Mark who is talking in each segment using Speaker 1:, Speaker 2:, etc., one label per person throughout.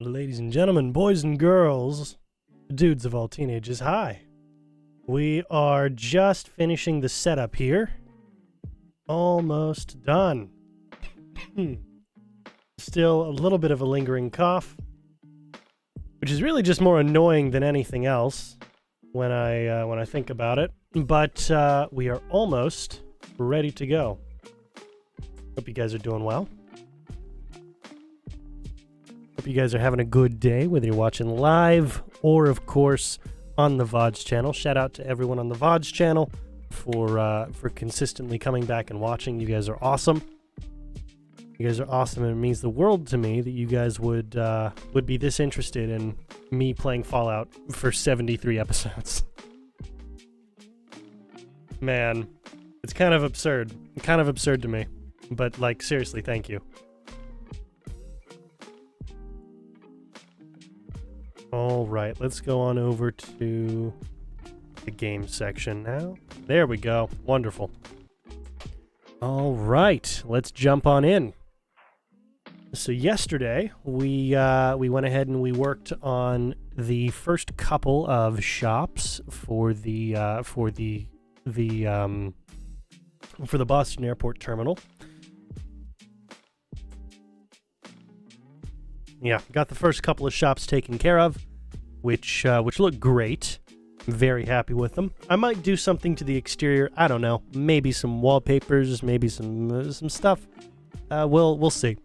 Speaker 1: Ladies and gentlemen, boys and girls, dudes of all teenagers, hi. We are just finishing the setup here. Almost done. Still a little bit of a lingering cough, which is really just more annoying than anything else when I think about it. But we are almost ready to go. Hope you guys are doing well. Hope you guys are having a good day, whether you're watching live or, of course, on the VODs channel. Shout out to everyone on the VODs channel for consistently coming back and watching. You guys are awesome. You guys are awesome, and it means the world to me that you guys would be this interested in me playing Fallout for 73 episodes. Man, it's kind of absurd. Kind of absurd to me. But, like, seriously, thank you. All right, let's go on over to the game section now. There we go. Wonderful. All right, let's jump on in. So yesterday, we went ahead and we worked on the first couple of shops for the Boston Airport terminal. Yeah, got the first couple of shops taken care of, which look great. Very happy with them. I might do something to the exterior. I don't know. Maybe some wallpapers, maybe some stuff. We'll see.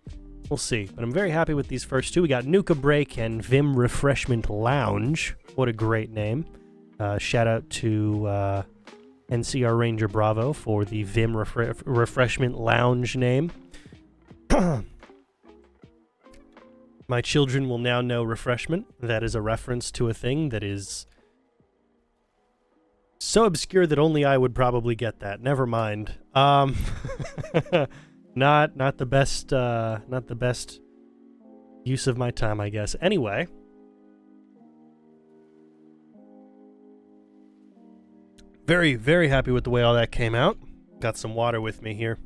Speaker 1: We'll see. But I'm very happy with these first two. We got Nuka Break and Vim Refreshment Lounge. What a great name. Shout out to NCR Ranger Bravo for the Vim Refreshment Lounge name. My children will now know refreshment. That is a reference to a thing that is so obscure that only I would probably get that. Never mind. Not the best use of my time, I guess. Anyway, very, very happy with the way all that came out. Got some water with me here,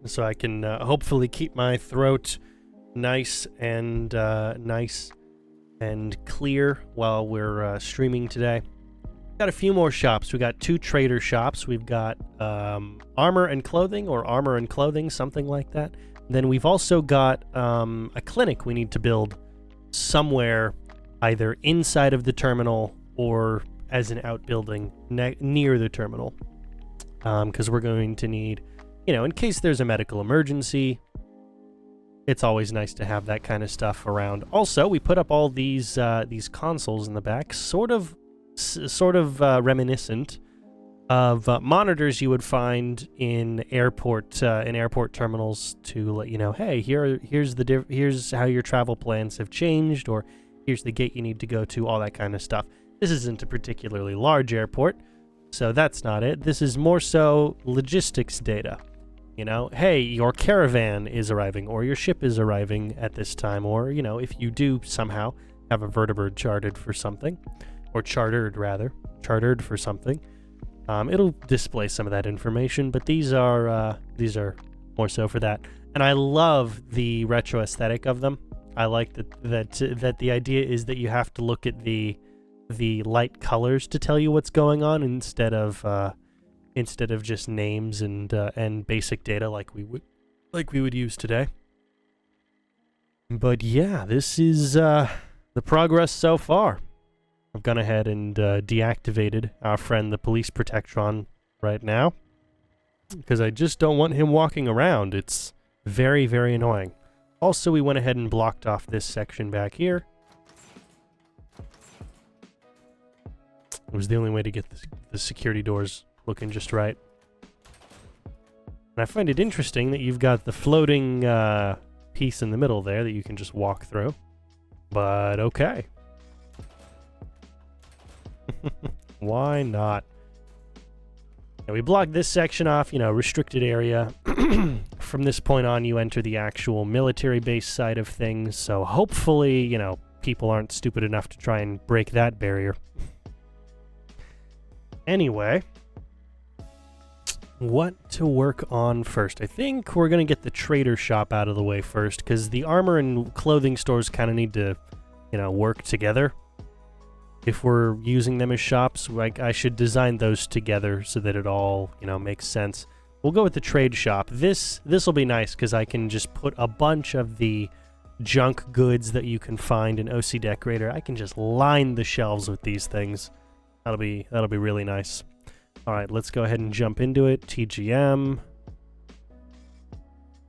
Speaker 1: so I can hopefully keep my throat nice and clear while we're streaming today. Got a few more shops. We got two trader shops. We've got armor and clothing, something like that. Then we've also got a clinic we need to build somewhere, either inside of the terminal or as an outbuilding near the terminal, because we're going to need, in case there's a medical emergency. It's always nice to have that kind of stuff around. Also, we put up all these consoles in the back, sort of reminiscent of monitors you would find in airport terminals to let you know, hey, here's how your travel plans have changed, or here's the gate you need to go to, all that kind of stuff. This isn't a particularly large airport, so that's not it. This is more so logistics data. Hey, your caravan is arriving, or your ship is arriving at this time, or, if you do somehow have a vertibird chartered for something, or chartered for something, it'll display some of that information, but these are more so for that. And I love the retro aesthetic of them. I like that the idea is that you have to look at the light colors to tell you what's going on instead of just names and basic data like we would use today. But yeah, this is the progress so far. I've gone ahead and deactivated our friend the Police Protectron right now, because I just don't want him walking around. It's very, very annoying. Also, we went ahead and blocked off this section back here. It was the only way to get the security doors looking just right. And I find it interesting that you've got the floating piece in the middle there that you can just walk through. But okay. Why not? And we blocked this section off, restricted area. From this point on, you enter the actual military base side of things. So hopefully, people aren't stupid enough to try and break that barrier. Anyway, what to work on first? I think we're going to get the trader shop out of the way first, because the armor and clothing stores kind of need to you know, work together. If we're using them as shops, like, I should design those together so that it all, you know, makes sense. We'll go with the trade shop. This will be nice because I can just put a bunch of the junk goods that you can find in OC Decorator. I can just line the shelves with these things. That'll be really nice. All right, let's go ahead and jump into it. TGM.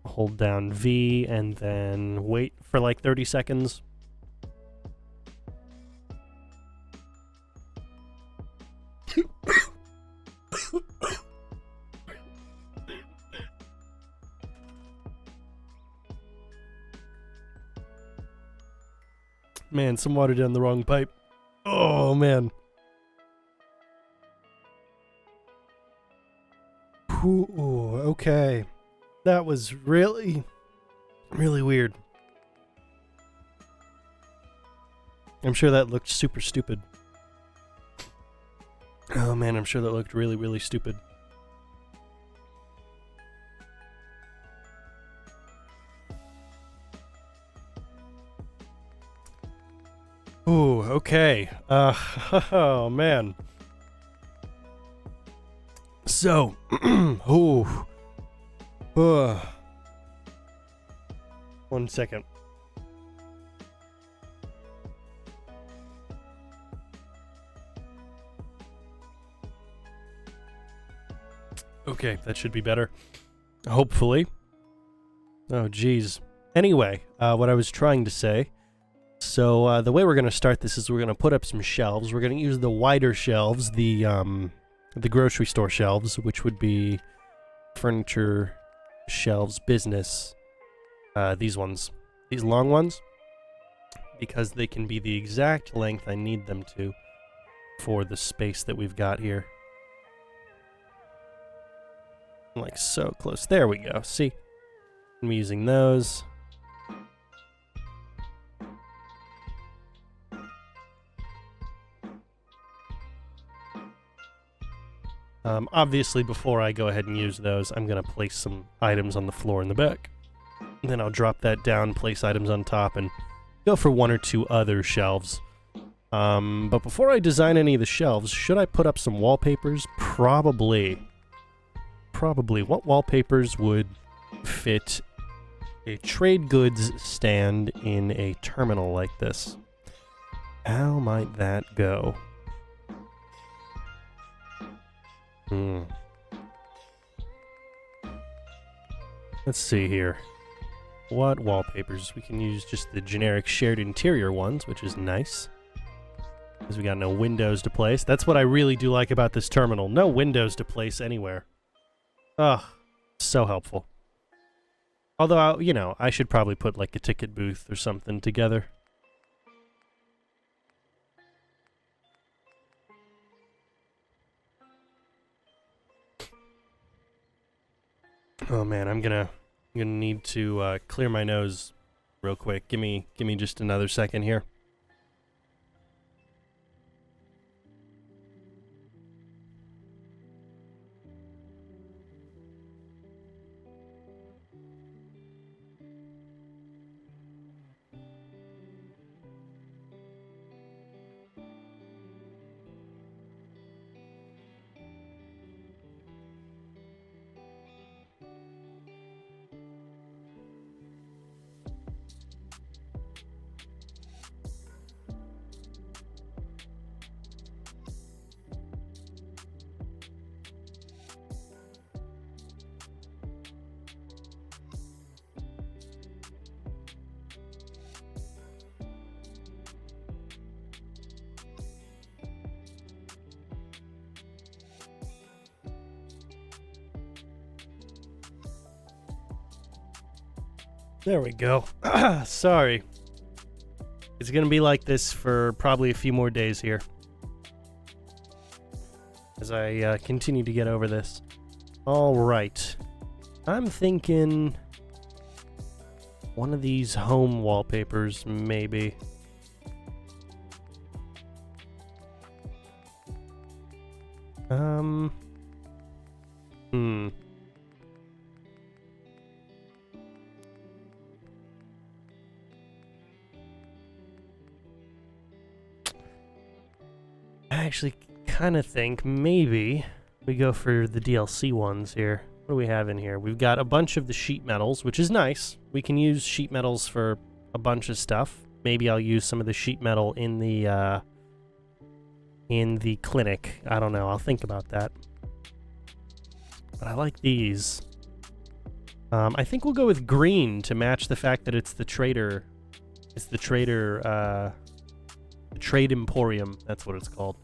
Speaker 1: Hold down V and then wait for like 30 seconds. Man, some water down the wrong pipe. Oh, man. Ooh, okay. That was really, really weird. I'm sure that looked super stupid. Oh, man, I'm sure that looked really, really stupid. Ooh, okay. Oh, man. So, ooh. 1 second. Okay, that should be better. Hopefully. Oh, geez. Anyway, what I was trying to say. So, the way we're going to start this is we're going to put up some shelves. We're going to use the wider shelves, the grocery store shelves, which would be furniture shelves, business. These ones. These long ones. Because they can be the exact length I need them to for the space that we've got here. Like so close. There we go. See? I'm using those. Obviously, before I go ahead and use those, I'm going to place some items on the floor in the back. And then I'll drop that down, place items on top, and go for 1 or 2 other shelves. But before I design any of the shelves, should I put up some wallpapers? Probably. What wallpapers would fit a trade goods stand in a terminal like this? How might that go? Let's see here. What wallpapers? We can use just the generic shared interior ones, which is nice. Because we got no windows to place. That's what I really do like about this terminal. No windows to place anywhere. Ugh, so helpful. Although, you know, I should probably put like a ticket booth or something together. Oh man, I'm gonna need to clear my nose real quick. Give me just another second here. There we go. Sorry. It's gonna be like this for probably a few more days here. As I continue to get over this. Alright. I'm thinking one of these home wallpapers, maybe. I actually kind of think maybe we go for the DLC ones here. What do we have in here? We've got a bunch of the sheet metals, which is nice. We can use sheet metals for a bunch of stuff. Maybe I'll use some of the sheet metal in the clinic. I don't know. I'll think about that. But I like these. I think we'll go with green to match the fact that it's the trader. It's the trader, the Trade Emporium. That's what it's called.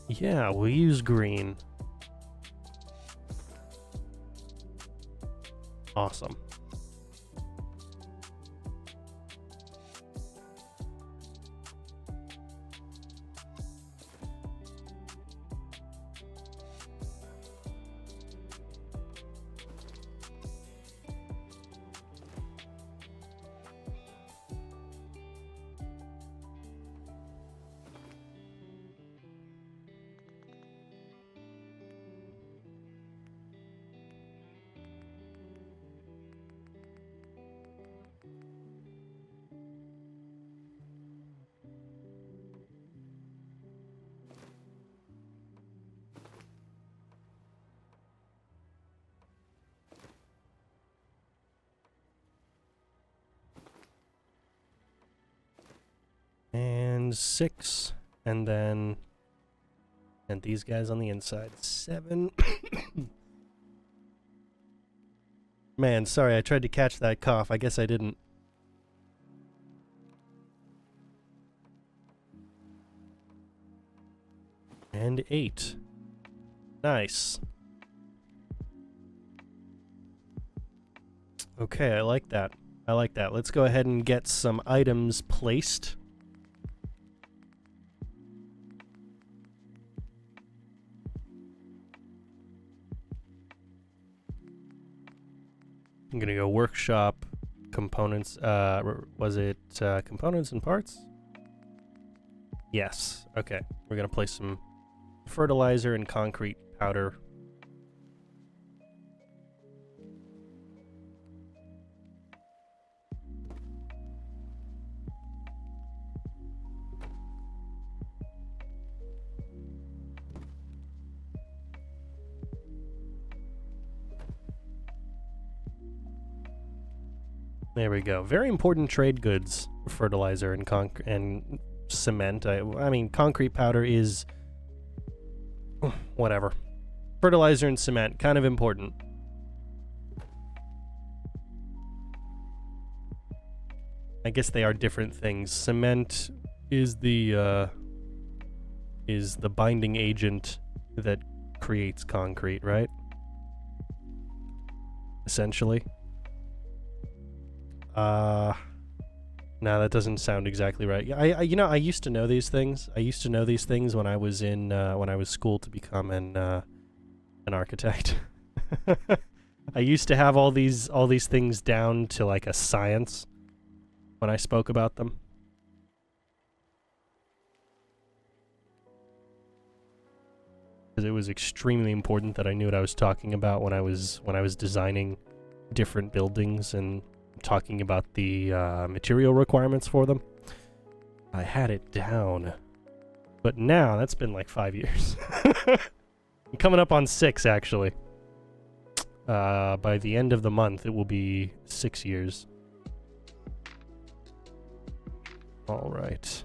Speaker 1: Yeah, we'll use green. Awesome. And 6, and then these guys on the inside. 7. Man, sorry, I tried to catch that cough. I guess I didn't. And 8. Nice. Okay, I like that. I like that. Let's go ahead and get some items placed. I'm gonna go workshop, components, was it components and parts? Yes, okay. We're gonna place some fertilizer and concrete powder. There we go. Very important trade goods, fertilizer and cement. I mean, concrete powder is whatever. Fertilizer and cement, kind of important. I guess they are different things. Cement is the binding agent that creates concrete, right? Essentially. No, that doesn't sound exactly right. I I used to know these things. I used to know these things when I was in when I was schooled to become an architect. I used to have all these things down to like a science when I spoke about them. Because it was extremely important that I knew what I was talking about when I was designing different buildings and talking about the material requirements for them. I had it down. But now, that's been like 5 years. I'm coming up on 6, actually. By the end of the month, it will be 6 years. Alright.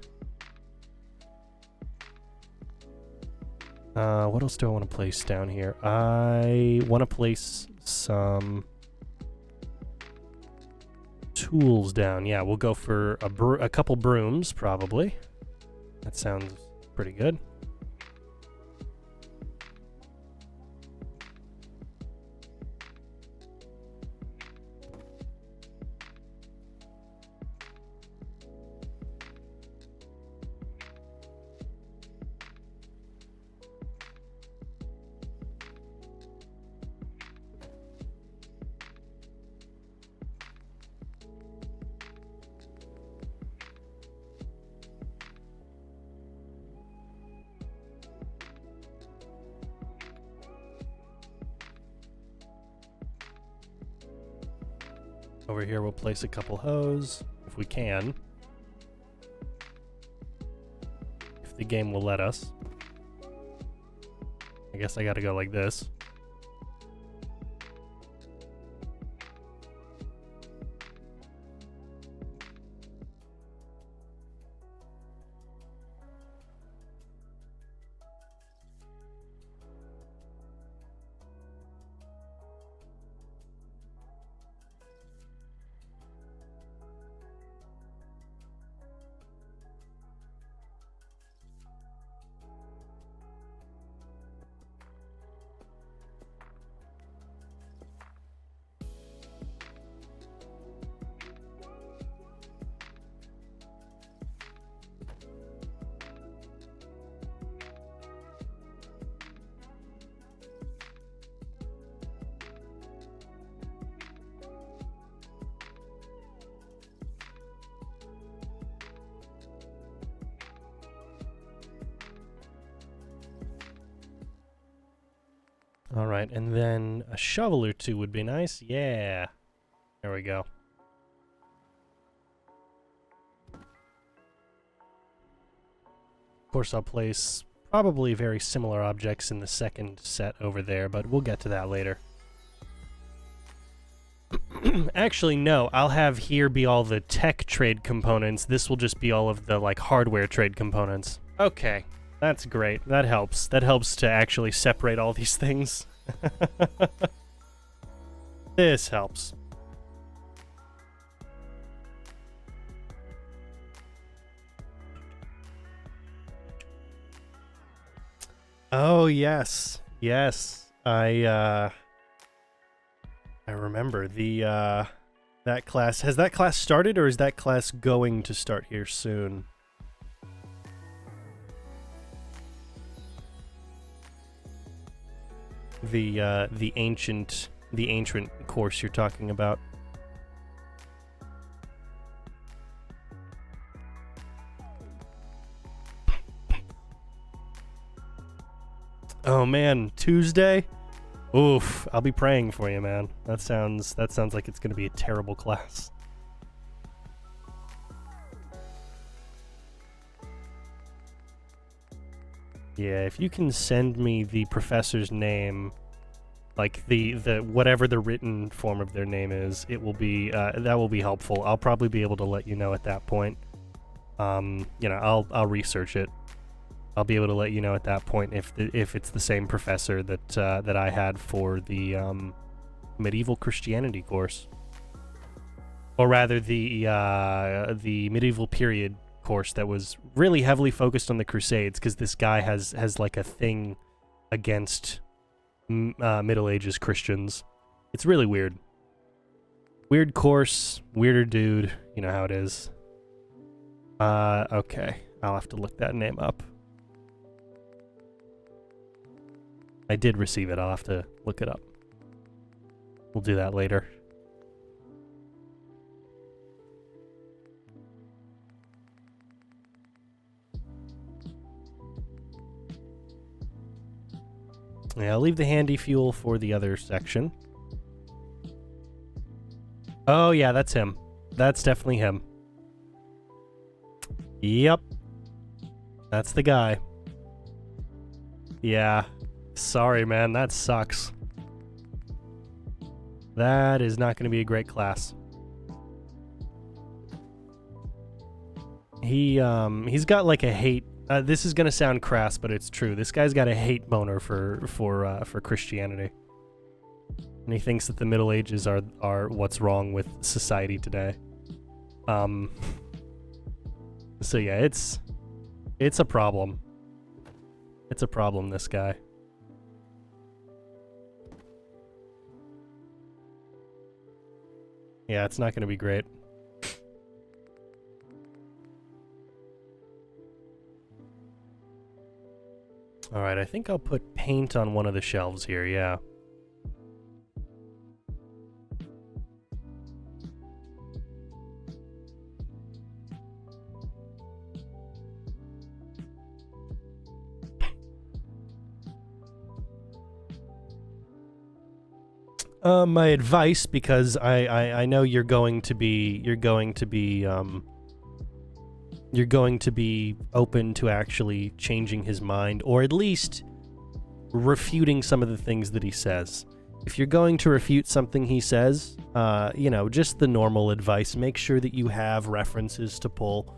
Speaker 1: What else do I want to place down here? I want to place some tools down. Yeah, we'll go for a couple brooms, probably. That sounds pretty good. Over here we'll place a couple hose, if we can. If the game will let us. I guess I gotta go like this. All right, and then a shovel or two would be nice. Yeah. There we go. Of course, I'll place probably very similar objects in the second set over there, but we'll get to that later. Actually, no. I'll have here be all the tech trade components. This will just be all of the, like, hardware trade components. Okay. That's great. That helps. That helps to actually separate all these things. This helps. Oh, yes. Yes. I remember the that class. Has that class started, or is that class going to start here soon? The ancient course you're talking about. Oh man, Tuesday? Oof, I'll be praying for you, man. That sounds like it's gonna be a terrible class. Yeah, if you can send me the professor's name, like the whatever the written form of their name is, it will be that will be helpful. I'll probably be able to let you know at that point. You know, I'll research it. I'll be able to let you know at that point if it's the same professor that that I had for the medieval Christianity course, or rather the medieval period course that was really heavily focused on the Crusades, because this guy has like a thing against Middle Ages Christians. It's really weird. Weird course, weirder dude. You know how it is. Okay, I'll have to look that name up. I did receive it. I'll have to look it up. We'll do that later. Yeah, I'll leave the handy fuel for the other section. Oh, yeah, that's him. That's definitely him. Yep. That's the guy. Yeah. Sorry, man. That sucks. That is not going to be a great class. He's got like a hate. This is gonna sound crass, but it's true. This guy's got a hate boner for Christianity, and he thinks that the Middle Ages are what's wrong with society today. So yeah, it's a problem. It's a problem. This guy. Yeah, it's not gonna be great. Alright, I think I'll put paint on one of the shelves here, yeah. My advice, because I know you're going to be open to actually changing his mind, or at least refuting some of the things that he says. If you're going to refute something he says, just the normal advice, make sure that you have references to pull.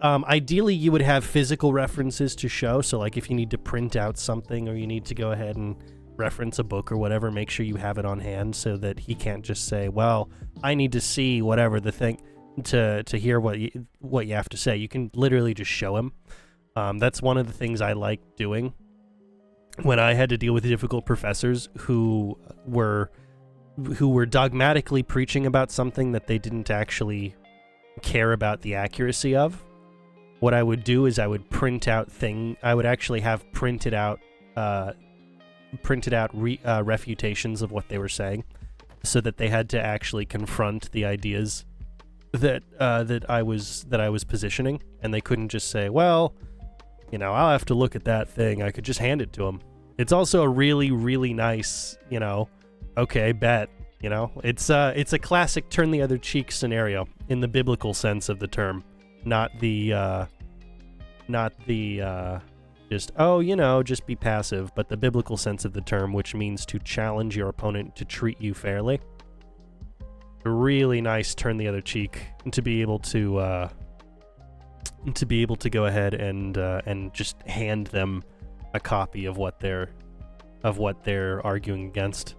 Speaker 1: Ideally, you would have physical references to show, so like if you need to print out something or you need to go ahead and reference a book or whatever, make sure you have it on hand so that he can't just say, well, I need to see whatever the thing to hear what you have to say. You can literally just show him. That's one of the things I like doing when I had to deal with difficult professors who were dogmatically preaching about something that they didn't actually care about the accuracy of. What I would do is I would I would actually have printed out refutations of what they were saying, so that they had to actually confront the ideas that I was positioning, and they couldn't just say, well, I'll have to look at that thing. I could just hand it to them. It's also a really, really nice, okay, bet. It's a classic turn the other cheek scenario in the biblical sense of the term, not the just be passive, but the biblical sense of the term, which means to challenge your opponent to treat you fairly. A really nice turn the other cheek, and to be able to go ahead and just hand them a copy of what they're arguing against.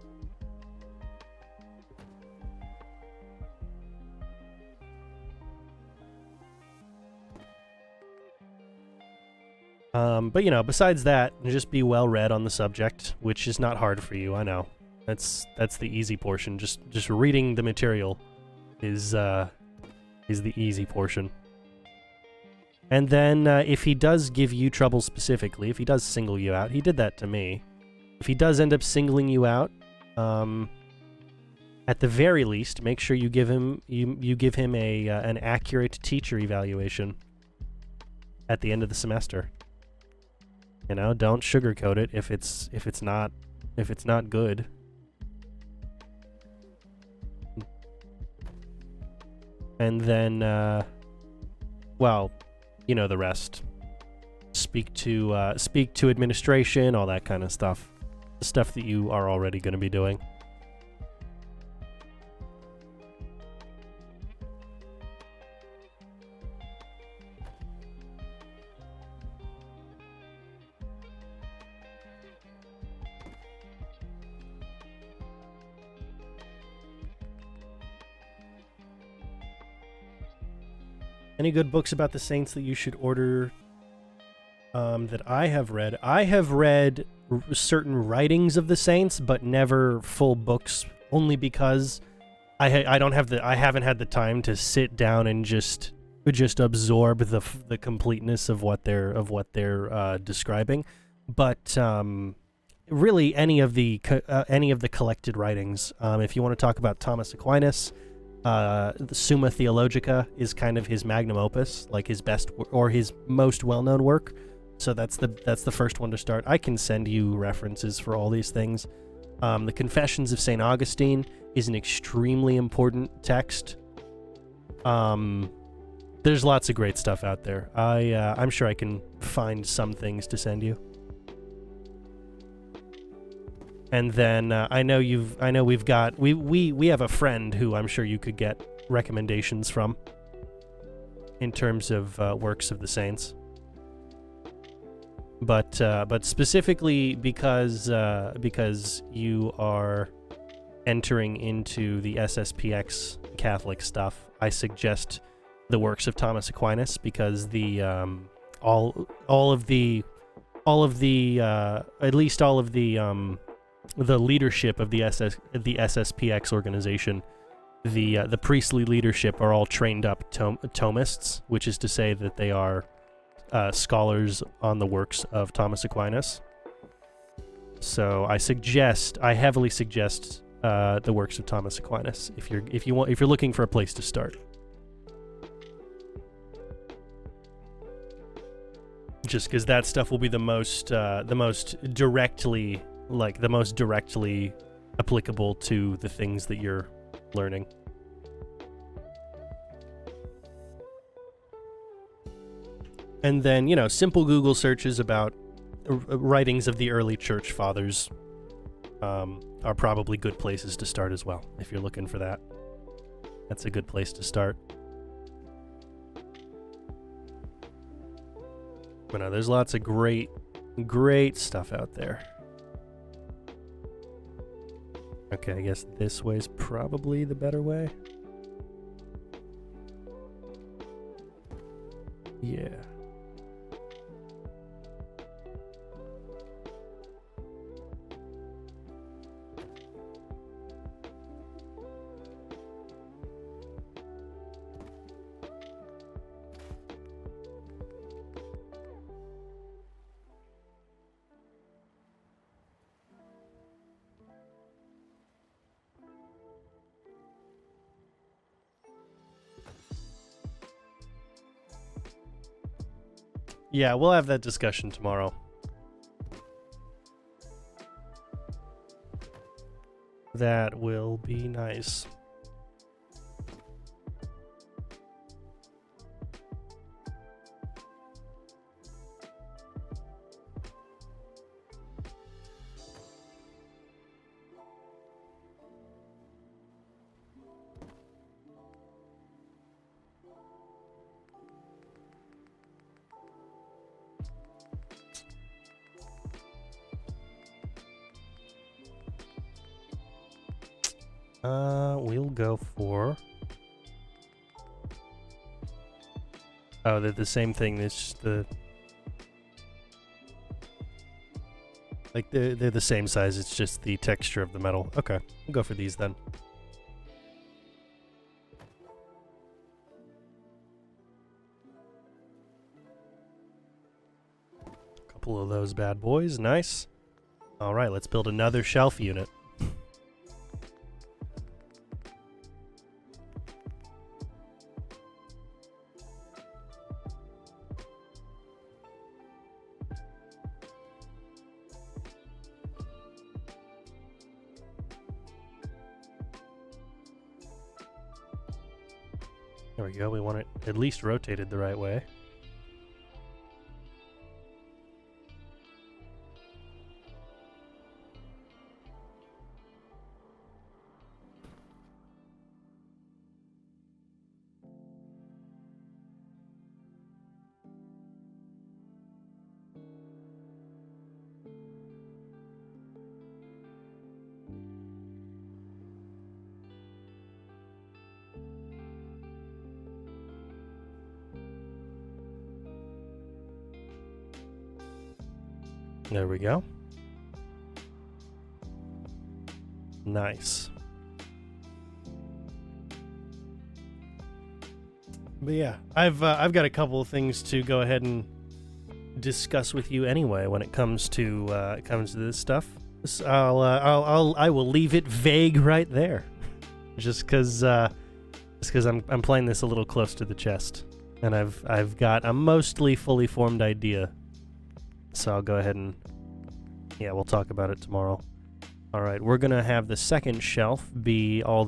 Speaker 1: But besides that, just be well read on the subject, which is not hard for you, I know. That's the easy portion. Just reading the material is the easy portion. And then if he does give you trouble specifically, if he does single you out, he did that to me. If he does end up singling you out, at the very least, make sure you give him an accurate teacher evaluation at the end of the semester. Don't sugarcoat it if it's not good. And then, the rest. Speak to administration, all that kind of stuff. The stuff that you are already going to be doing. Any good books about the Saints that you should order that I have read? I have read certain writings of the Saints, but never full books, only because I haven't had the time to sit down and just absorb the completeness of what they're describing. But really, any of the collected writings. If you want to talk about Thomas Aquinas, the Summa Theologica is kind of his magnum opus, like his best or his most well-known work. So that's the first one to start. I can send you references for all these things. The Confessions of St. Augustine is an extremely important text. There's lots of great stuff out there. I'm sure I can find some things to send you. And then I know we have a friend who I'm sure you could get recommendations from in terms of works of the Saints. But specifically because you are entering into the SSPX Catholic stuff, I suggest the works of Thomas Aquinas, because the leadership of the SSPX organization, the priestly leadership are all trained up Thomists, which is to say that they are scholars on the works of Thomas Aquinas. So I heavily suggest the works of Thomas Aquinas if you're looking for a place to start. Just because that stuff will be the most directly applicable to the things that you're learning. And then, you know, simple Google searches about writings of the early church fathers are probably good places to start as well, if you're looking for that. That's a good place to start. But no, there's lots of great stuff out there. Okay, I guess this way's probably the better way. Yeah. Yeah, we'll have that discussion tomorrow. That will be nice. We'll go for... Oh, they're the same thing. It's just the... Like, they're the same size. It's just the texture of the metal. Okay, we'll go for these then. Couple of those bad boys. Nice. All right, let's build another shelf unit. There we go. We want it at least rotated the right way. There we go. Nice. But yeah, I've got a couple of things to go ahead and discuss with you anyway when it comes to this stuff. I will leave it vague right there, just because I'm playing this a little close to the chest, and I've got a mostly fully formed idea. So I'll go ahead and, yeah, we'll talk about it tomorrow. All right, we're gonna have the second shelf be all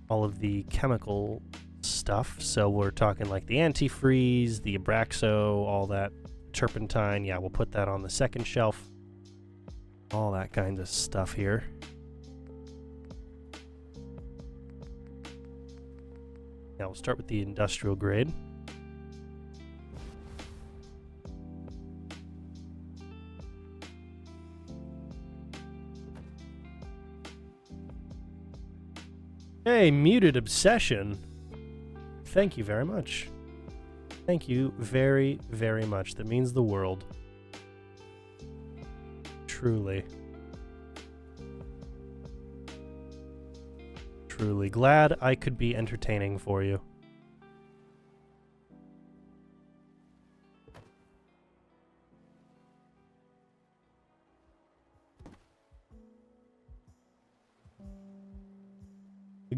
Speaker 1: of the chemical stuff. So we're talking like the antifreeze, the Abraxo, all that turpentine. Yeah, we'll put that on the second shelf. All that kind of stuff here. Now we'll start with the industrial grade. Hey, Muted Obsession. Thank you very much. Thank you very, very much. That means the world. Truly. Truly glad I could be entertaining for you.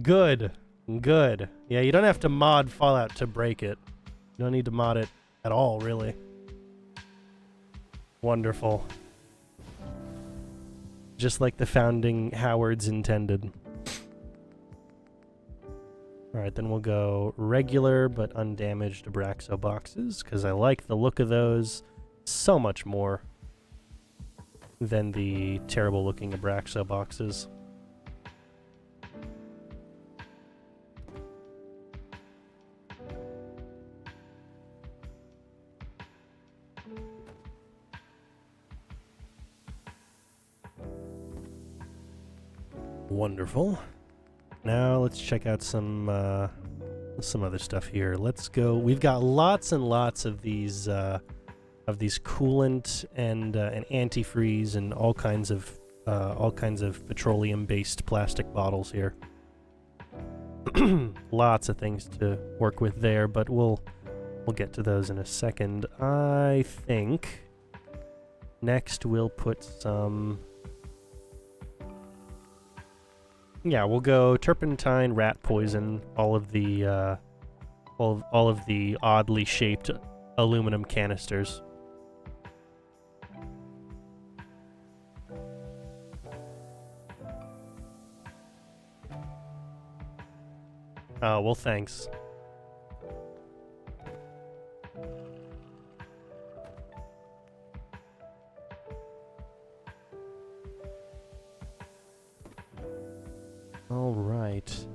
Speaker 1: Good. Good. Yeah, you don't have to mod Fallout to break it. You don't need to mod it at all, really. Wonderful. Just like the founding Howards intended. Alright, then we'll go regular but undamaged Abraxo boxes, because I like the look of those so much more than the terrible looking Abraxo boxes. Wonderful. Now let's check out some other stuff here. Let's go. We've got lots and lots of these coolant and antifreeze and all kinds of petroleum-based plastic bottles here. Lots of things to work with there, but we'll get to those in a second. I think next we'll put some. Yeah, we'll go turpentine, rat poison, all of the oddly shaped aluminum canisters. Oh, well, thanks. All right.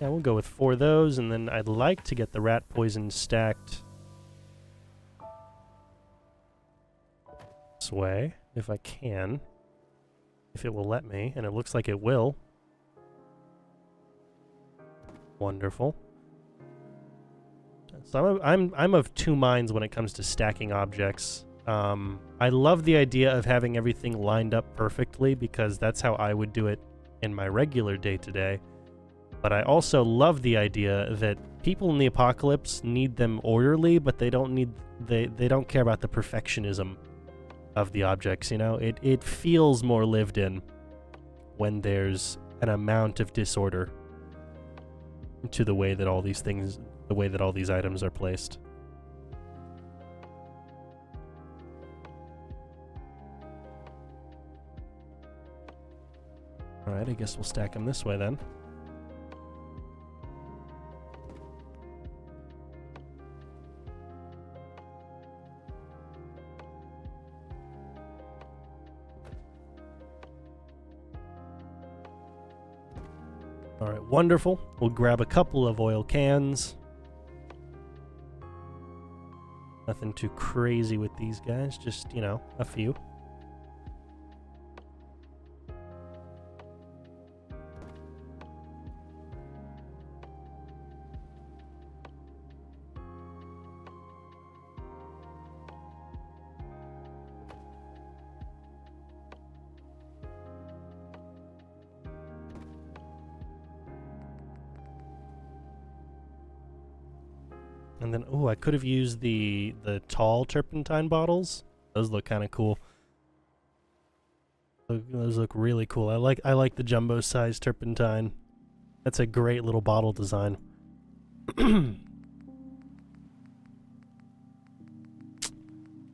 Speaker 1: Yeah, we'll go with 4 of those, and then I'd like to get the rat poison stacked this way, if I can. If it will let me, and it looks like it will. Wonderful. So I'm of two minds when it comes to stacking objects. I love the idea of having everything lined up perfectly because that's how I would do it in my regular day-to-day. But I also love the idea that people in the apocalypse need them orderly, but they don't care about the perfectionism of the objects, you know? It feels more lived in when there's an amount of disorder to the way that all these things, the way that all these items are placed. Alright, I guess we'll stack them this way then. Alright, wonderful. We'll grab a couple of oil cans. Nothing too crazy with these guys, just, you know, a few. And then, oh, I could have used the tall turpentine bottles. Those look kind of cool. Those look really cool. I like the jumbo size turpentine. That's a great little bottle design.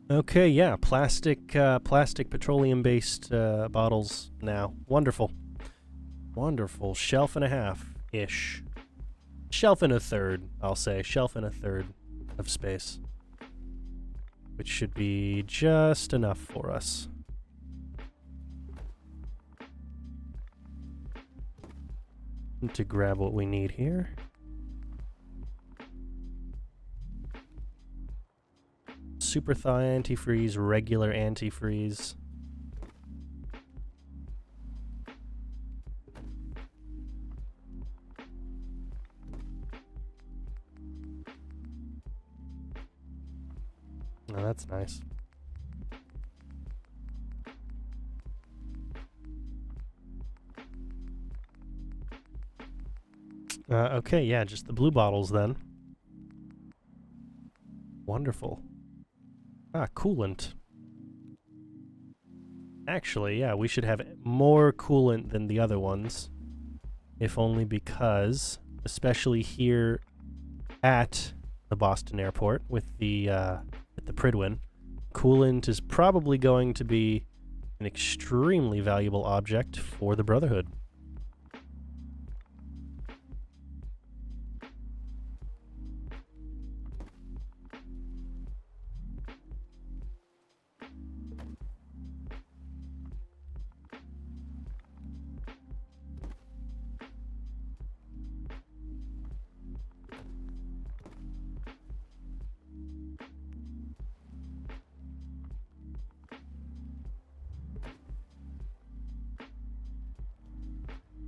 Speaker 1: Okay, yeah, plastic petroleum based bottles now. Wonderful. Wonderful. Shelf and a half ish. Shelf and a third, I'll say. Shelf and a third of space. Which should be just enough for us. To grab what we need here. Super thaw antifreeze, regular antifreeze. Oh, that's nice. Okay, yeah, just the blue bottles then. Wonderful. Ah, coolant. Actually, yeah, we should have more coolant than the other ones. If only because especially here at the Boston airport with the Pridwin. Coolant is probably going to be an extremely valuable object for the Brotherhood.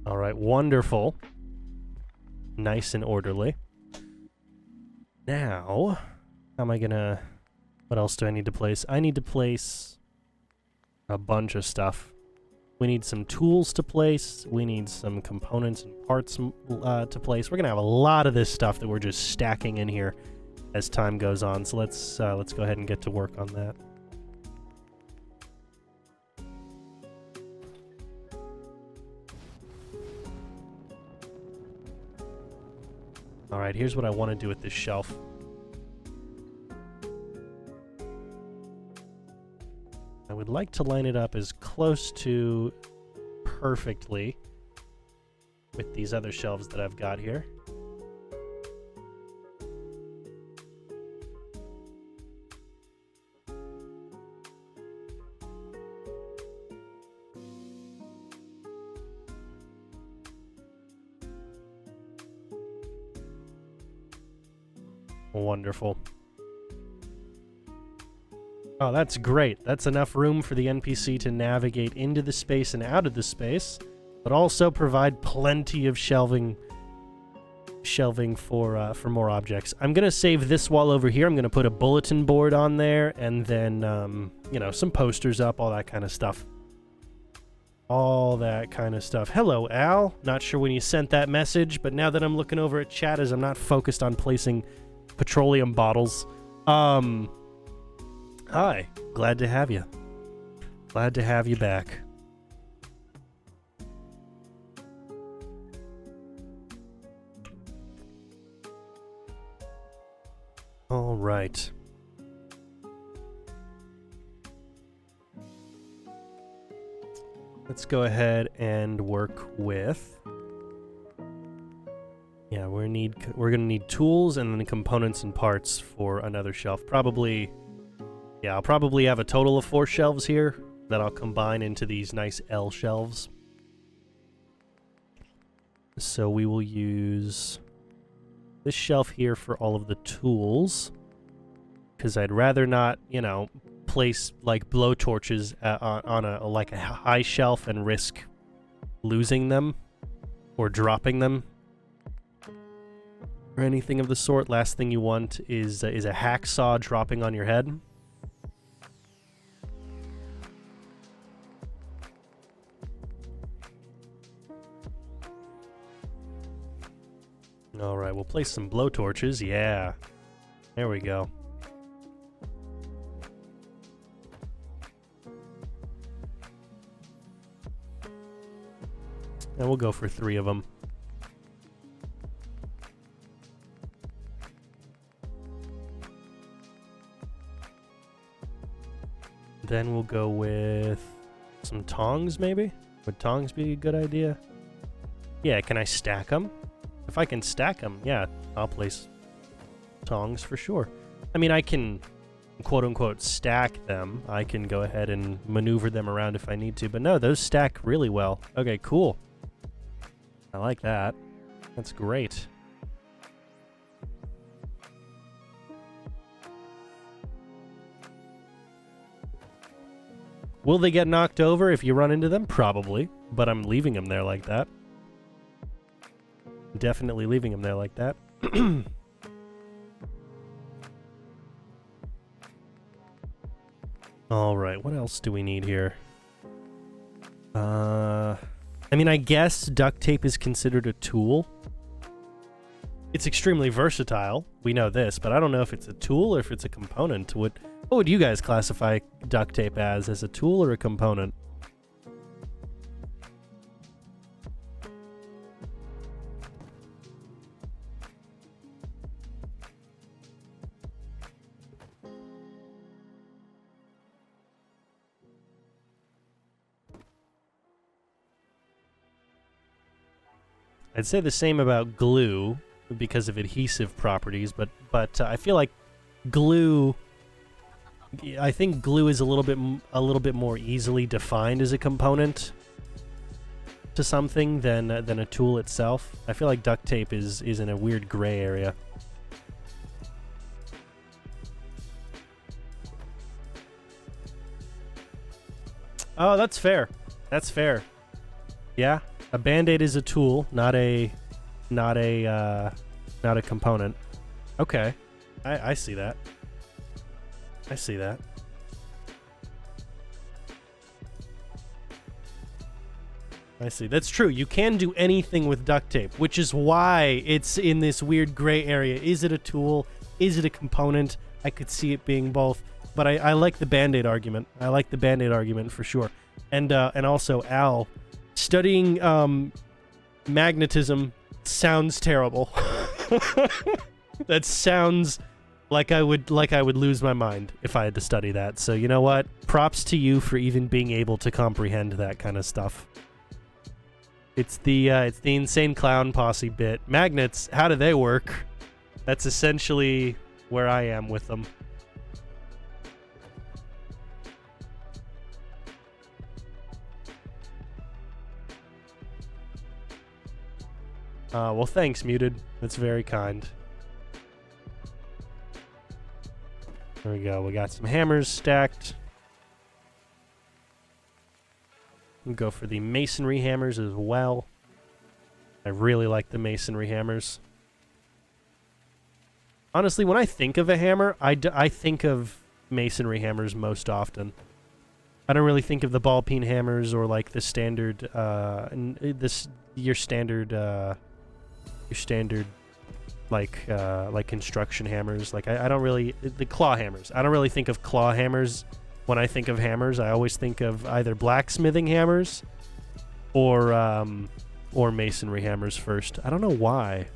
Speaker 1: All right, wonderful. Nice and orderly. Now, how am I gonna... What else do I need to place? I need to place a bunch of stuff. We need some tools to place. We need some components and parts to place. We're gonna have a lot of this stuff that we're just stacking in here as time goes on. So let's go ahead and get to work on that. All right, here's what I want to do with this shelf. I would like to line it up as close to perfectly with these other shelves that I've got here. Wonderful. Oh, that's great. That's enough room for the NPC to navigate into the space and out of the space, but also provide plenty of shelving for more objects. I'm gonna save this wall over here. I'm gonna put a bulletin board on there, and then you know, some posters up, all that kind of stuff. All that kind of stuff. Hello, Al. Not sure when you sent that message, but now that I'm looking over at chat, as I'm not focused on placing petroleum bottles. Hi. Glad to have you. Glad to have you back. All right. Let's go ahead and work with... Yeah, we're gonna need tools and then components and parts for another shelf. Probably, yeah, I'll probably have a total of 4 shelves here that I'll combine into these nice L shelves. So we will use this shelf here for all of the tools, because I'd rather not, you know, place like blowtorches on a high shelf and risk losing them or dropping them. Or anything of the sort. Last thing you want is a hacksaw dropping on your head. All right, we'll place some blowtorches. Yeah, there we go. And we'll go for 3 of them. Then we'll go with some tongs, maybe? Would tongs be a good idea? Yeah, can I stack them? If I can stack them, yeah, I'll place tongs for sure. I mean, I can, quote-unquote, stack them. I can go ahead and maneuver them around if I need to. But no, those stack really well. Okay, cool. I like that. That's great. Will they get knocked over if you run into them? Probably, but I'm leaving them there like that. Definitely leaving them there like that. All right, what else do we need here? I mean, I guess duct tape is considered a tool. It's extremely versatile. We know this, but I don't know if it's a tool or if it's a component. What would you guys classify duct tape as a tool or a component? I'd say the same about glue because of adhesive properties, but I feel like glue. I think glue is a little bit more easily defined as a component to something than a tool itself. I feel like duct tape is in a weird gray area. Oh, that's fair. That's fair. Yeah, a Band-Aid is a tool, not a component. Okay, I see that. I see that. I see. That's true. You can do anything with duct tape, which is why it's in this weird gray area. Is it a tool? Is it a component? I could see it being both. But I like the Band-Aid argument. I like the Band-Aid argument for sure. And also, Al, studying magnetism sounds terrible. That sounds like I would lose my mind if I had to study that. So you know what? Props to you for even being able to comprehend that kind of stuff. It's the insane clown posse bit. Magnets, how do they work? That's essentially where I am with them. Well, thanks, Muted. That's very kind. There we go. We got some hammers stacked. We'll go for the masonry hammers as well. I really like the masonry hammers. Honestly, when I think of a hammer, I think of masonry hammers most often. I don't really think of the ball peen hammers or like the standard, your standard like construction hammers. Like I don't really, the claw hammers. I don't really think of claw hammers when I think of hammers. I always think of either blacksmithing hammers or masonry hammers first. I don't know why.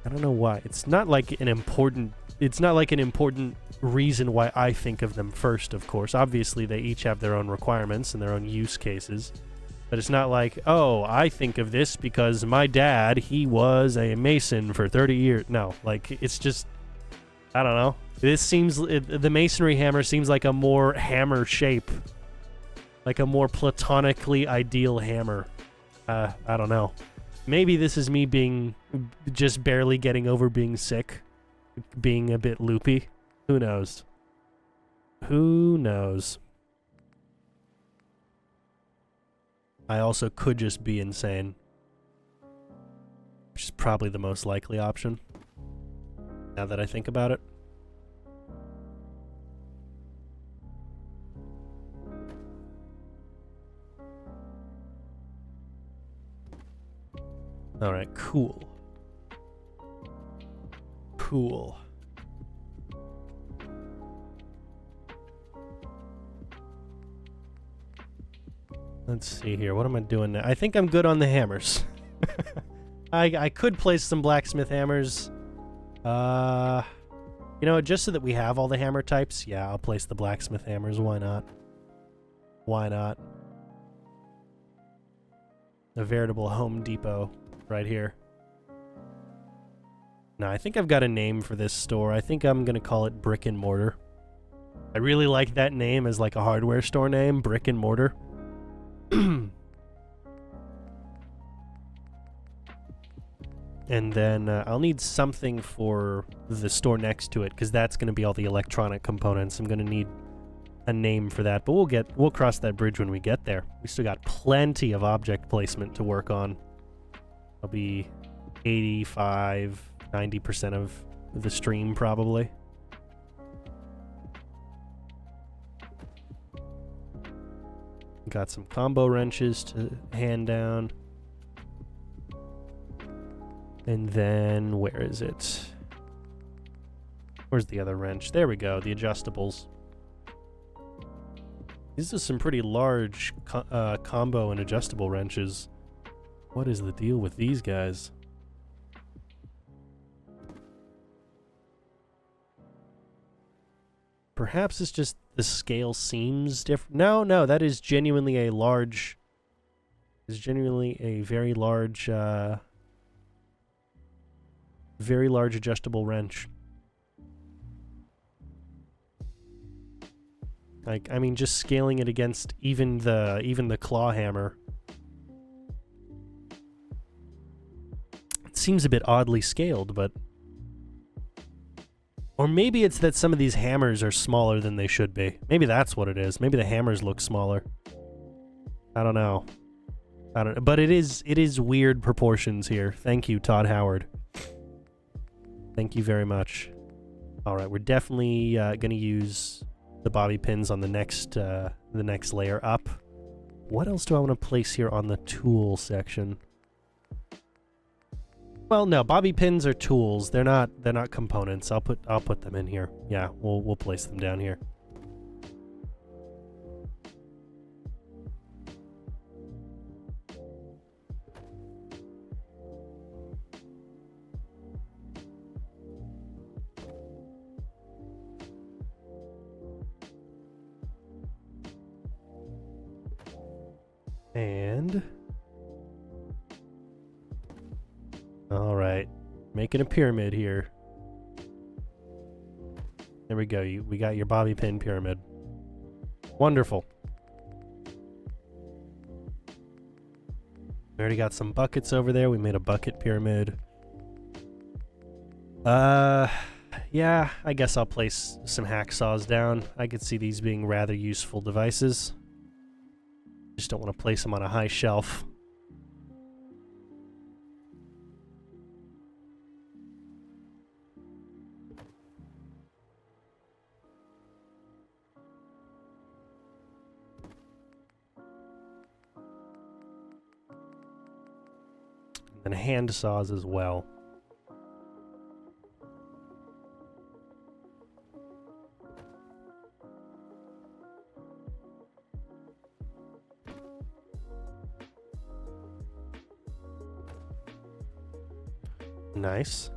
Speaker 1: It's not like an important reason why I think of them first, of course. Obviously, they each have their own requirements and their own use cases. But it's not like, oh, I think of this because my dad, he was a mason for 30 years. No, like, it's just, I don't know. The masonry hammer seems like a more hammer shape. Like a more platonically ideal hammer. I don't know. Maybe this is me being just barely getting over being sick. Being a bit loopy. Who knows? Who knows? I also could just be insane. Which is probably the most likely option. Now that I think about it. Alright, cool. Cool. Let's see here. What am I doing now? I think I'm good on the hammers. I could place some blacksmith hammers. You know, just so that we have all the hammer types. Yeah, I'll place the blacksmith hammers. Why not? Why not? A veritable Home Depot right here. No, I think I've got a name for this store. I think I'm going to call it Brick and Mortar. I really like that name as like a hardware store name, Brick and Mortar. And then I'll need something for the store next to it, because that's going to be all the electronic components. I'm going to need a name for that, but we'll cross that bridge when we get there. We still got plenty of object placement to work on. I'll be 85-90% of the stream probably. Got some combo wrenches to hand down. And then, where is it? Where's the other wrench? There we go, the adjustables. These are some pretty large combo and adjustable wrenches. What is the deal with these guys? Perhaps it's just the scale seems different. No, that is genuinely a large is genuinely a very large adjustable wrench. Like, I mean, just scaling it against even the claw hammer. It seems a bit oddly scaled, but... Or maybe it's that some of these hammers are smaller than they should be. Maybe that's what it is. Maybe the hammers look smaller. I don't know. But it is weird proportions here. Thank you, Todd Howard. Thank you very much. All right, we're definitely gonna use the bobby pins on the next layer up. What else do I want to place here on the tool section? Well, no, bobby pins are tools. They're not components. I'll put them in here. Yeah, we'll place them down here. And all right, making a pyramid here. There we go. We got your bobby pin pyramid. Wonderful. We already got some buckets over there. We made a bucket pyramid. Yeah, I guess I'll place some hacksaws down. I could see these being rather useful devices. Just don't want to place them on a high shelf. And hand saws as well. Nice.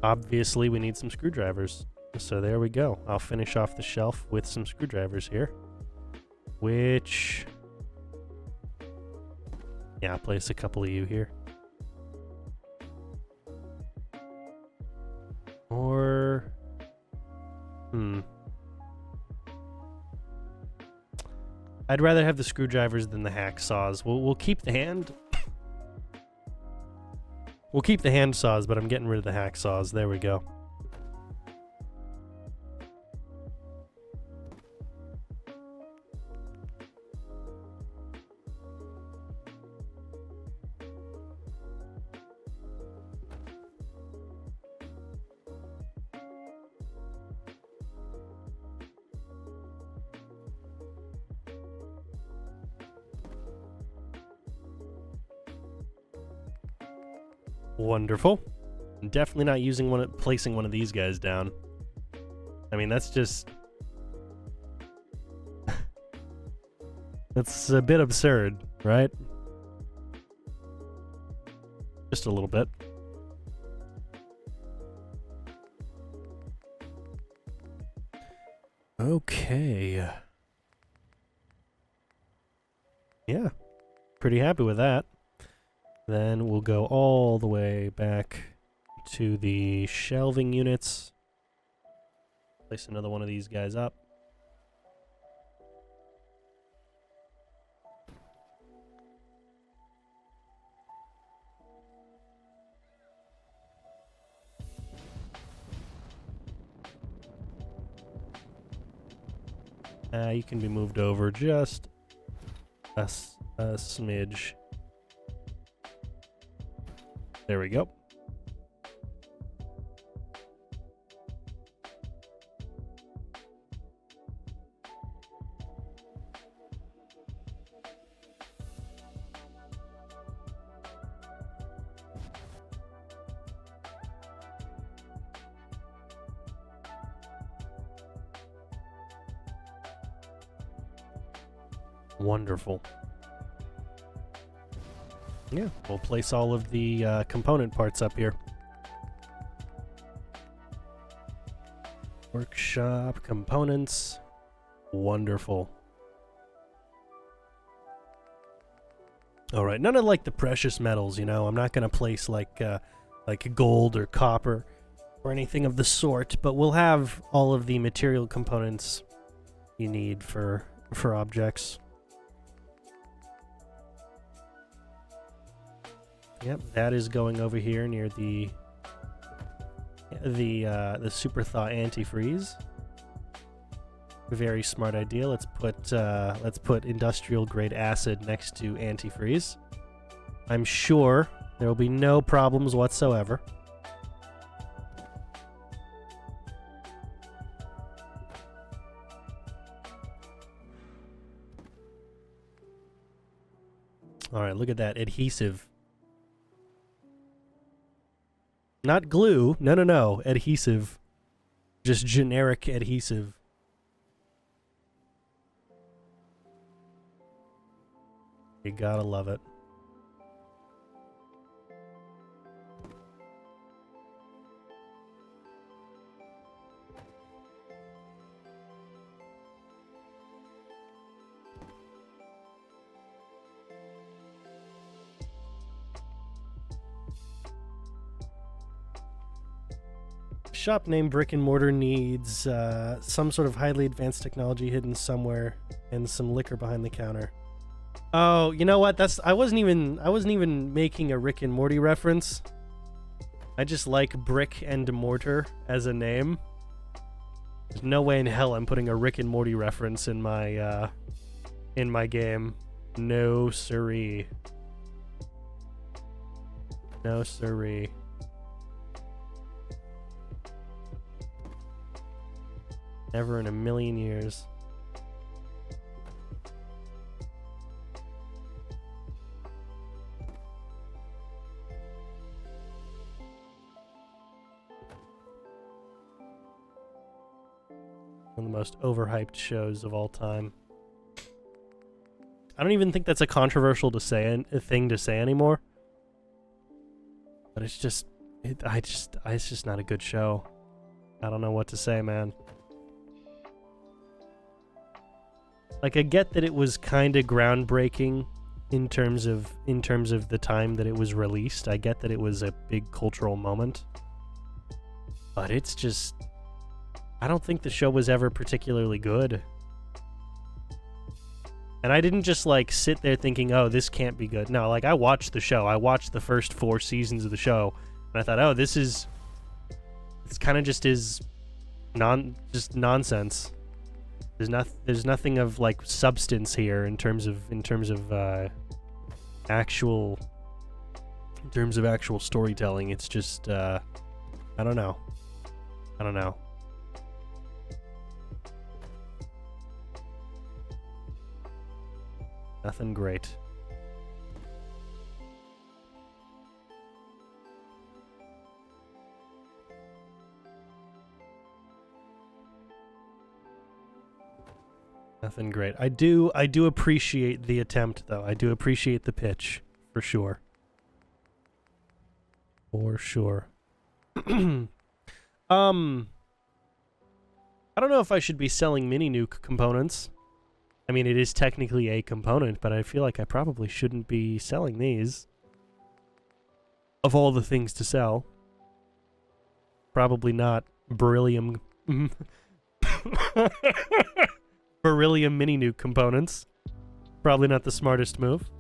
Speaker 1: Obviously, we need some screwdrivers. So there we go. I'll finish off the shelf with some screwdrivers here. Which... yeah, I'll place a couple of you here. Or... I'd rather have the screwdrivers than the hacksaws. We'll keep the hand... We'll keep the hand saws, but I'm getting rid of the hacksaws. There we go. Wonderful. I'm definitely not placing one of these guys down. I mean, that's just... that's a bit absurd, right? Just a little bit. Okay. Yeah. Pretty happy with that. Then we'll go all the way back to the shelving units. Place another one of these guys up. You can be moved over just a smidge. There we go. Wonderful. Yeah, we'll place all of the component parts up here. Workshop components. Wonderful. All right, none of like the precious metals, you know. I'm not gonna place like gold or copper or anything of the sort, but we'll have all of the material components you need for objects. Yep, that is going over here near the super thaw antifreeze. Very smart idea. Let's put industrial grade acid next to antifreeze. I'm sure there will be no problems whatsoever. All right, look at that adhesive. Not glue. No, no, no. Adhesive. Just generic adhesive. You gotta love it. Shop name Brick and Mortar needs some sort of highly advanced technology hidden somewhere and some liquor behind the counter. Oh, you know what? I wasn't even making a Rick and Morty reference. I just like Brick and Mortar as a name. There's no way in hell I'm putting a Rick and Morty reference in my game. No siree. No siree. Never in a million years. One of the most overhyped shows of all time. I don't even think that's a controversial thing to say anymore. But it's just, it's just not a good show. I don't know what to say, man. Like, I get that it was kind of groundbreaking in terms of the time that it was released. I get that it was a big cultural moment. But it's just, I don't think the show was ever particularly good. And I didn't just like sit there thinking, oh, this can't be good. No, like I watched the show. I watched the first 4 seasons of the show, and I thought, oh, it's kind of just is just nonsense. There's nothing of like substance here in terms of actual storytelling. It's just I don't know. Nothing great. Nothing great. I do appreciate the attempt, though. I do appreciate the pitch, for sure. For sure. I don't know if I should be selling mini nuke components. I mean, it is technically a component, but I feel like I probably shouldn't be selling these. Of all the things to sell. Probably not beryllium... beryllium mini nuke components. Probably not the smartest move.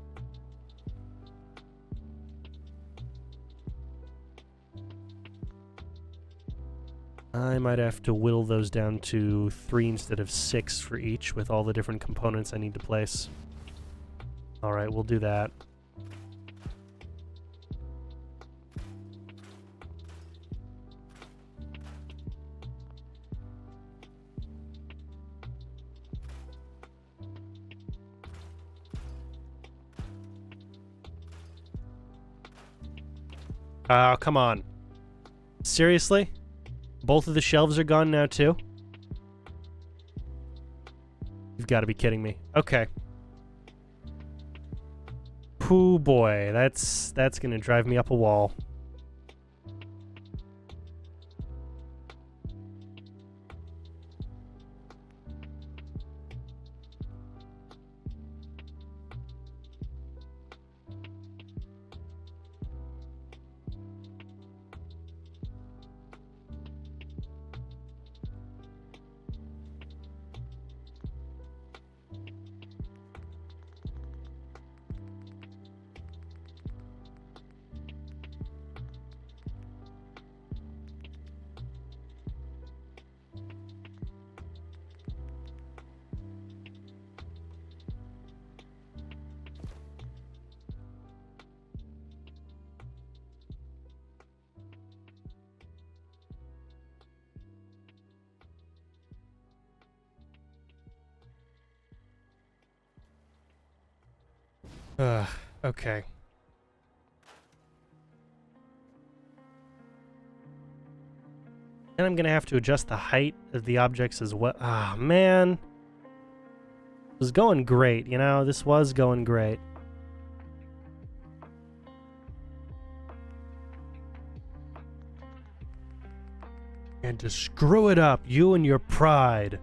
Speaker 1: I might have to whittle those down to 3 instead of 6 for each with all the different components I need to place. Alright, we'll do that. Oh, come on. Seriously? Both of the shelves are gone now, too? You've got to be kidding me. Okay. Pooh boy, that's gonna drive me up a wall. Okay. And I'm gonna have to adjust the height of the objects as well. Ah, man. It was going great, you know? This was going great. And to screw it up, you and your pride.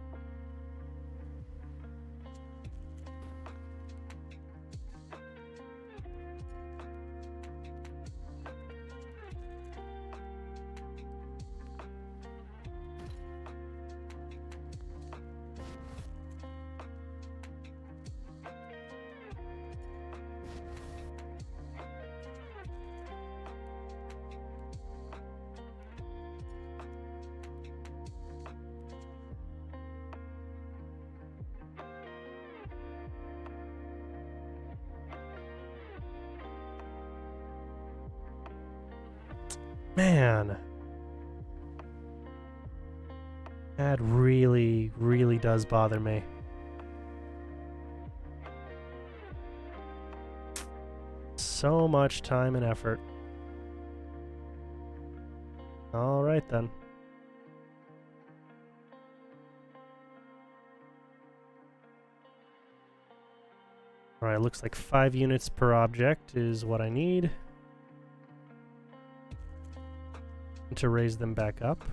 Speaker 1: Man. That really, really does bother me. So much time and effort. All right, then. All right, looks like 5 units per object is what I need to raise them back up.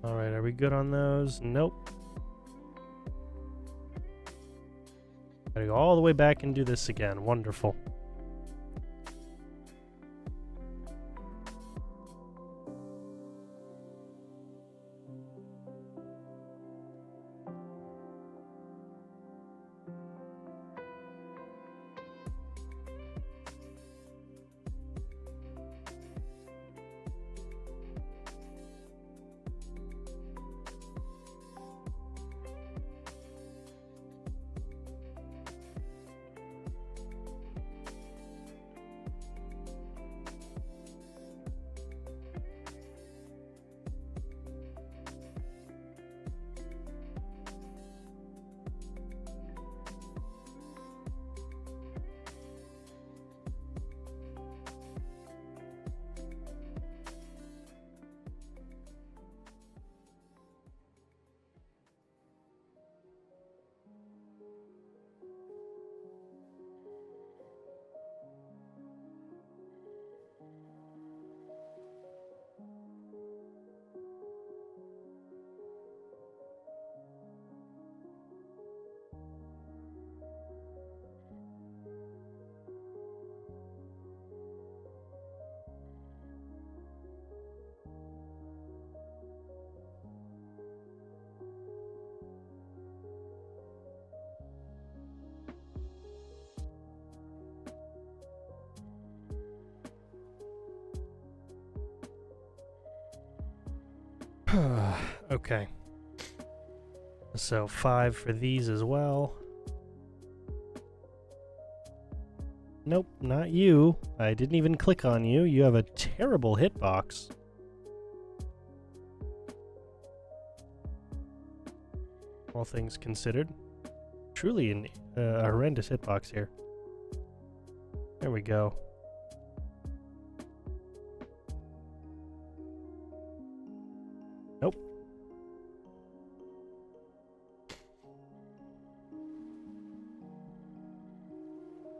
Speaker 1: All right, are we good on those? Nope. Gotta go all the way back and do this again. Wonderful. Okay. So 5 for these as well. Nope, not you. I didn't even click on you. You have a terrible hitbox. All things considered. Truly a horrendous hitbox here. There we go. Nope.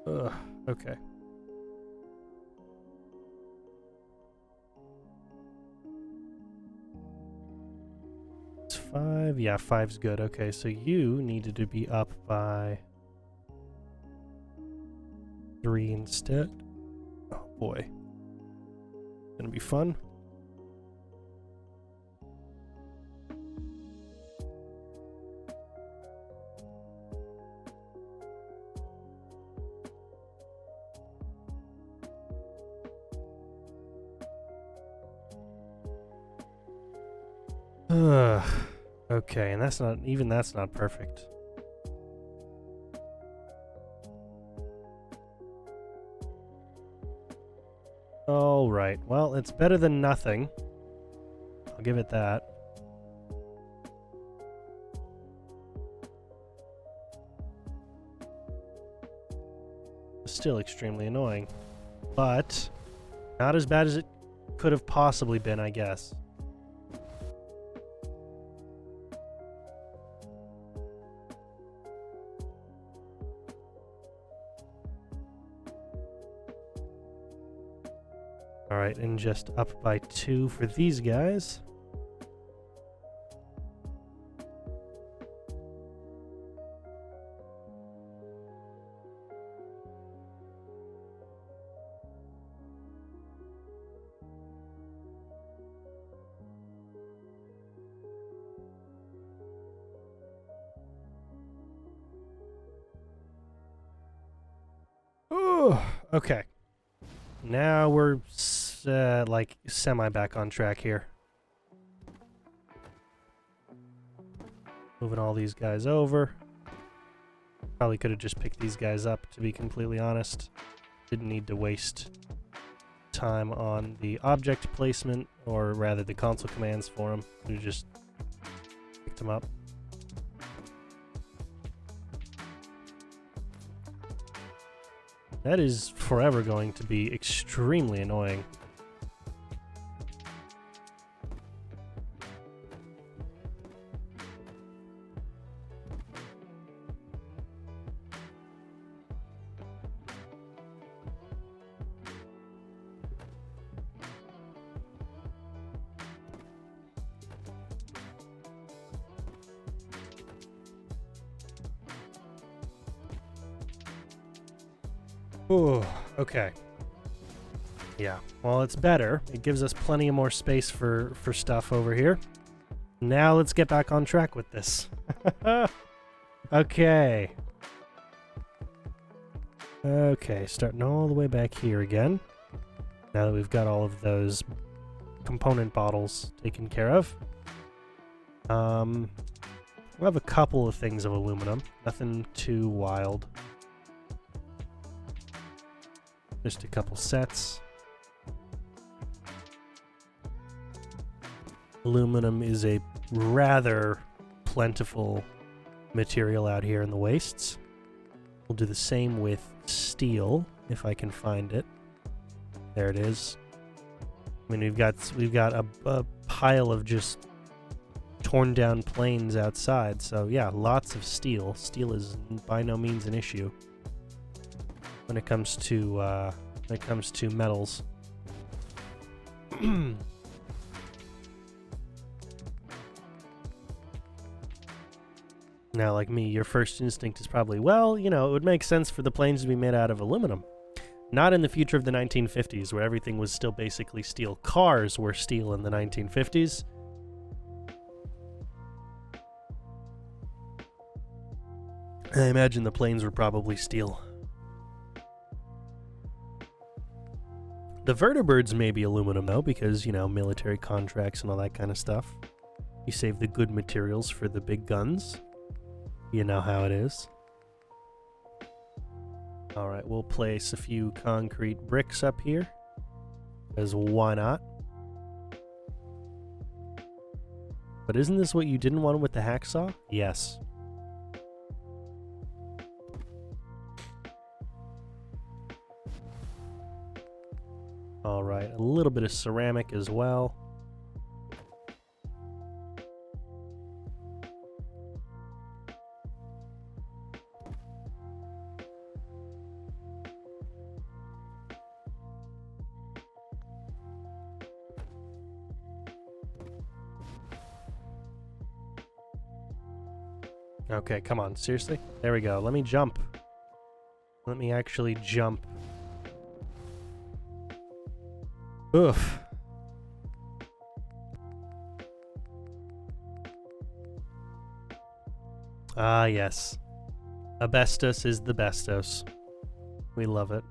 Speaker 1: Ugh, okay. It's 5. Yeah, 5's good. Okay, so you needed to be up by 3 instead. Oh boy. Gonna be fun. Okay, and that's not perfect. All right. Well, it's better than nothing. I'll give it that. It's still extremely annoying, but not as bad as it could have possibly been, I guess. Alright, and just up by 2 for these guys. Ooh, okay. Now we're like semi back on track here. Moving all these guys over. Probably could have just picked these guys up, to be completely honest. Didn't need to waste time on the object placement, or rather the console commands for them. We just picked them up. That is forever going to be extremely annoying. Ooh, okay. Yeah, well, it's better. It gives us plenty of more space for stuff over here. Now let's get back on track with this. Okay. Okay, starting all the way back here again. Now that we've got all of those component bottles taken care of. We'll have a couple of things of aluminum. Nothing too wild. Just a couple sets. Aluminum is a rather plentiful material out here in the wastes. We'll do the same with steel, if I can find it. There it is. I mean, we've got a pile of just torn down planes outside, so yeah, lots of steel. Steel is by no means an issue when it comes to metals. Now, like me, your first instinct is probably, well, you know, it would make sense for the planes to be made out of aluminum. Not in the future of the 1950s, where everything was still basically steel. Cars were steel in the 1950s. I imagine the planes were probably steel. The Vertibirds may be aluminum, though, because, you know, military contracts and all that kind of stuff. You save the good materials for the big guns. You know how it is. Alright, we'll place a few concrete bricks up here. Because why not? But isn't this what you didn't want with the hacksaw? Yes. Alright, a little bit of ceramic as well. Okay, come on, seriously? There we go. Let me jump. Let me actually jump. Oof. Ah, yes. Asbestos is the bestos. We love it.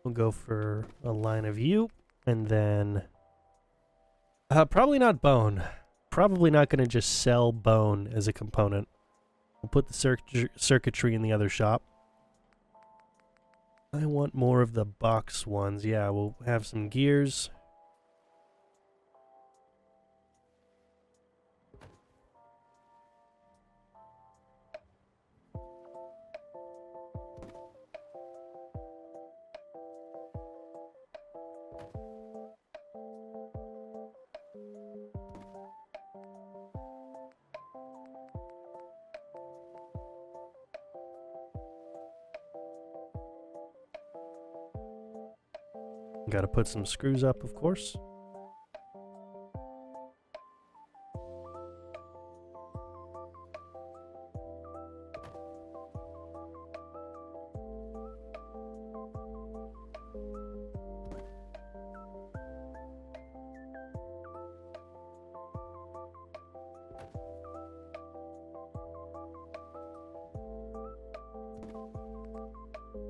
Speaker 1: We'll go for a line of you, and then... probably not bone. Probably not going to just sell bone as a component. We'll put the circuitry in the other shop. I want more of the box ones. Yeah, we'll have some gears. Got to put some screws up, of course.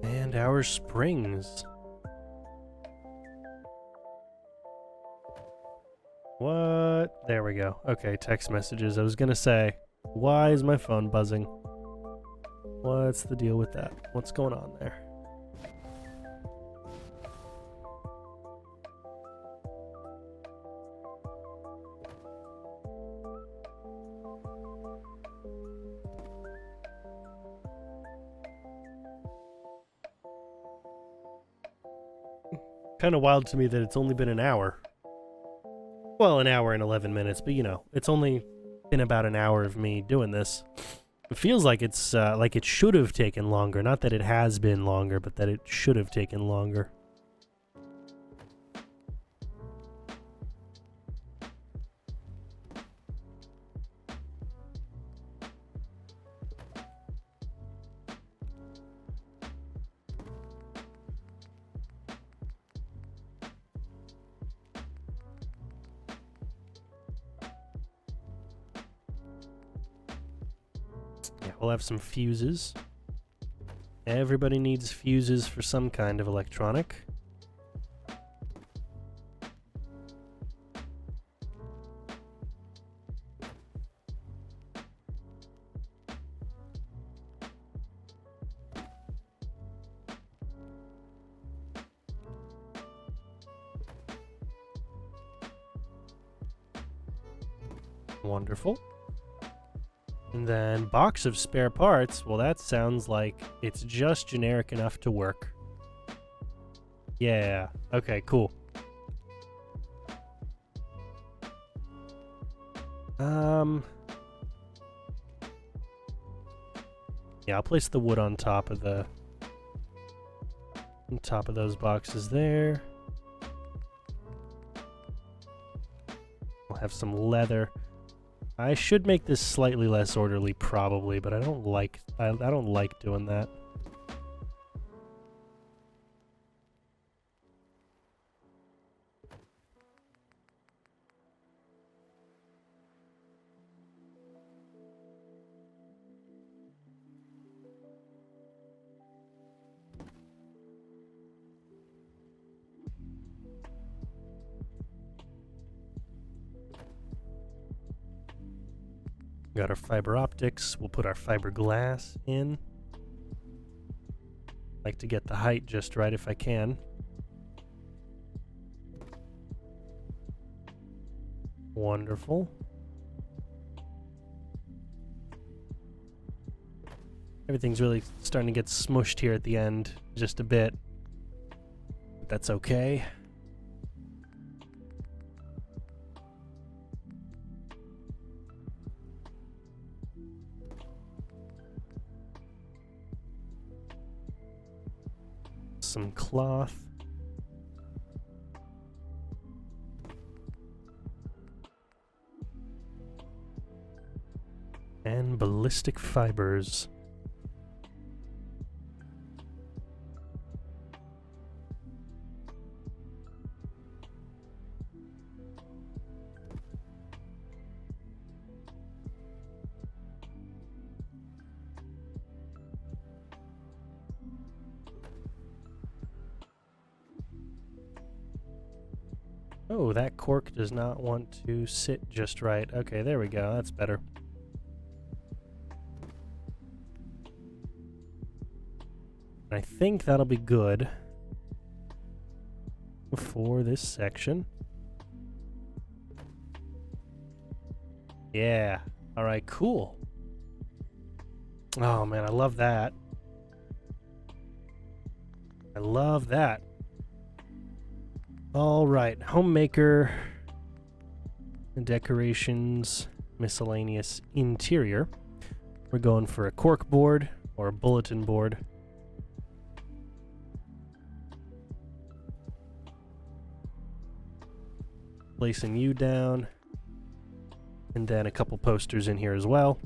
Speaker 1: And our springs. What? There we go. Okay, text messages. I was gonna say, why is my phone buzzing? What's the deal with that? What's going on there? Kind of wild to me that it's only been an hour. Well, an hour and 11 minutes, but you know, it's only been about an hour of me doing this. It feels like it's like it should have taken longer. Not that it has been longer, but that it should have taken longer. We'll have some fuses. Everybody needs fuses for some kind of electronic. Wonderful. And then box of spare parts. Well, that sounds like it's just generic enough to work. Yeah. Okay, cool. Yeah, I'll place the wood on top of those boxes there. We'll have some leather. I should make this slightly less orderly, probably, but I don't like doing that. Got our fiber optics. We'll put our fiberglass in. Like to get the height just right if I can. Wonderful. Everything's really starting to get smushed here at the end, just a bit. But that's okay. Some cloth. And ballistic fibers. Oh, that cork does not want to sit just right. Okay, there we go. That's better. I think that'll be good for this section. Yeah. All right, cool. Oh, man, I love that. I love that. All right, Homemaker, decorations, miscellaneous interior. We're going for a cork board or a bulletin board. Placing you down, and then a couple posters in here as well.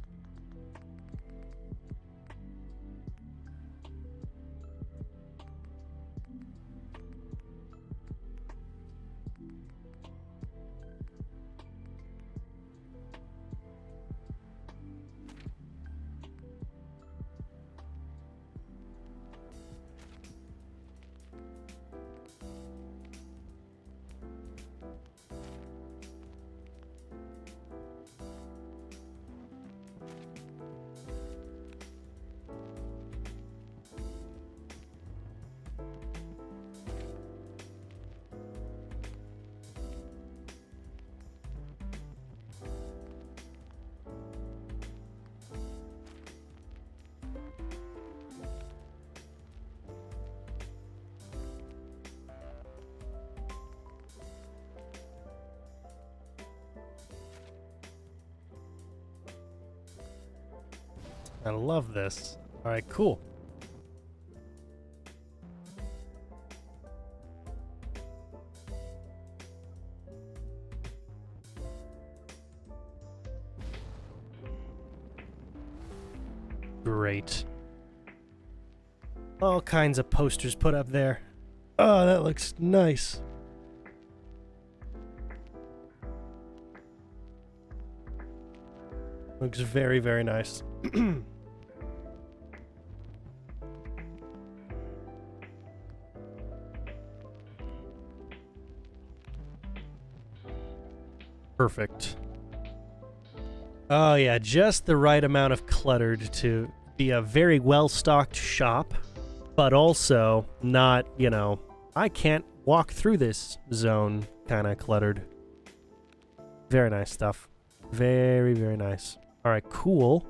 Speaker 1: I love this. All right, cool. Great. All kinds of posters put up there. Oh, that looks nice. Looks very, very nice. Perfect. Oh yeah, just the right amount of cluttered to be a very well-stocked shop, but also not, you know, I can't walk through this zone kind of cluttered. Very nice stuff. Very, very nice. All right, cool.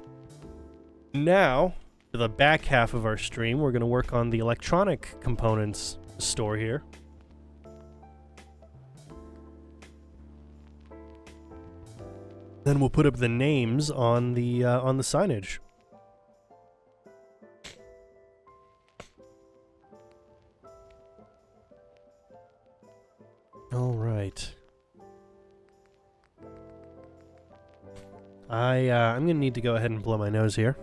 Speaker 1: Now, for the back half of our stream, we're going to work on the electronic components store here. Then we'll put up the names on the signage. All right. I'm gonna need to go ahead and blow my nose here,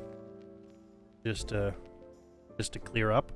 Speaker 1: just to clear up.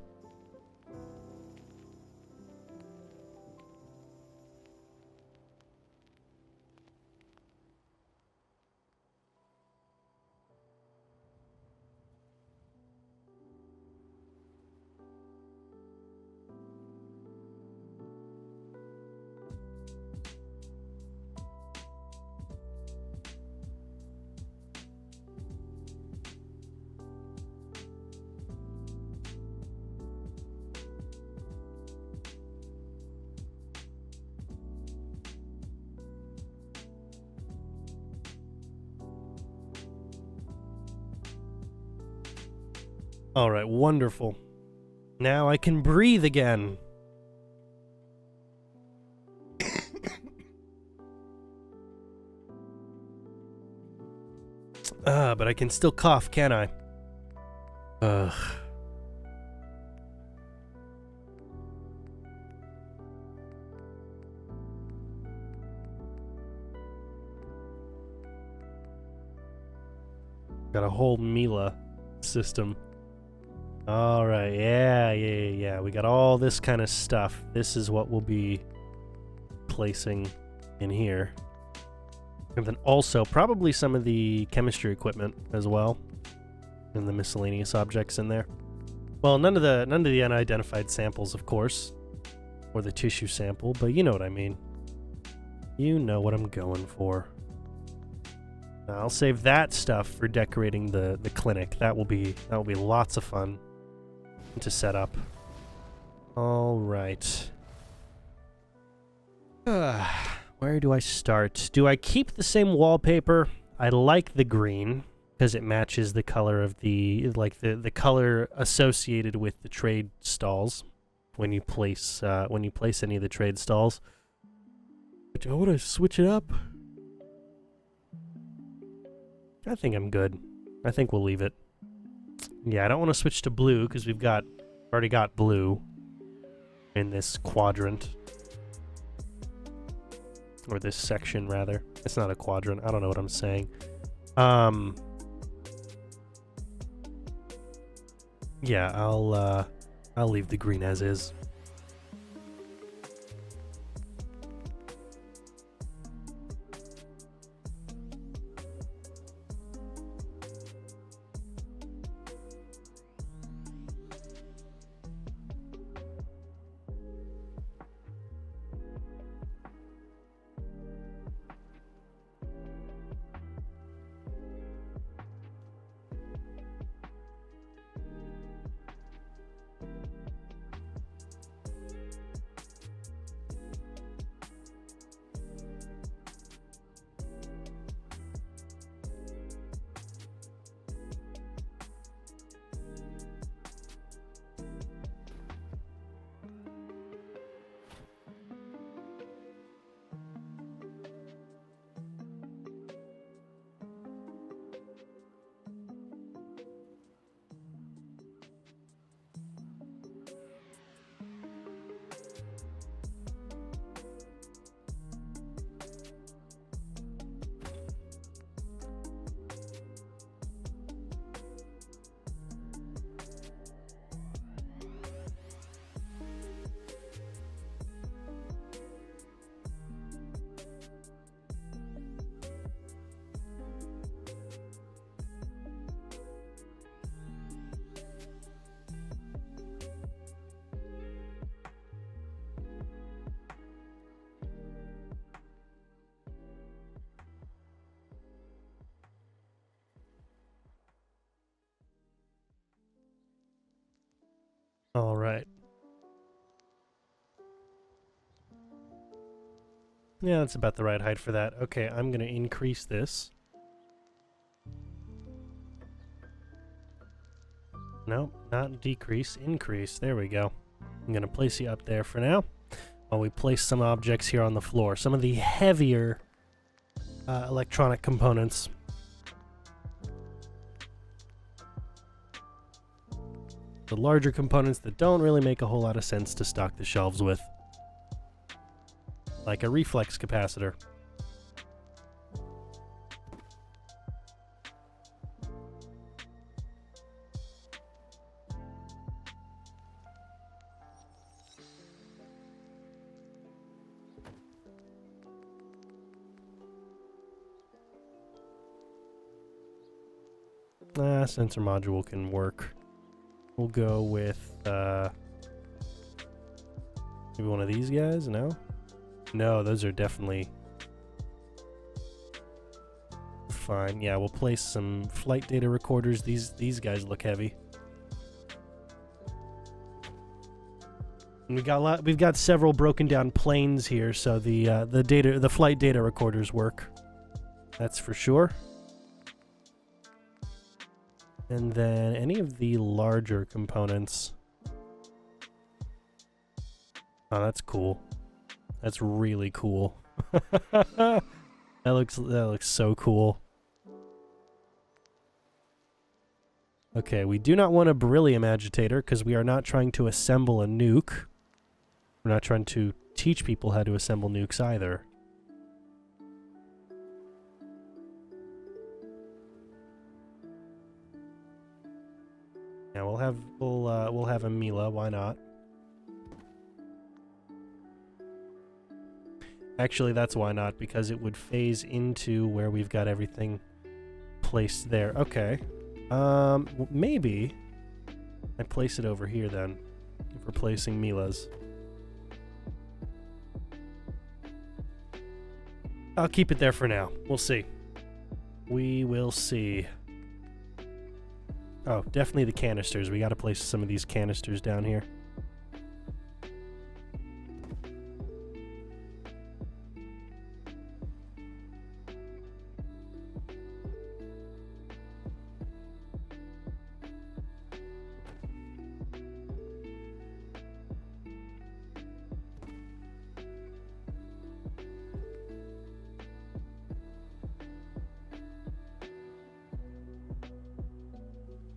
Speaker 1: Alright, wonderful. Now I can breathe again. But I can still cough, can't I? Ugh. Got a whole Mila system. Alright, yeah. We got all this kind of stuff. This is what we'll be placing in here. And then also probably some of the chemistry equipment as well. And the miscellaneous objects in there. Well, none of the unidentified samples, of course. Or the tissue sample, but you know what I mean. You know what I'm going for. Now, I'll save that stuff for decorating the clinic. That will be lots of fun to set up. All right. Where do I start? Do I keep the same wallpaper? I like the green because it matches the color of the color associated with the trade stalls when you place any of the trade stalls. But I want to switch it up. I think I'm good. I think we'll leave it. Yeah, I don't want to switch to blue because we've already got blue in this quadrant. Or this section, rather. It's not a quadrant. I don't know what I'm saying. Yeah, I'll leave the green as is. All right. Yeah, that's about the right height for that. Okay, I'm going to increase this. No, not decrease, increase. There we go. I'm going to place you up there for now, while we place some objects here on the floor. Some of the heavier electronic components. The larger components that don't really make a whole lot of sense to stock the shelves with. Like a reflex capacitor. Sensor module can work. We'll go with, maybe one of these guys? No? No, those are definitely fine. Yeah, we'll place some flight data recorders. These guys look heavy. And we've got several broken down planes here, so the flight data recorders work. That's for sure. And then any of the larger components. Oh, that's cool. That's really cool. That looks so cool. Okay, we do not want a beryllium agitator because we are not trying to assemble a nuke. We're not trying to teach people how to assemble nukes either. Yeah, we'll have a Mila, why not? Actually, that's why not, because it would phase into where we've got everything placed there. Okay. Maybe I place it over here then, if we're placing Milas. I'll keep it there for now. We'll see. We will see. Oh, definitely the canisters. We gotta place some of these canisters down here.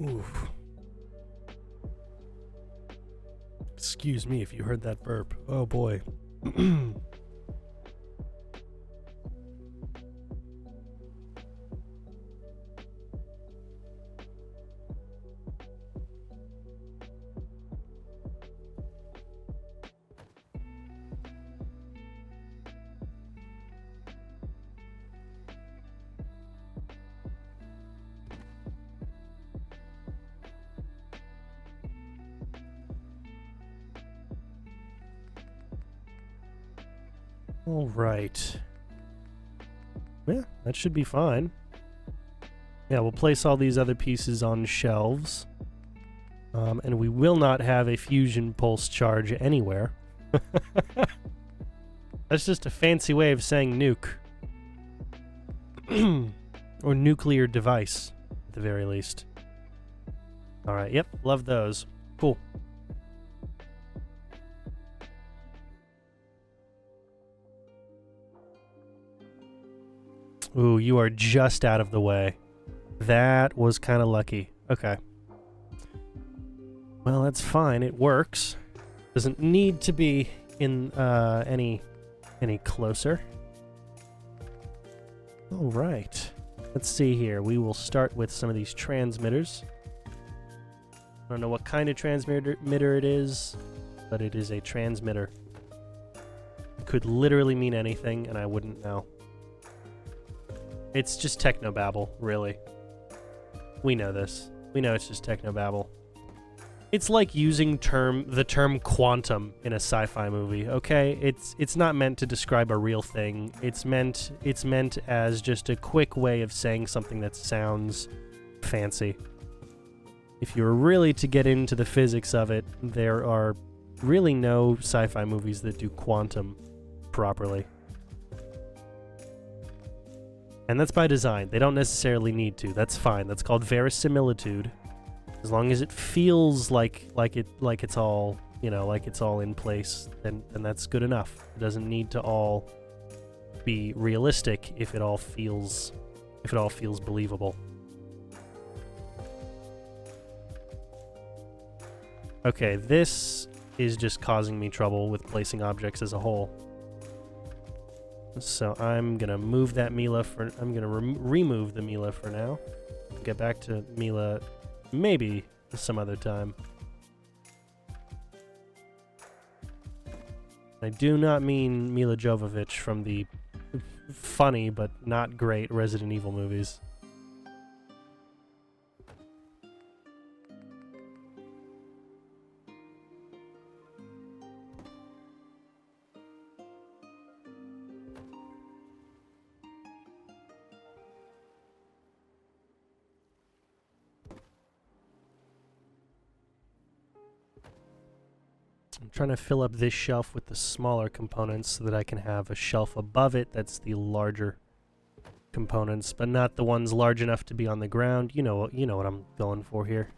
Speaker 1: Oof. Excuse me if you heard that burp. Oh boy. All right. Yeah, that should be fine. Yeah, we'll place all these other pieces on shelves. And we will not have a fusion pulse charge anywhere. That's just a fancy way of saying nuke. Or nuclear device, at the very least. Alright, yep, love those. Cool. Ooh, you are just out of the way. That was kind of lucky. Okay. Well, that's fine. It works. Doesn't need to be in any closer. All right. Let's see here. We will start with some of these transmitters. I don't know what kind of transmitter it is, but it is a transmitter. It could literally mean anything, and I wouldn't know. It's just technobabble, really. We know this. We know it's just technobabble. It's like using the term quantum in a sci-fi movie, okay? It's not meant to describe a real thing. It's meant as just a quick way of saying something that sounds fancy. If you're really to get into the physics of it, there are really no sci-fi movies that do quantum properly. And that's by design. They don't necessarily need to. That's fine. That's called verisimilitude. As long as it feels like it's all, you know, like it's all in place, then that's good enough. It doesn't need to all be realistic if it all feels believable. Okay, this is just causing me trouble with placing objects as a whole. So I'm gonna move that Mila I'm gonna remove the Mila for now. Get back to Mila maybe some other time. I do not mean Mila Jovovich from the funny but not great Resident Evil movies. I'm trying to fill up this shelf with the smaller components so that I can have a shelf above it that's the larger components, but not the ones large enough to be on the ground. You know what I'm going for here.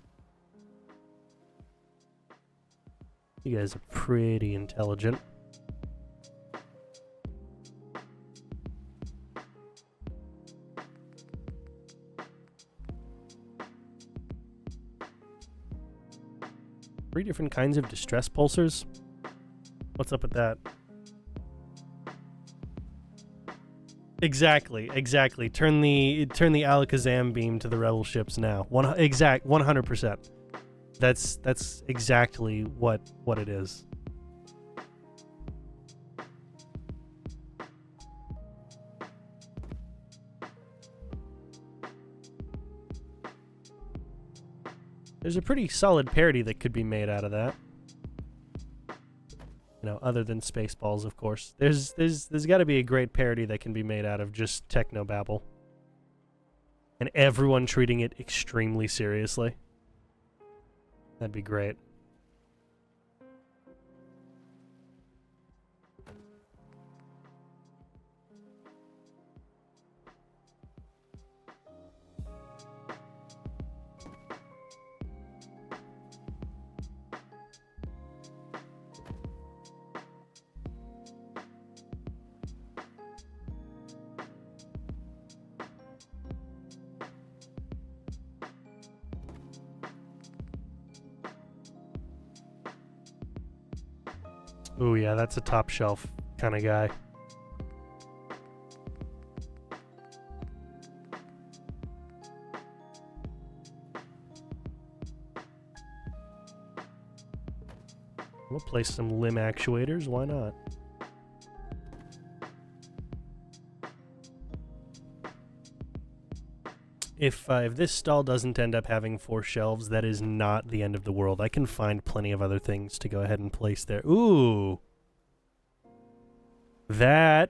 Speaker 1: You guys are pretty intelligent. Three different kinds of distress pulsers? What's up with that? Exactly. Turn the Alakazam beam to the rebel ships now. 100%. That's exactly what it is. There's a pretty solid parody that could be made out of that. You know, other than Spaceballs, of course. There's got to be a great parody that can be made out of just technobabble. And everyone treating it extremely seriously. That'd be great. Ooh, yeah, that's a top shelf kind of guy. We'll place some limb actuators, why not? If this stall doesn't end up having 4 shelves, that is not the end of the world. I can find plenty of other things to go ahead and place there. Ooh. That's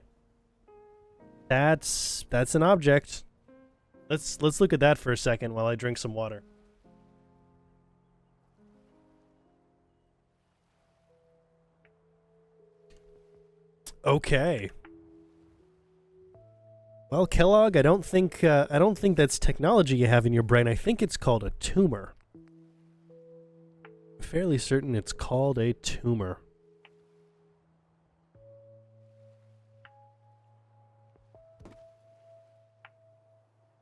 Speaker 1: an object. Let's look at that for a second while I drink some water. Okay. Well, Kellogg, I don't think that's technology you have in your brain. I think it's called a tumor. I'm fairly certain it's called a tumor.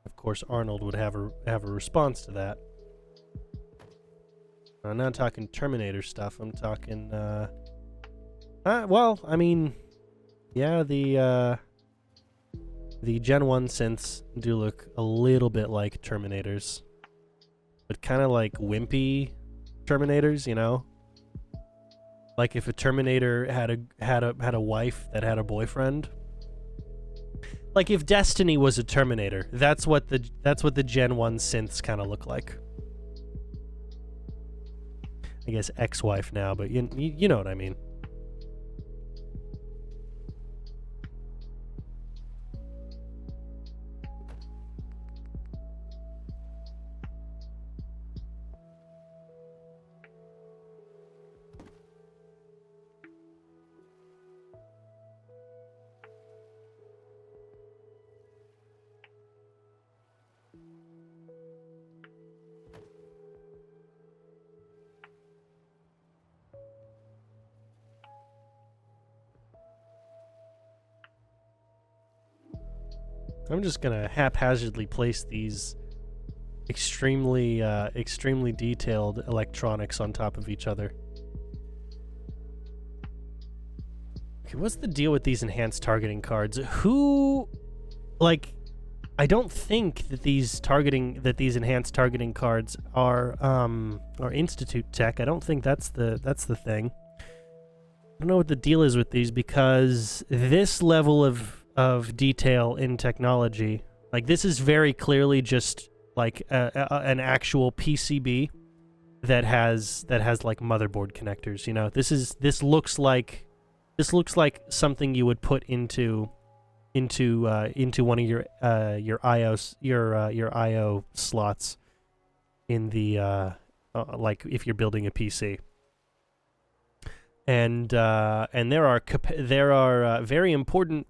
Speaker 1: Of course, Arnold would have a response to that. I'm not talking Terminator stuff. I'm talking. Well, I mean, yeah, the Gen 1 synths do look a little bit like Terminators, but kind of like wimpy Terminators, you know? Like if a Terminator had a wife that had a boyfriend. Like if Destiny was a Terminator, that's what the Gen 1 synths kind of look like. I guess ex-wife now, but you know what I mean. I'm just gonna haphazardly place these extremely detailed electronics on top of each other. Okay, what's the deal with these enhanced targeting cards? Who, like, I don't think that these enhanced targeting cards are Institute tech. I don't think that's the thing. I don't know what the deal is with these, because this level of detail in technology, like this is very clearly just like an actual PCB that has like motherboard connectors. You know, this looks like something you would put into one of your IO slots in the like if you're building a PC. And there are very important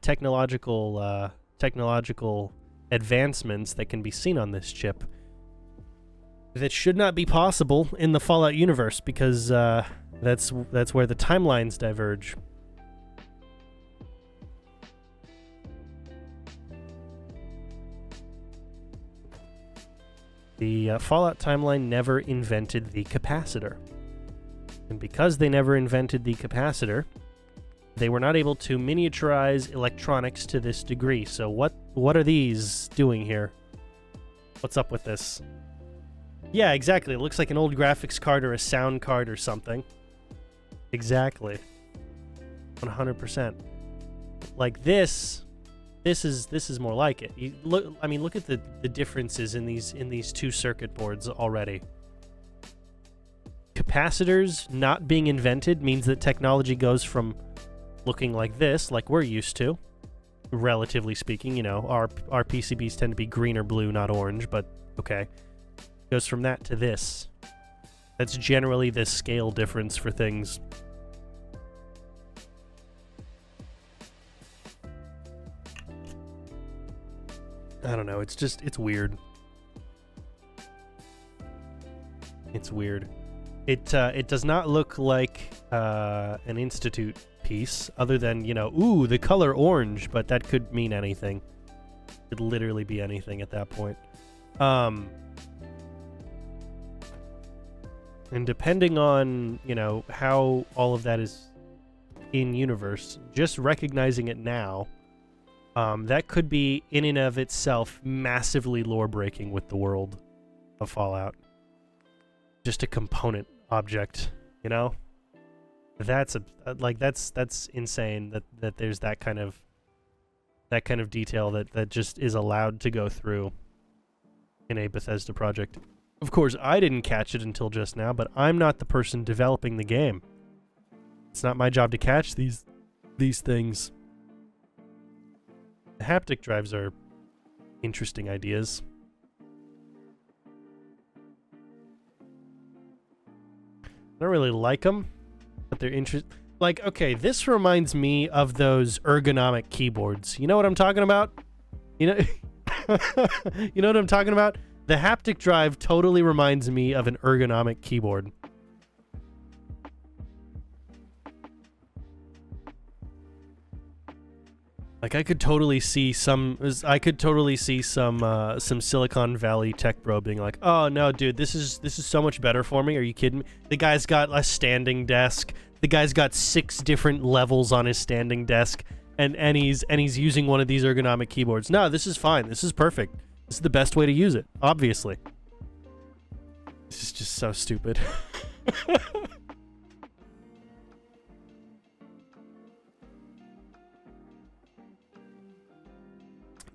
Speaker 1: technological technological advancements that can be seen on this chip that should not be possible in the Fallout universe, because that's where the timelines diverge. The Fallout timeline never invented the capacitor. And because they never invented the capacitor, they were not able to miniaturize electronics to this degree. So what are these doing here? What's up with this? Yeah, exactly. It looks like an old graphics card or a sound card or something. Exactly. 100%. Like this is more like it. You look, I mean, look at the differences in these two circuit boards already. Capacitors not being invented means that technology goes from looking like this, like we're used to, relatively speaking. You know, our PCBs tend to be green or blue, not orange, but okay. Goes from that to this. That's generally the scale difference for things. I don't know, it's weird. It's weird. It does not look like an Institute piece, other than, you know, ooh, the color orange, but that could mean anything. Could literally be anything at that point. And depending on, you know, how all of that is in universe, just recognizing it now, that could be in and of itself massively lore breaking with the world of Fallout. Just a component object, you know? That's that's insane that there's that kind of detail that just is allowed to go through in a Bethesda project. Of course, I didn't catch it until just now, but I'm not the person developing the game. It's not my job to catch these things. The haptic drives are interesting ideas. I don't really like them, but they're interesting. Like, okay, this reminds me of those ergonomic keyboards. You know what I'm talking about? You know, you know what I'm talking about? The haptic drive totally reminds me of an ergonomic keyboard. Like, I could totally see some Silicon Valley tech bro being like, "Oh no, dude, this is so much better for me. Are you kidding me? The guy's got a standing desk. The guy's got 6 different levels on his standing desk, and he's using one of these ergonomic keyboards. No, this is fine. This is perfect. This is the best way to use it, obviously." This is just so stupid.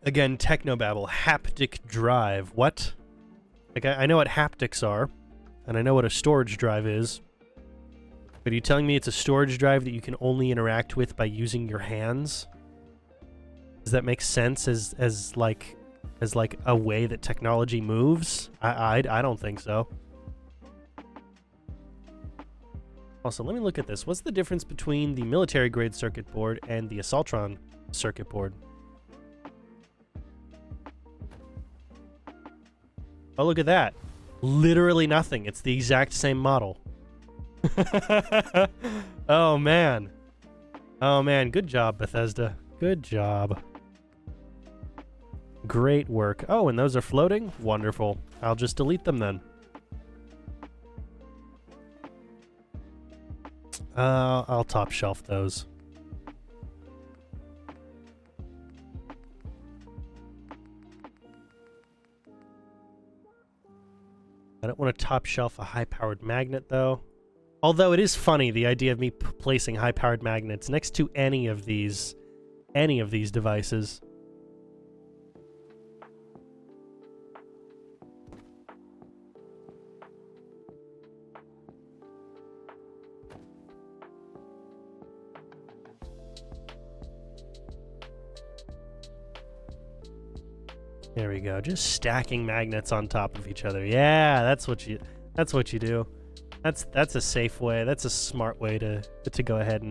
Speaker 1: Again, technobabble, haptic drive. What? Like, I know what haptics are, and I know what a storage drive is. But are you telling me it's a storage drive that you can only interact with by using your hands? Does that make sense as like a way that technology moves? I don't think so. Also, let me look at this. What's the difference between the military grade circuit board and the Assaultron circuit board? Oh, look at that. Literally nothing. It's the exact same model. Oh, man. Oh, man. Good job, Bethesda. Good job. Great work. Oh, and those are floating? Wonderful. I'll just delete them then. I'll top shelf those. I don't want to top shelf a high-powered magnet, though. Although it is funny, the idea of me placing high-powered magnets next to any of these devices. There we go. Just stacking magnets on top of each other. Yeah, that's what you do. That's a safe way. That's a smart way to go ahead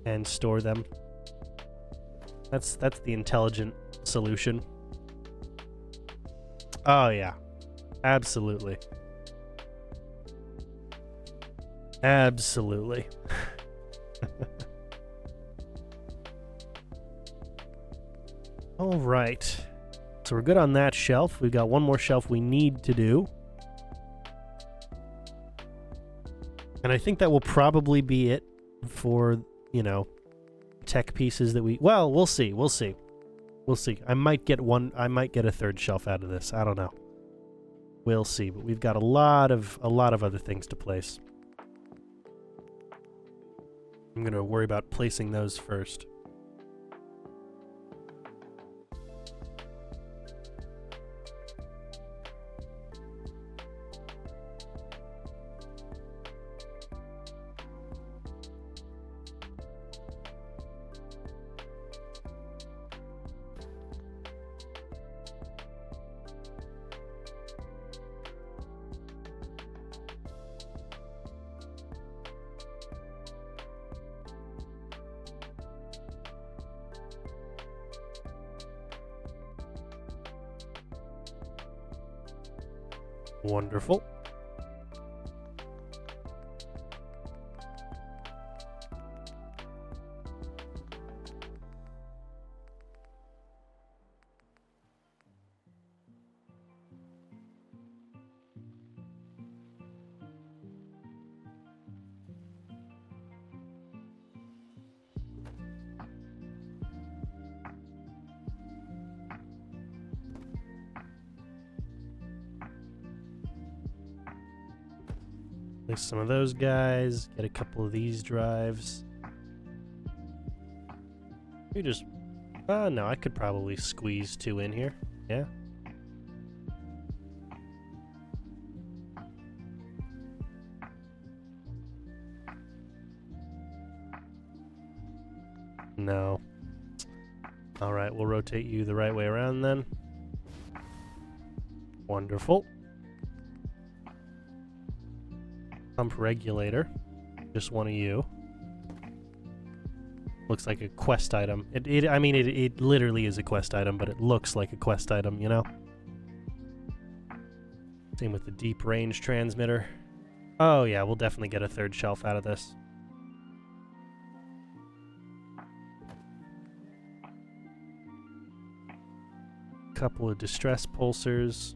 Speaker 1: and store them. That's the intelligent solution. Oh yeah. Absolutely. Absolutely. All right. So we're good on that shelf. We've got one more shelf we need to do. And I think that will probably be it for, you know, tech pieces that well, we'll see. We'll see. We'll see. I might get a third shelf out of this. I don't know. We'll see, but we've got a lot of other things to place. I'm going to worry about placing those first. Wonderful. Place some of those guys, get a couple of these drives. You just... no, I could probably squeeze 2 in here. Yeah. No. Alright, we'll rotate you the right way around then. Wonderful. Pump regulator. Just one of you. Looks like a quest item. I mean, it literally is a quest item, but it looks like a quest item, you know? Same with the deep range transmitter. Oh yeah, we'll definitely get a third shelf out of this. Couple of distress pulsers.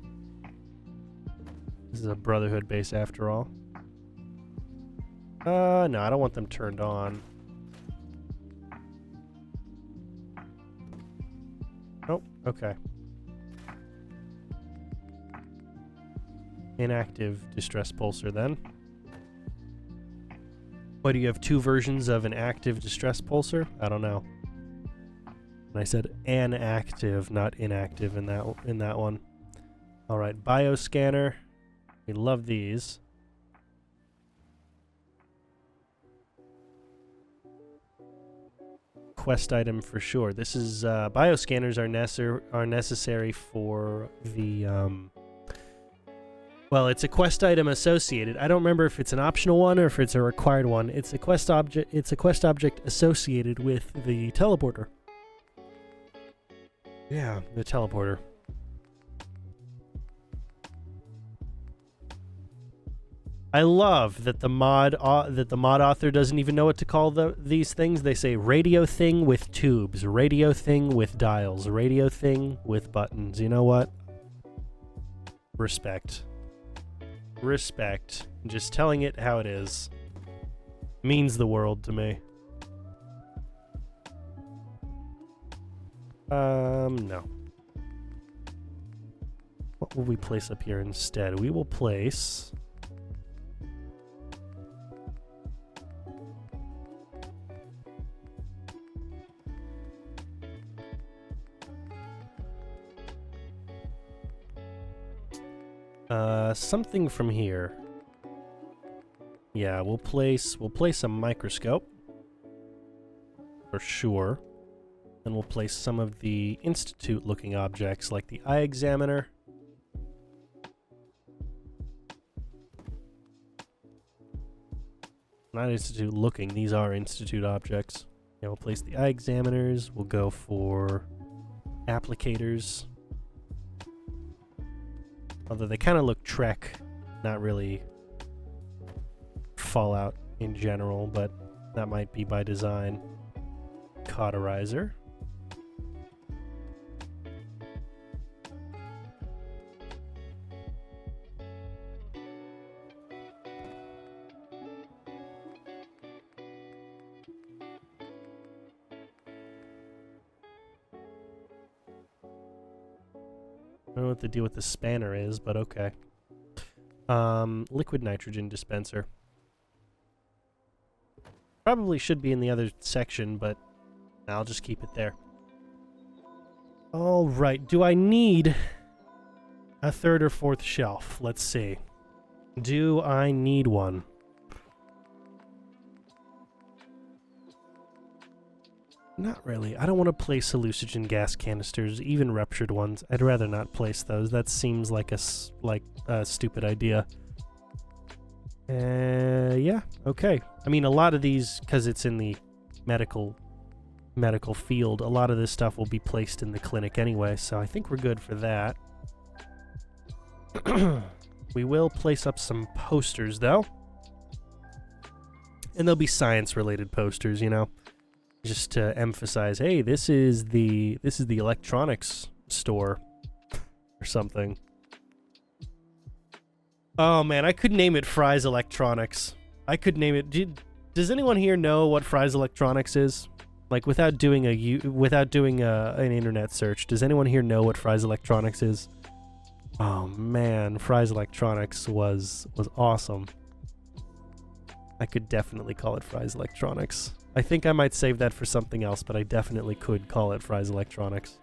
Speaker 1: This is a Brotherhood base after all. No, I don't want them turned on. Oh, okay. Inactive distress pulsar then. Why do you have 2 versions of an active distress pulsar? I don't know. And I said an active, not inactive in that one. All right, bioscanner. We love these. Quest item for sure. This is bioscanners are necessary for the well, it's a quest item associated. I don't remember if it's an optional one or if it's a required one. It's a quest object. It's a quest object associated with the teleporter. Yeah, the teleporter. I love that the mod author doesn't even know what to call these things. They say radio thing with tubes, radio thing with dials, radio thing with buttons. You know what? Respect. Respect. Just telling it how it is means the world to me. No. What will we place up here instead? We will place... something from here. Yeah, we'll place a microscope for sure. Then we'll place some of the Institute-looking objects, like the eye examiner. Not Institute-looking; these are Institute objects. Yeah, we'll place the eye examiners. We'll go for applicators. Although they kind of look Trek, not really Fallout in general, but that might be by design. Cauterizer. I don't know what the deal with the spanner is, but okay. Liquid nitrogen dispenser. Probably should be in the other section, but I'll just keep it there. All right, do I need a third or fourth shelf? Let's see. Do I need one? Not really. I don't want to place hallucinogen gas canisters, even ruptured ones. I'd rather not place those. That seems like a stupid idea. Yeah, okay. I mean, a lot of these, because it's in the medical field, a lot of this stuff will be placed in the clinic anyway, so I think we're good for that. We will place up some posters, though. And they'll be science-related posters, you know? Just to emphasize, hey, this is the electronics store or something. Oh man, I could name it Fry's Electronics. I could name it. Does anyone here know what Fry's Electronics is? Like without doing an internet search, does anyone here know what Fry's Electronics is? Oh man, Fry's Electronics was awesome. I could definitely call it Fry's Electronics. I think I might save that for something else, but I definitely could call it Fry's Electronics.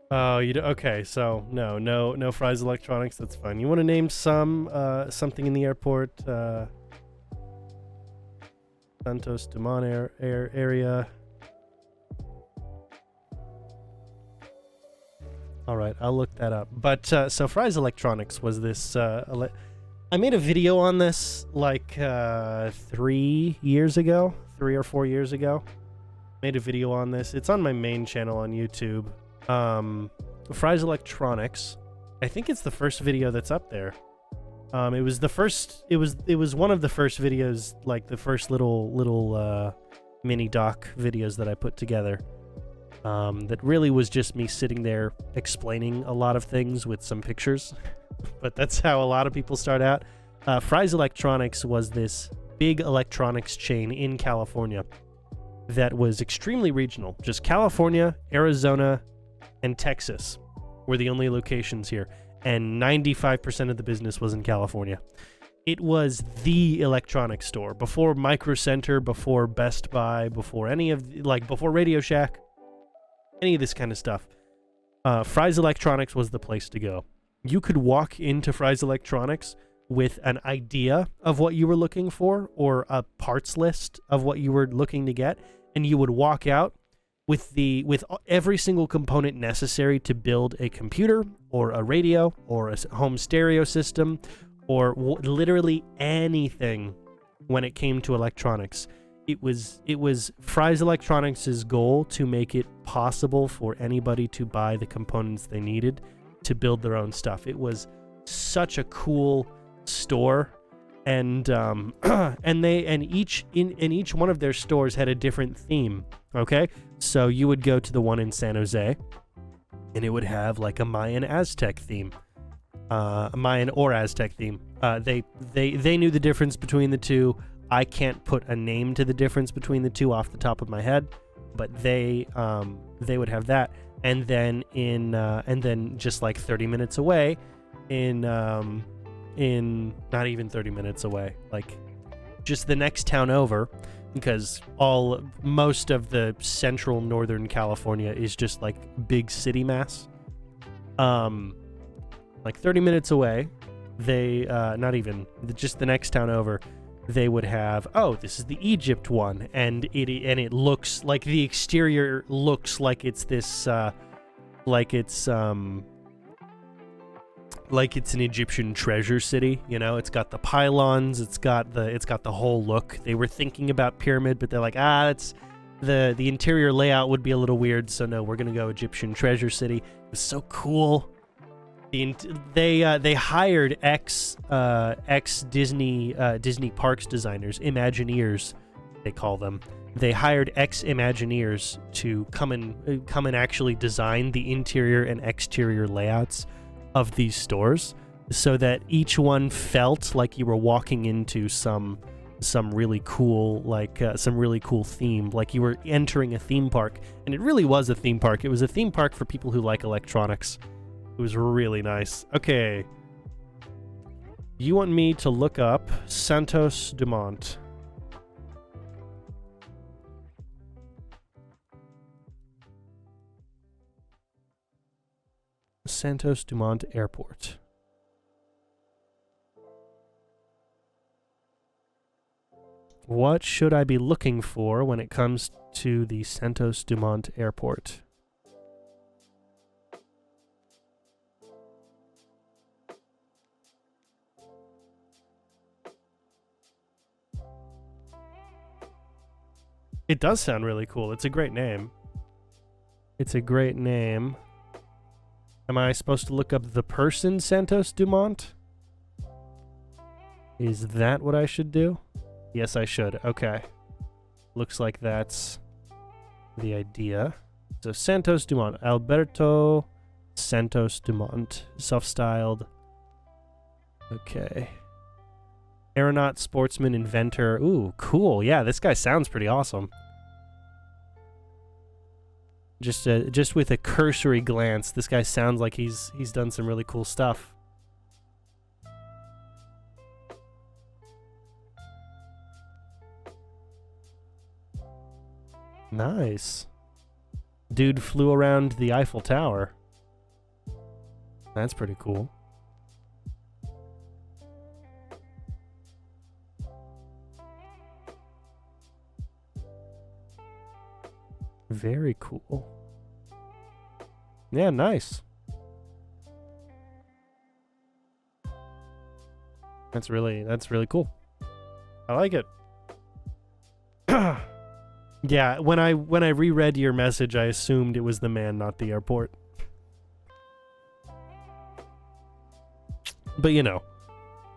Speaker 1: Oh, you do? Okay, so no Fry's Electronics. That's fine. You want to name something in the airport? Santos Dumont area. All right, I'll look that up. But so Fry's Electronics was this. I made a video on this like 3 or 4 years ago. Made a video on this. It's on my main channel on YouTube. Fry's Electronics. I think it's the first video that's up there. It was the first. It was one of the first videos, like the first little mini doc videos that I put together. That really was just me sitting there explaining a lot of things with some pictures. But that's how a lot of people start out. Fry's Electronics was this big electronics chain in California that was extremely regional. Just California, Arizona, and Texas were the only locations here, and 95% of the business was in California. It was the electronics store before Micro Center, before Best Buy, before any of before Radio Shack, any of this kind of stuff. Fry's Electronics was the place to go. You could walk into Fry's Electronics with an idea of what you were looking for or a parts list of what you were looking to get, and you would walk out with every single component necessary to build a computer or a radio or a home stereo system or literally anything when it came to electronics. it was Fry's Electronics' goal to make it possible for anybody to buy the components they needed to build their own stuff. It was such a cool store, and each one of their stores had a different theme. Okay, so you would go to the one in San Jose, and it would have like a Mayan Aztec theme, Mayan or Aztec theme. They knew the difference between the two. I can't put a name to the difference between the two off the top of my head, but they would have that. And then just like 30 minutes away, in not even 30 minutes away, like just the next town over, because most of the central northern California is just like big city mass. Like 30 minutes away, they not even just the next town over, they would have, this is the Egypt one, and it looks like the exterior looks like it's this like it's an Egyptian treasure city, you know. It's got the pylons, it's got the whole look. They were thinking about pyramid, but they're like, that's the interior layout would be a little weird, so no, we're gonna go Egyptian treasure city. It was so cool. They hired ex Disney parks designers, Imagineers, they call them. They hired ex-Imagineers to come and actually design the interior and exterior layouts of these stores, so that each one felt like you were walking into some really cool theme, like you were entering a theme park. And it really was a theme park. It was a theme park for people who like electronics. It was really nice. Okay. You want me to look up Santos Dumont. Santos Dumont Airport. What should I be looking for when it comes to the Santos Dumont Airport? It does sound really cool. It's a great name. It's a great name. Am I supposed to look up the person Santos Dumont? Is that what I should do? Yes, I should. Okay. Looks like that's the idea. So Santos Dumont. Alberto Santos Dumont. Self-styled. Okay. Aeronaut, sportsman, inventor. Ooh, cool. Yeah, this guy sounds pretty awesome. Just with a cursory glance, this guy sounds like he's done some really cool stuff. Nice. Dude flew around the Eiffel Tower. That's pretty cool. Very cool. Yeah, nice. That's really cool. I like it. Yeah, when I reread your message, I assumed it was the man, not the airport. But you know,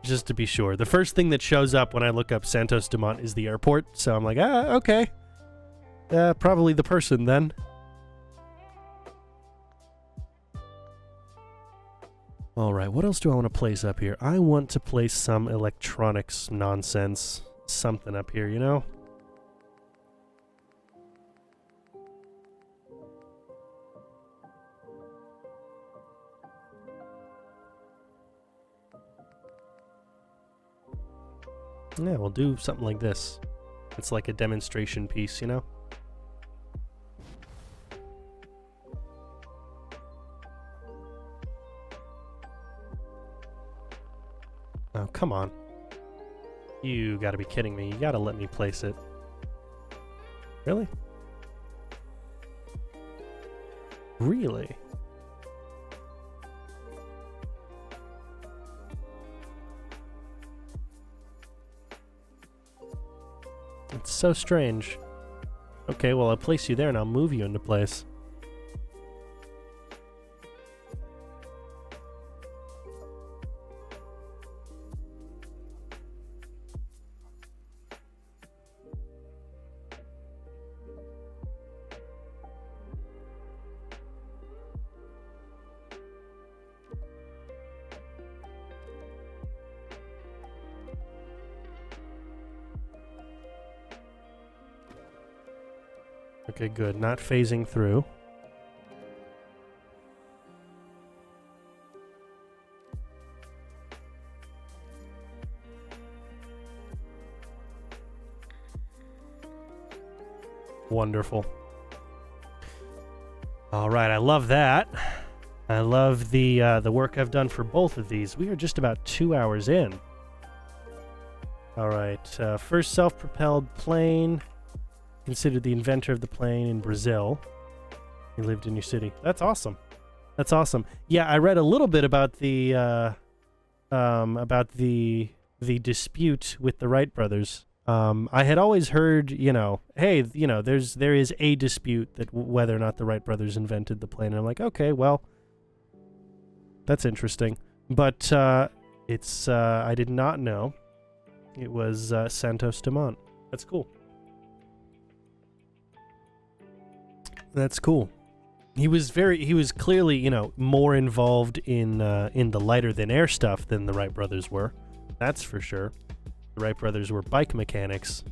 Speaker 1: just to be sure, the first thing that shows up when I look up Santos Dumont is the airport, so I'm like, okay. Probably the person then. Alright, what else do I want to place up here? I want to place some electronics nonsense. Something up here, you know? Yeah, we'll do something like this. It's like a demonstration piece, you know? Oh, come on. You gotta be kidding me. You gotta let me place it. Really? Really? It's so strange. Okay, well, I'll place you there and I'll move you into place. Okay, good. Not phasing through. Wonderful. All right, I love that. I love the work I've done for both of these. We are just about 2 hours in. All right, first self-propelled plane. Considered the inventor of the plane in Brazil. He lived in your city. That's awesome. That's awesome. Yeah, I read a little bit about the dispute with the Wright brothers. I had always heard, you know, hey, you know, there is a dispute that whether or not the Wright brothers invented the plane. And I'm like, okay, well, that's interesting. But it's I did not know it was Santos Dumont. That's cool. That's cool. He was clearly, you know, more involved in the lighter than air stuff than the Wright brothers were. That's for sure. The Wright brothers were bike mechanics.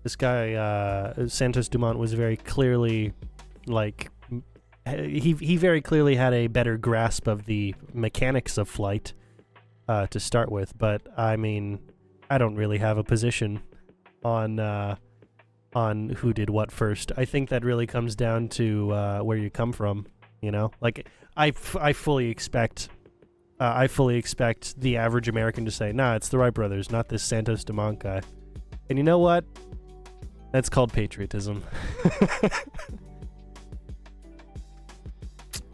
Speaker 1: This guy, Santos Dumont, was very clearly, like, he very clearly had a better grasp of the mechanics of flight to start with. But I mean, I don't really have a position on who did what first. I think that really comes down to where you come from. You know, like I fully expect the average American to say, "Nah, it's the Wright brothers, not this Santos Dumont guy." And you know what? That's called patriotism.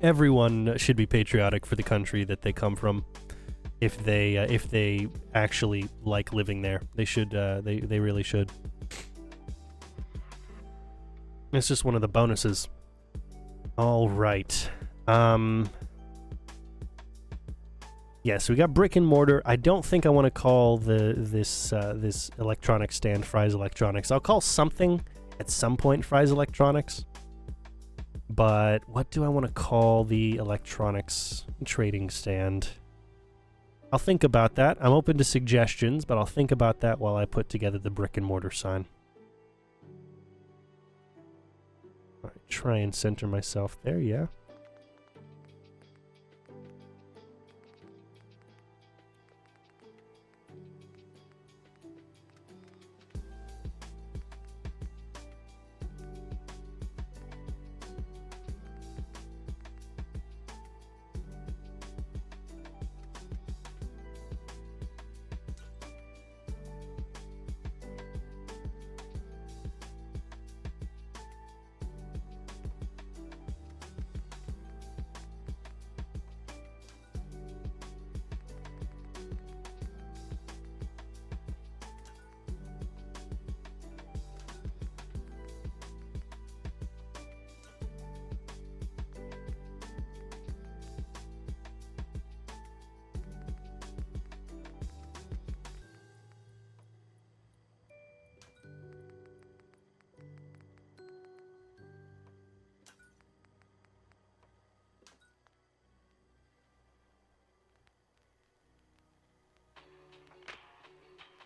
Speaker 1: Everyone should be patriotic for the country that they come from. If they actually like living there, they should. They really should. It's just one of the bonuses. All right. Yeah, so we got brick and mortar. I don't think I want to call this electronic stand Fry's Electronics. I'll call something at some point Fry's Electronics. But what do I want to call the electronics trading stand? I'll think about that. I'm open to suggestions, but I'll think about that while I put together the brick and mortar sign. All right, try and center myself there, yeah.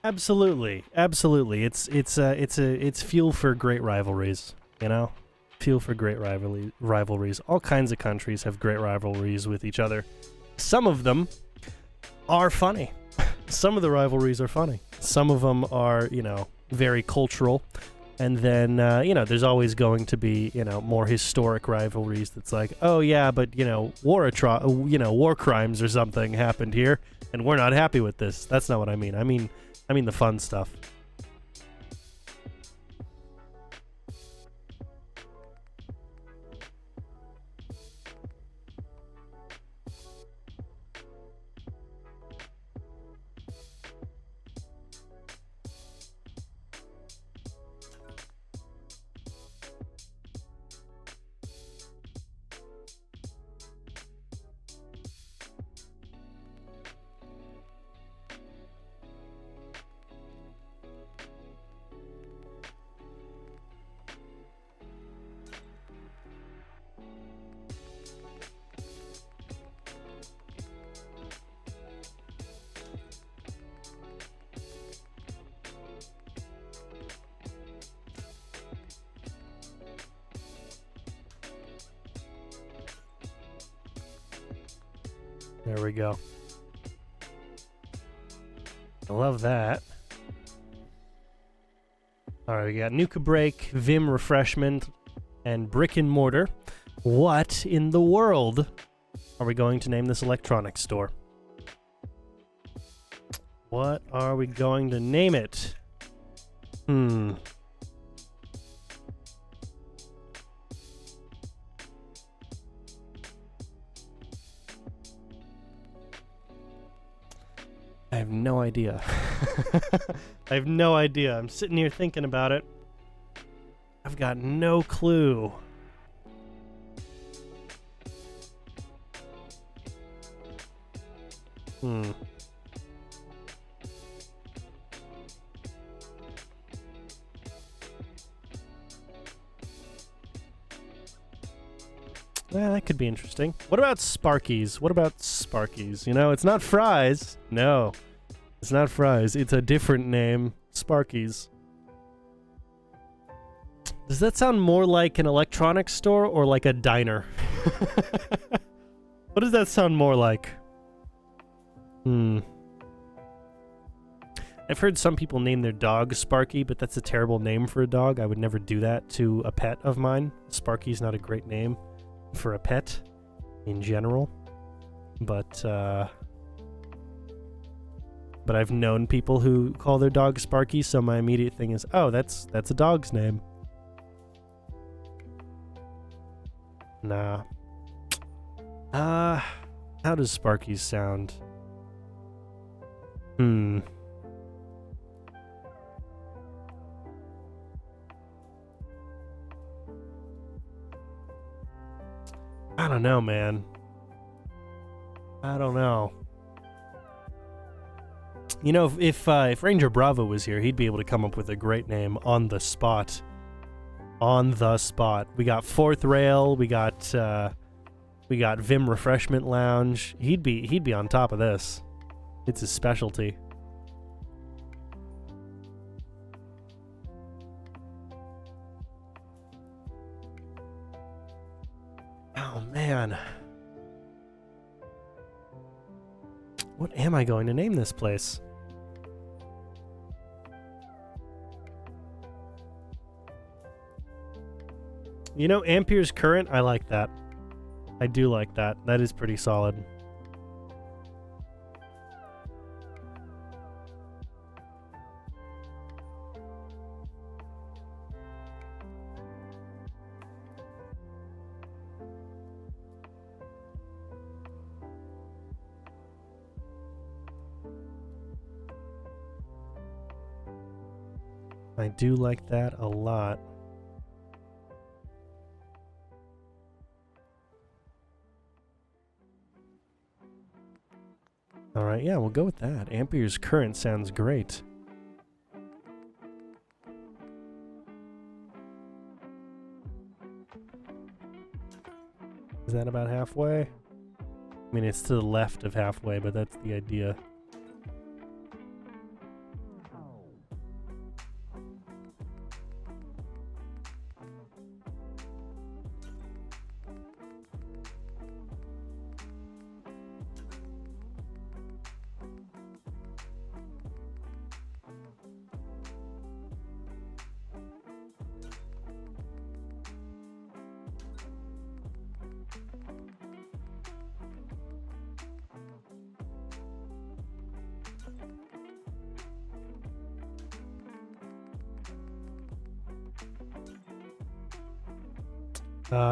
Speaker 1: Absolutely, absolutely. It's fuel for great rivalries. You know, fuel for great rivalries. All kinds of countries have great rivalries with each other. Some of them are funny. Some of the rivalries are funny. Some of them are, you know, very cultural. And then, you know, there's always going to be, you know, more historic rivalries. That's like, oh yeah, but you know, war crimes or something happened here, and we're not happy with this. That's not what I mean. I mean the fun stuff. There we go. I love that. Alright, we got Nuka Break, Vim Refreshment, and Brick and Mortar. What in the world are we going to name this electronics store? What are we going to name it? I have no idea. I have no idea. I'm sitting here thinking about it. I've got no clue. Yeah, that could be interesting. What about Sparkies? What about Sparkies? You know, it's not fries. No, it's not fries. It's a different name. Sparkies. Does that sound more like an electronics store or like a diner? What does that sound more like? I've heard some people name their dog Sparky, but that's a terrible name for a dog. I would never do that to a pet of mine. Sparky's not a great name for a pet in general, but I've known people who call their dog Sparky, so my immediate thing is, oh, that's a dog's name. Nah. How does Sparky's sound? I don't know, man. I don't know. You know, if Ranger Bravo was here, he'd be able to come up with a great name on the spot. On the spot. We got Fourth Rail. We got Vim Refreshment Lounge. He'd be on top of this. It's his specialty. Oh man. What am I going to name this place? You know, Ampere's Current, I like that. I do like that. That is pretty solid. I do like that a lot. Alright, yeah, we'll go with that. Ampere's Current sounds great. Is that about halfway? I mean, it's to the left of halfway, but that's the idea.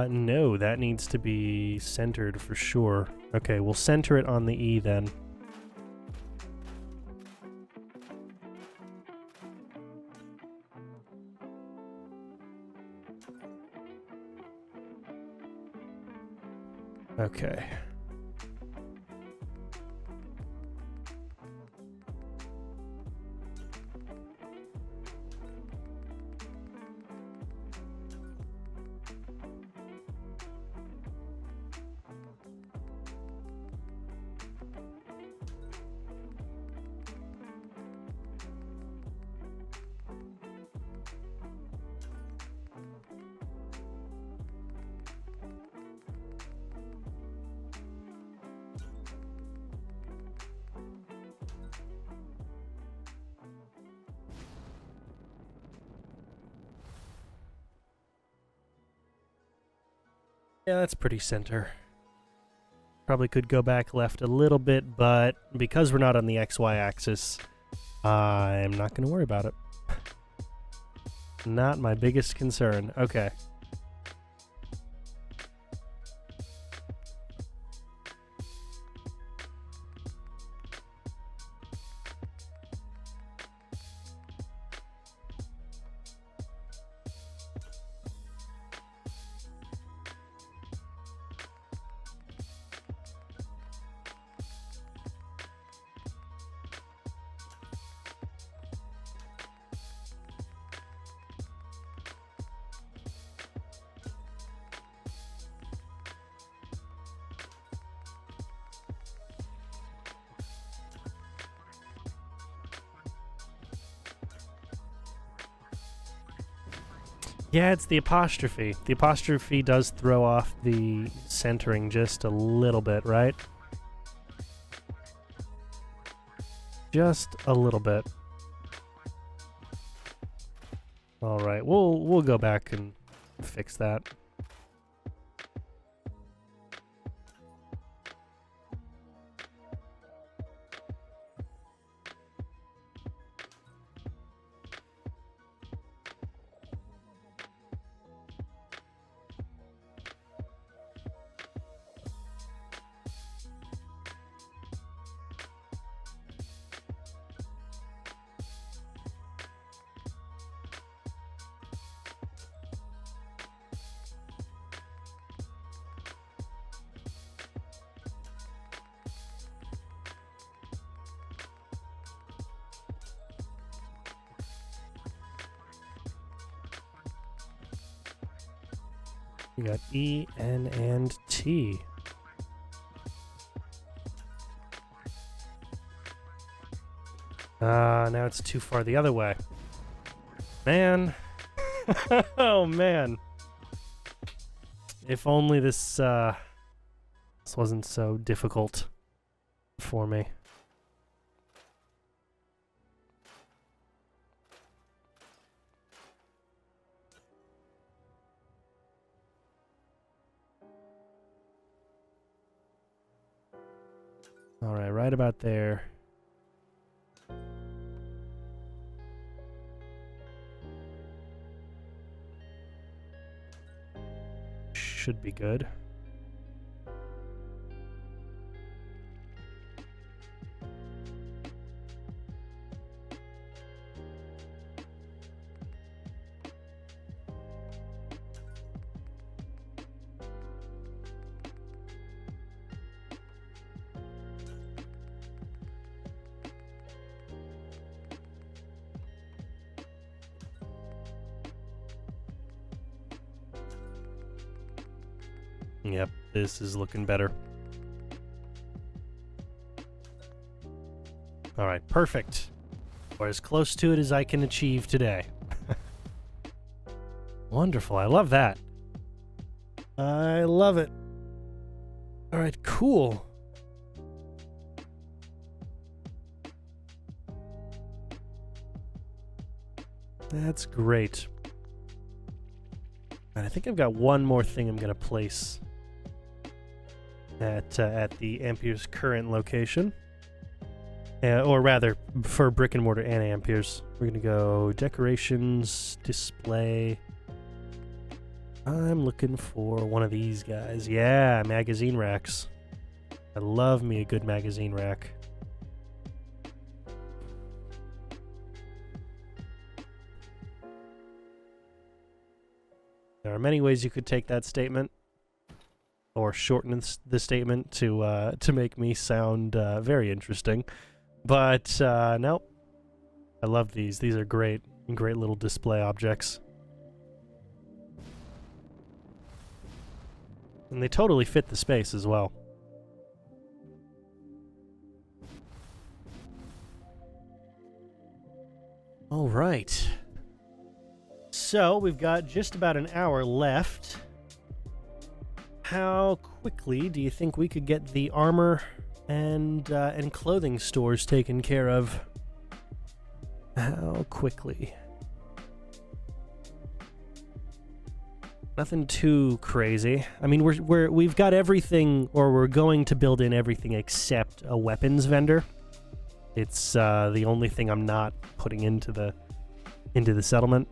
Speaker 1: No, that needs to be centered for sure. Okay, we'll center it on the E then. Okay. Yeah, that's pretty center. Probably could go back left a little bit, but because we're not on the XY axis, I'm not going to worry about it. Not my biggest concern. Okay. Yeah, it's the apostrophe. The apostrophe does throw off the centering just a little bit, right? Just a little bit. All right, we'll go back and fix that. We got E, N, and T. Now it's too far the other way. Man. Oh, man. If only this wasn't so difficult for me. All right, right about there. Should be good. Yep, this is looking better. All right, perfect. Or as close to it as I can achieve today. Wonderful, I love that. I love it. All right, cool. That's great. And I think I've got one more thing I'm going to place at the Ampere's current location. Or rather, for brick and mortar and Ampere's. We're going to go decorations, display. I'm looking for one of these guys. Yeah, magazine racks. I love me a good magazine rack. There are many ways you could take that statement, or shorten the statement to make me sound very interesting. But no, I love these. These are great little display objects, and they totally fit the space as well. All right. So we've got just about an hour left. How quickly do you think we could get the armor and clothing stores taken care of? How quickly? Nothing too crazy. I mean, we've got everything, or we're going to build in everything except a weapons vendor. It's the only thing I'm not putting into the settlement,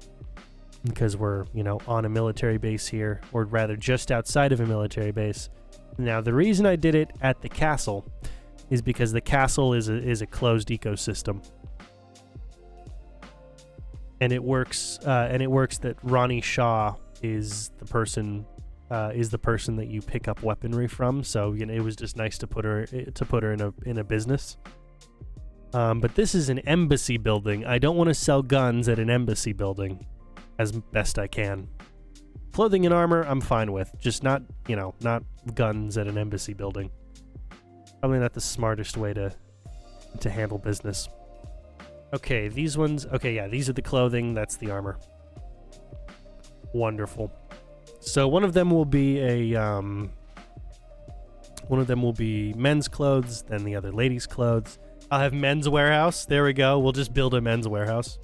Speaker 1: because we're, you know, on a military base here, or rather just outside of a military base. Now, the reason I did it at the castle is because the castle is a closed ecosystem. And it works that Ronnie Shaw is the person that you pick up weaponry from. So, you know, it was just nice to put her in a business. But this is an embassy building. I don't want to sell guns at an embassy building, as best I can. Clothing and armor, I'm fine with. Just not guns at an embassy building. Probably not the smartest way to handle business. Okay, these ones. Okay, yeah, these are the clothing. That's the armor. Wonderful. So one of them will be men's clothes, then the other ladies' clothes. I'll have men's warehouse. There we go. We'll just build a men's warehouse,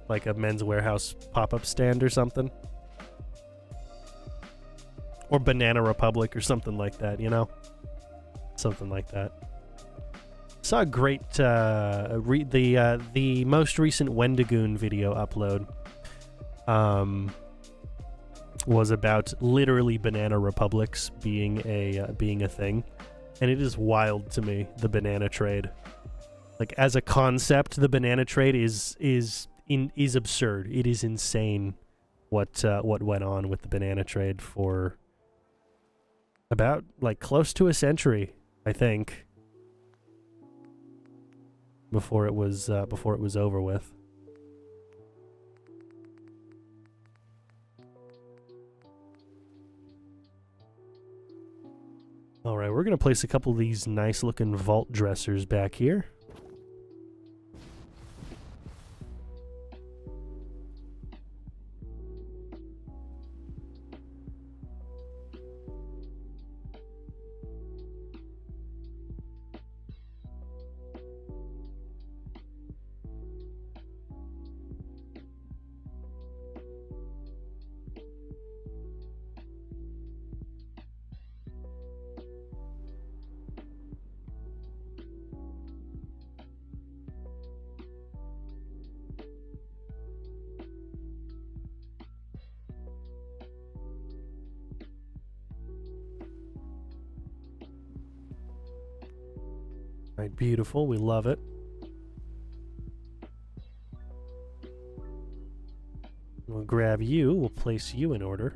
Speaker 1: like a men's warehouse pop-up stand or something, or Banana Republic or something like that. You know, something like that. Saw a great the most recent Wendigoon video upload. Was about literally banana republics being a thing, and it is wild to me, the banana trade. Like, as a concept, the banana trade is absurd. It is insane what went on with the banana trade for about, like, close to a century, I think, before it was over with. All right, we're going to place a couple of these nice-looking vault dressers back here. Right, beautiful. We love it. We'll grab you. We'll place you in order.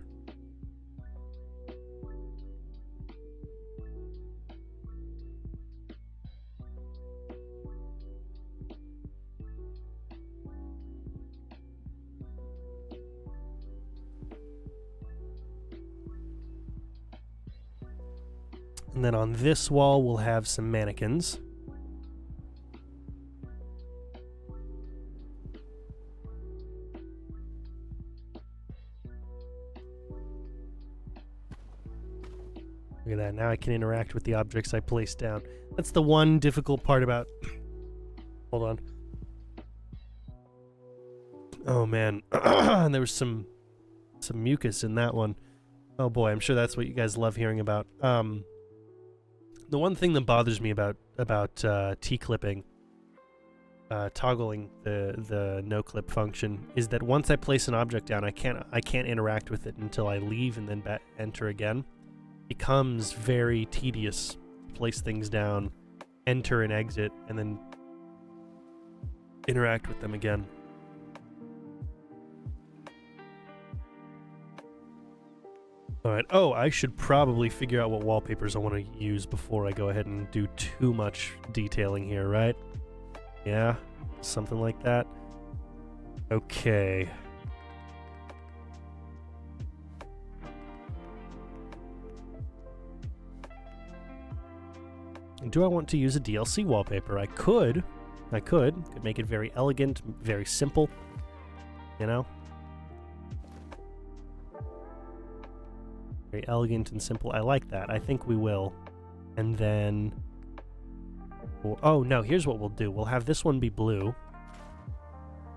Speaker 1: And then on this wall, we'll have some mannequins. Look at that. Now I can interact with the objects I place down. That's the one difficult part about... Hold on. Oh, man. There was some mucus in that one. Oh, boy. I'm sure that's what you guys love hearing about. The one thing that bothers me about T-clipping, toggling the no-clip function, is that once I place an object down, I can't interact with it until I leave and then enter again. Becomes very tedious. Place things down, enter and exit, and then interact with them again. Alright, oh, I should probably figure out what wallpapers I want to use before I go ahead and do too much detailing here, right? Yeah, something like that. Okay. Do I want to use a DLC wallpaper? I could make it very elegant, very simple, you know? Very elegant and simple. I like that. I think we will. And then... Oh, no, here's what we'll do. We'll have this one be blue.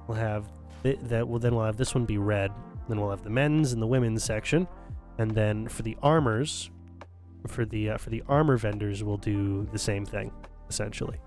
Speaker 1: We'll have... then we'll have this one be red. Then we'll have the men's and the women's section. And then for the armors, for the armor vendors, we'll do the same thing, essentially.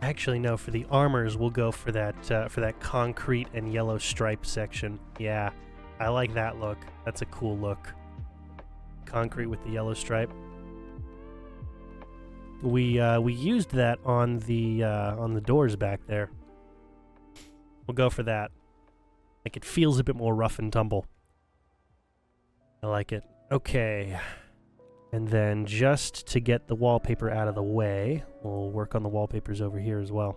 Speaker 1: Actually, no, for the armors, we'll go for that concrete and yellow stripe section. Yeah, I like that look. That's a cool look. Concrete with the yellow stripe. We used that on the doors back there. We'll go for that. Like, it feels a bit more rough and tumble. I like it. Okay. And then just to get the wallpaper out of the way, we'll work on the wallpapers over here as well.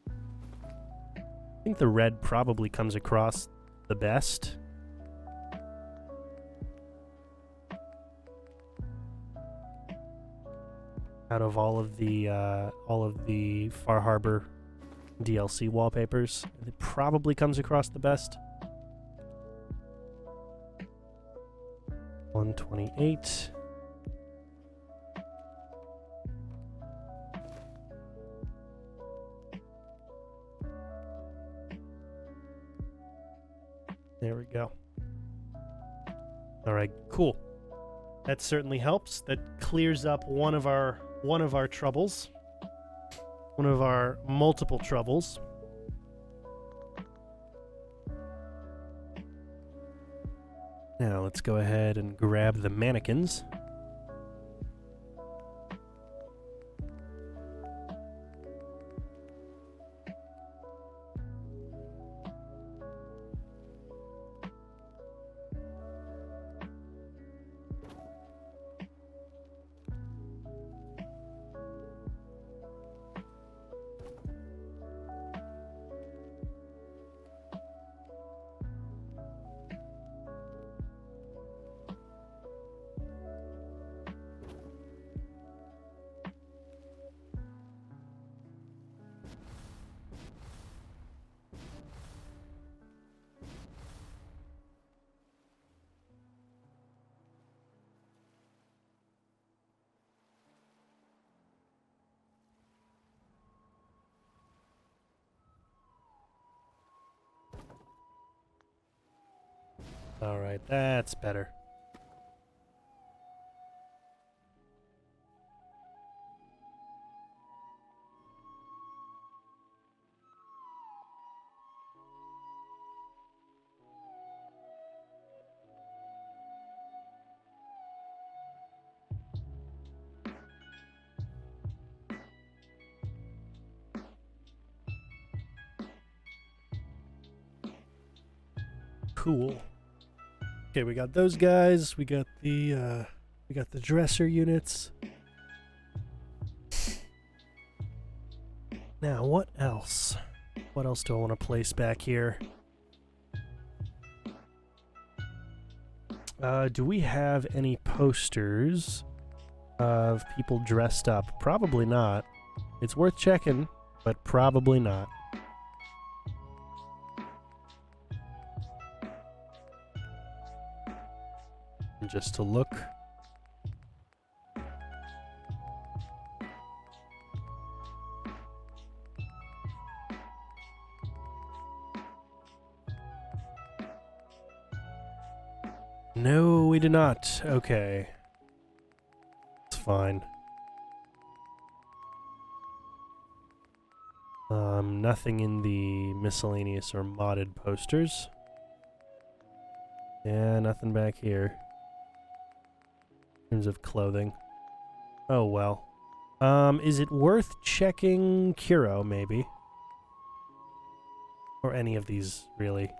Speaker 1: I think the red probably comes across the best. Out of all of the Far Harbor DLC wallpapers, it probably comes across the best. 128. There we go. All right, cool. That certainly helps. That clears up one of our troubles. One of our multiple troubles. Now let's go ahead and grab the mannequins. All right, that's better. Cool. Okay, we got those guys. We got the dresser units. Now, what else? What else do I want to place back here? Do we have any posters of people dressed up? Probably not. It's worth checking, but probably not. Just to look. No, we did not. Okay. It's fine. Nothing in the miscellaneous or modded posters. Yeah, nothing back here. In terms of clothing. Oh well. Is it worth checking Kuro, maybe? Or any of these, really?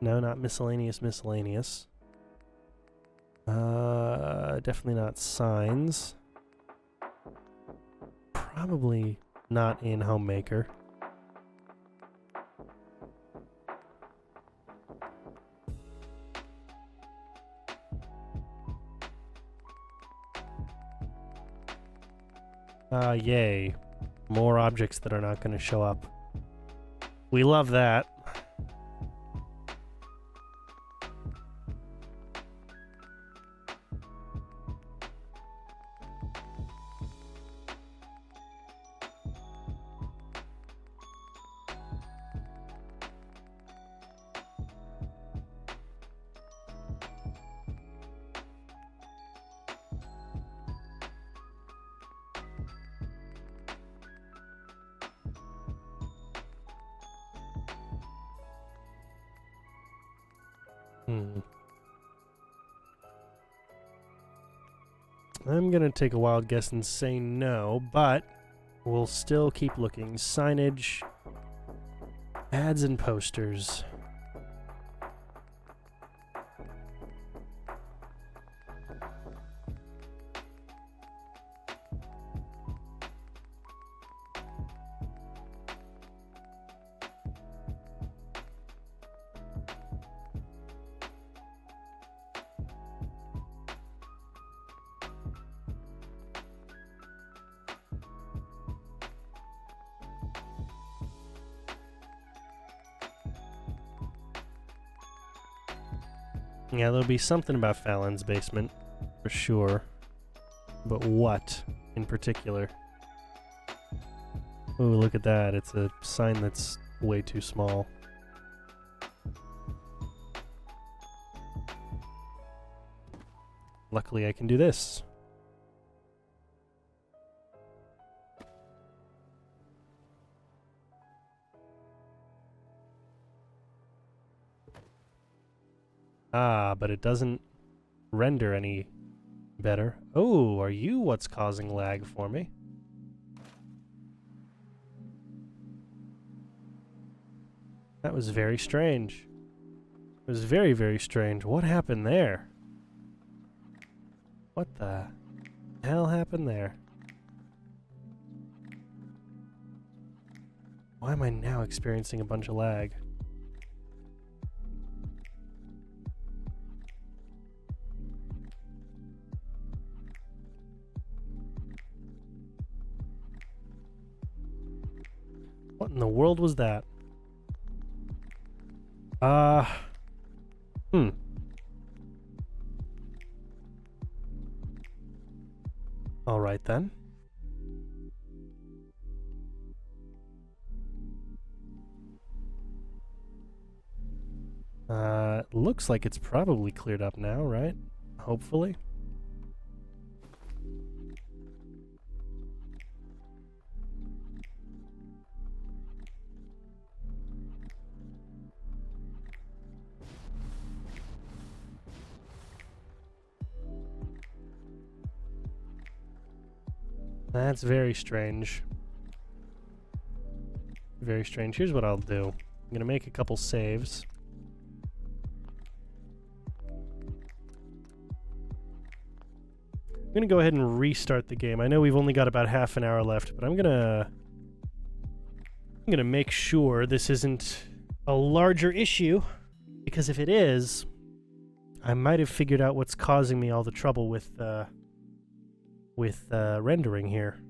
Speaker 1: No, not miscellaneous. Definitely not signs. Probably not in Homemaker. Yay. More objects that are not going to show up. We love that. I'm gonna take a wild guess and say no, but we'll still keep looking. Signage, ads and posters. Yeah, there'll be something about Fallon's basement, for sure. But what, in particular? Oh, look at that. It's a sign that's way too small. Luckily, I can do this. Ah, but it doesn't render any better. Oh, are you what's causing lag for me? That was very strange. It was very, very strange. What happened there? What the hell happened there? Why am I now experiencing a bunch of lag? What in the world was that? All right then. Looks like it's probably cleared up now, right? Hopefully. That's very strange. Very strange. Here's what I'll do. I'm gonna make a couple saves. I'm gonna go ahead and restart the game. I know we've only got about half an hour left, but I'm gonna make sure this isn't a larger issue, because if it is, I might have figured out what's causing me all the trouble with rendering here.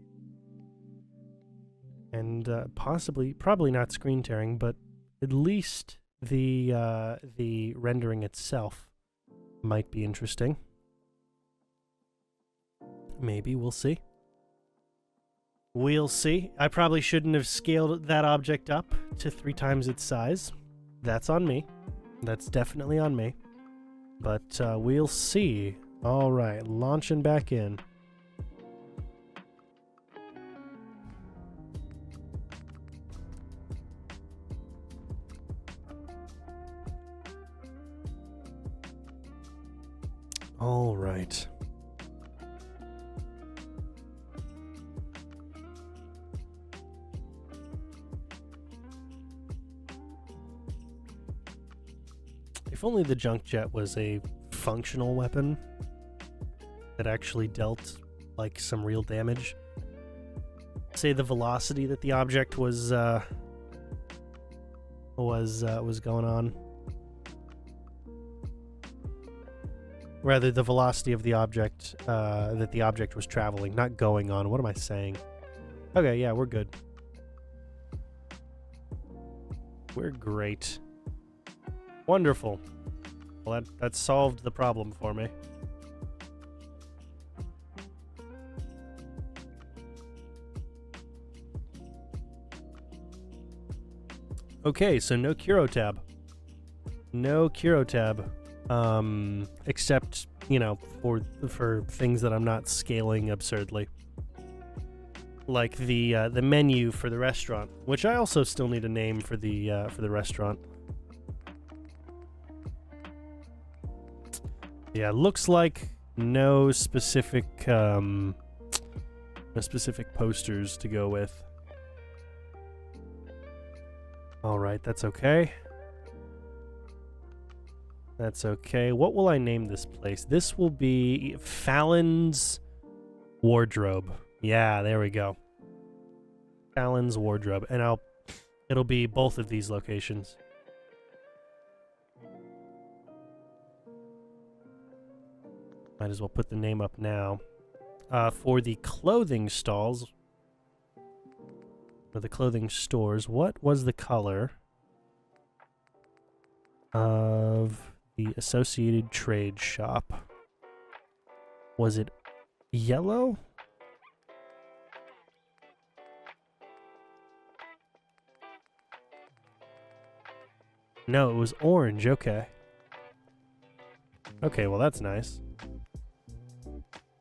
Speaker 1: And probably not screen tearing, but at least the rendering itself might be interesting. Maybe, we'll see. We'll see. I probably shouldn't have scaled that object up to 3 times its size. That's on me. That's definitely on me. But we'll see. All right, launching back in. All right. If only the junk jet was a functional weapon that actually dealt like some real damage. Say the velocity that the object was going on. Rather, the velocity of the object that the object was traveling, not going on. What am I saying? Okay, yeah, we're good. We're great. Wonderful. Well, that solved the problem for me. Okay, so no Curo tab. No Curo tab. Except, you know, for things that I'm not scaling absurdly. Like the menu for the restaurant, which I also still need a name for the restaurant. Yeah, looks like no specific posters to go with. All right, that's okay. That's okay. What will I name this place? This will be Fallon's Wardrobe. Yeah, there we go. Fallon's Wardrobe, and it'll be both of these locations. Might as well put the name up now. For the clothing stalls, or the clothing stores, what was the color of the Associated Trade Shop? Was it yellow? No, it was orange. Okay. Okay, well that's nice.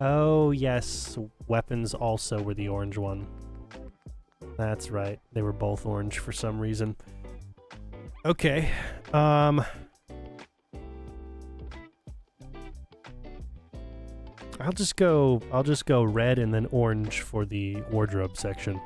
Speaker 1: Oh, yes. Weapons also were the orange one. That's right. They were both orange for some reason. Okay. I'll just go red and then orange for the wardrobe section.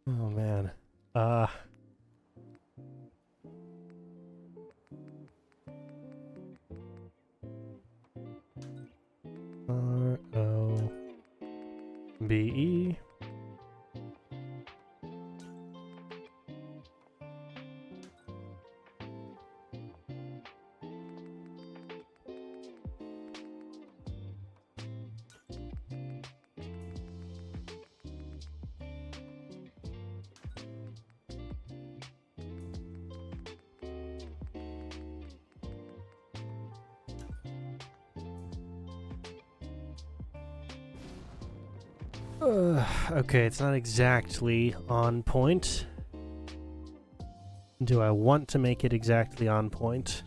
Speaker 1: Oh man. R-O-B-E. Okay, it's not exactly on point. Do I want to make it exactly on point?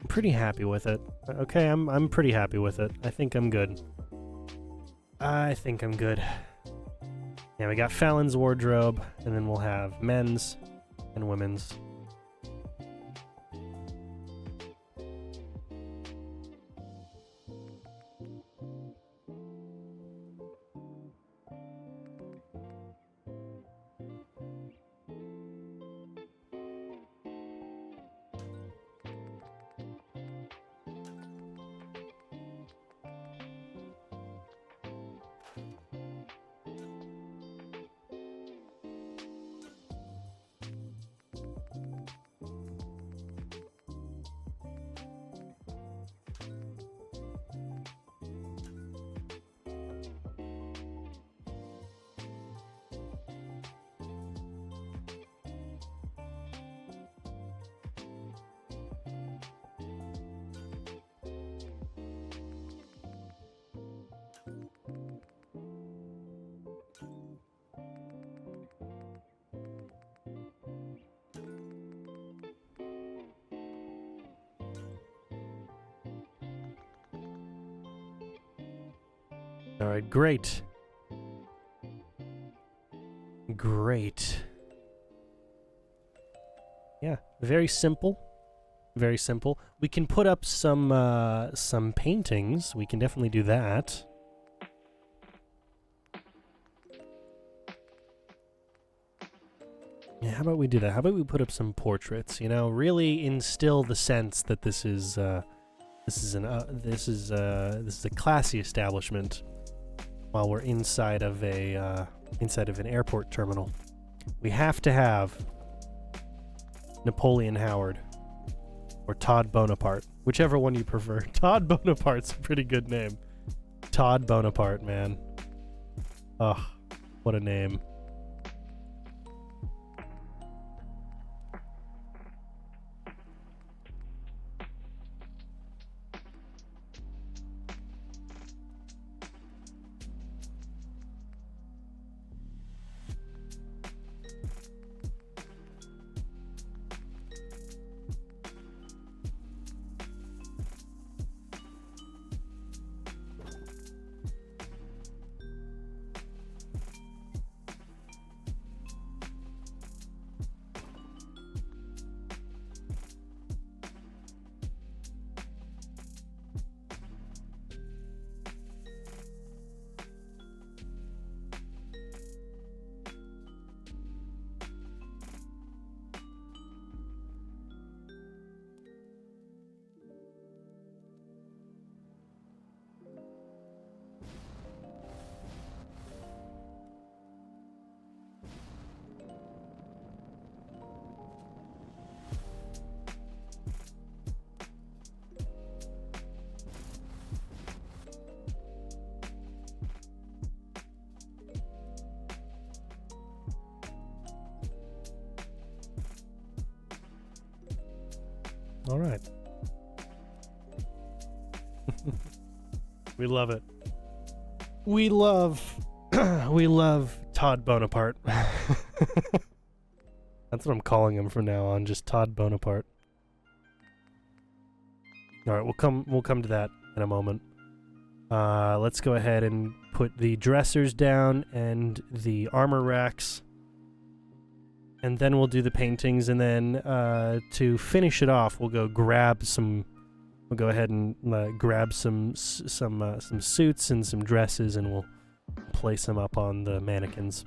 Speaker 1: I'm pretty happy with it. Okay, I'm pretty happy with it. I think I'm good. I think I'm good. Yeah, we got Fallon's Wardrobe, and then we'll have men's. and women's. All right, great. Great. Yeah, very simple. Very simple. We can put up some paintings. We can definitely do that. Yeah, how about we do that? How about we put up some portraits? You know, really instill the sense that this is a classy establishment. While we're inside of an airport terminal, we have to have Napoleon Howard or Todd Bonaparte, whichever one you prefer. Todd Bonaparte's a pretty good name. Todd Bonaparte, man. Oh, what a name. All right. We love it. We love Todd Bonaparte. That's what I'm calling him from now on, just Todd Bonaparte. All right, we'll come to that in a moment. Let's go ahead and put the dressers down and the armor racks. And then we'll do the paintings, and then to finish it off, we'll go grab some. We'll go ahead and grab some suits and some dresses, and we'll place them up on the mannequins.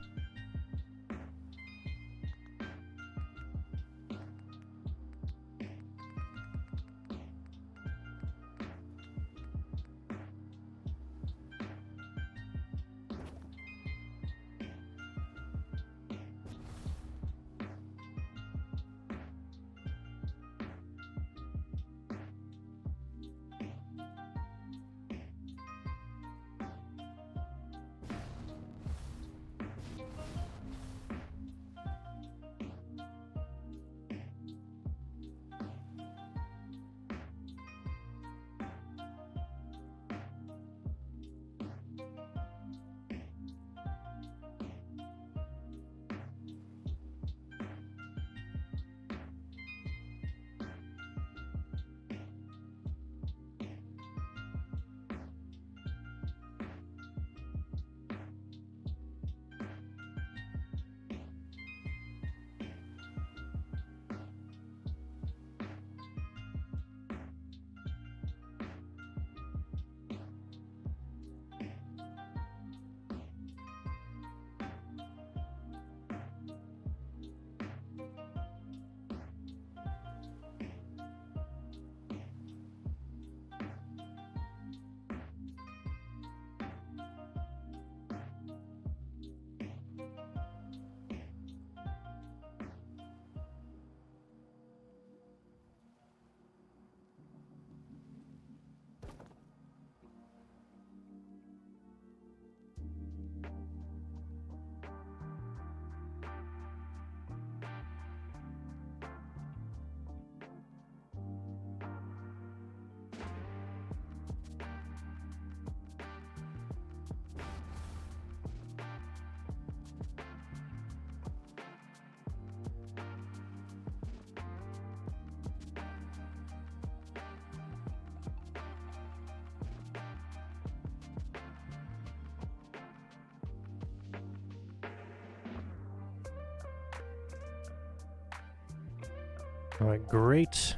Speaker 1: All right, great.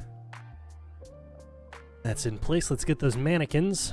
Speaker 1: That's in place. Let's get those mannequins.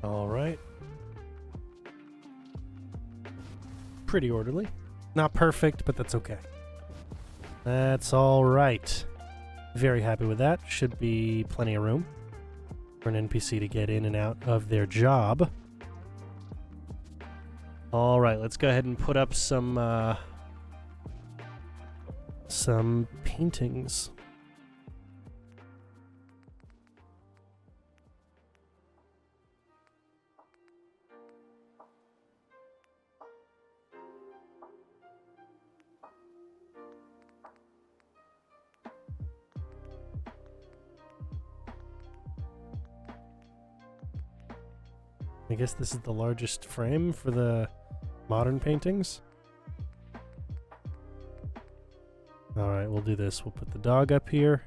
Speaker 1: All right. Pretty orderly. Not perfect, but that's okay. That's all right. Very happy with that. Should be plenty of room for an NPC to get in and out of their job. All right, let's go ahead and put up some paintings. I guess this is the largest frame for the modern paintings. Alright, we'll do this. We'll put the dog up here.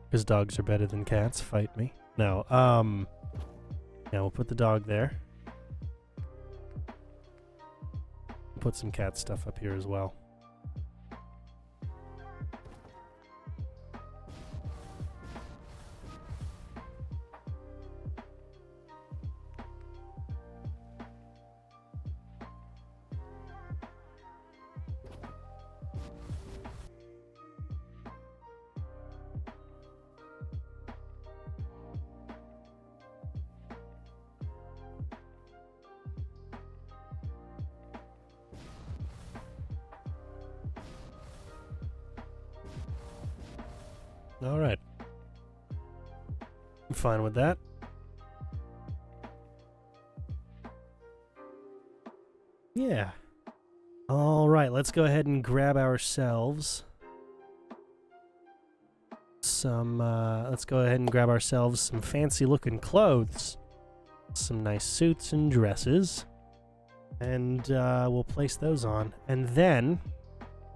Speaker 1: Because dogs are better than cats. Fight me. No, yeah, we'll put the dog there. Put some cat stuff up here as well. All right. I'm fine with that. Yeah. All right, let's go ahead and grab ourselves some, let's go ahead and grab ourselves some fancy looking clothes. Some nice suits and dresses. And we'll place those on. And then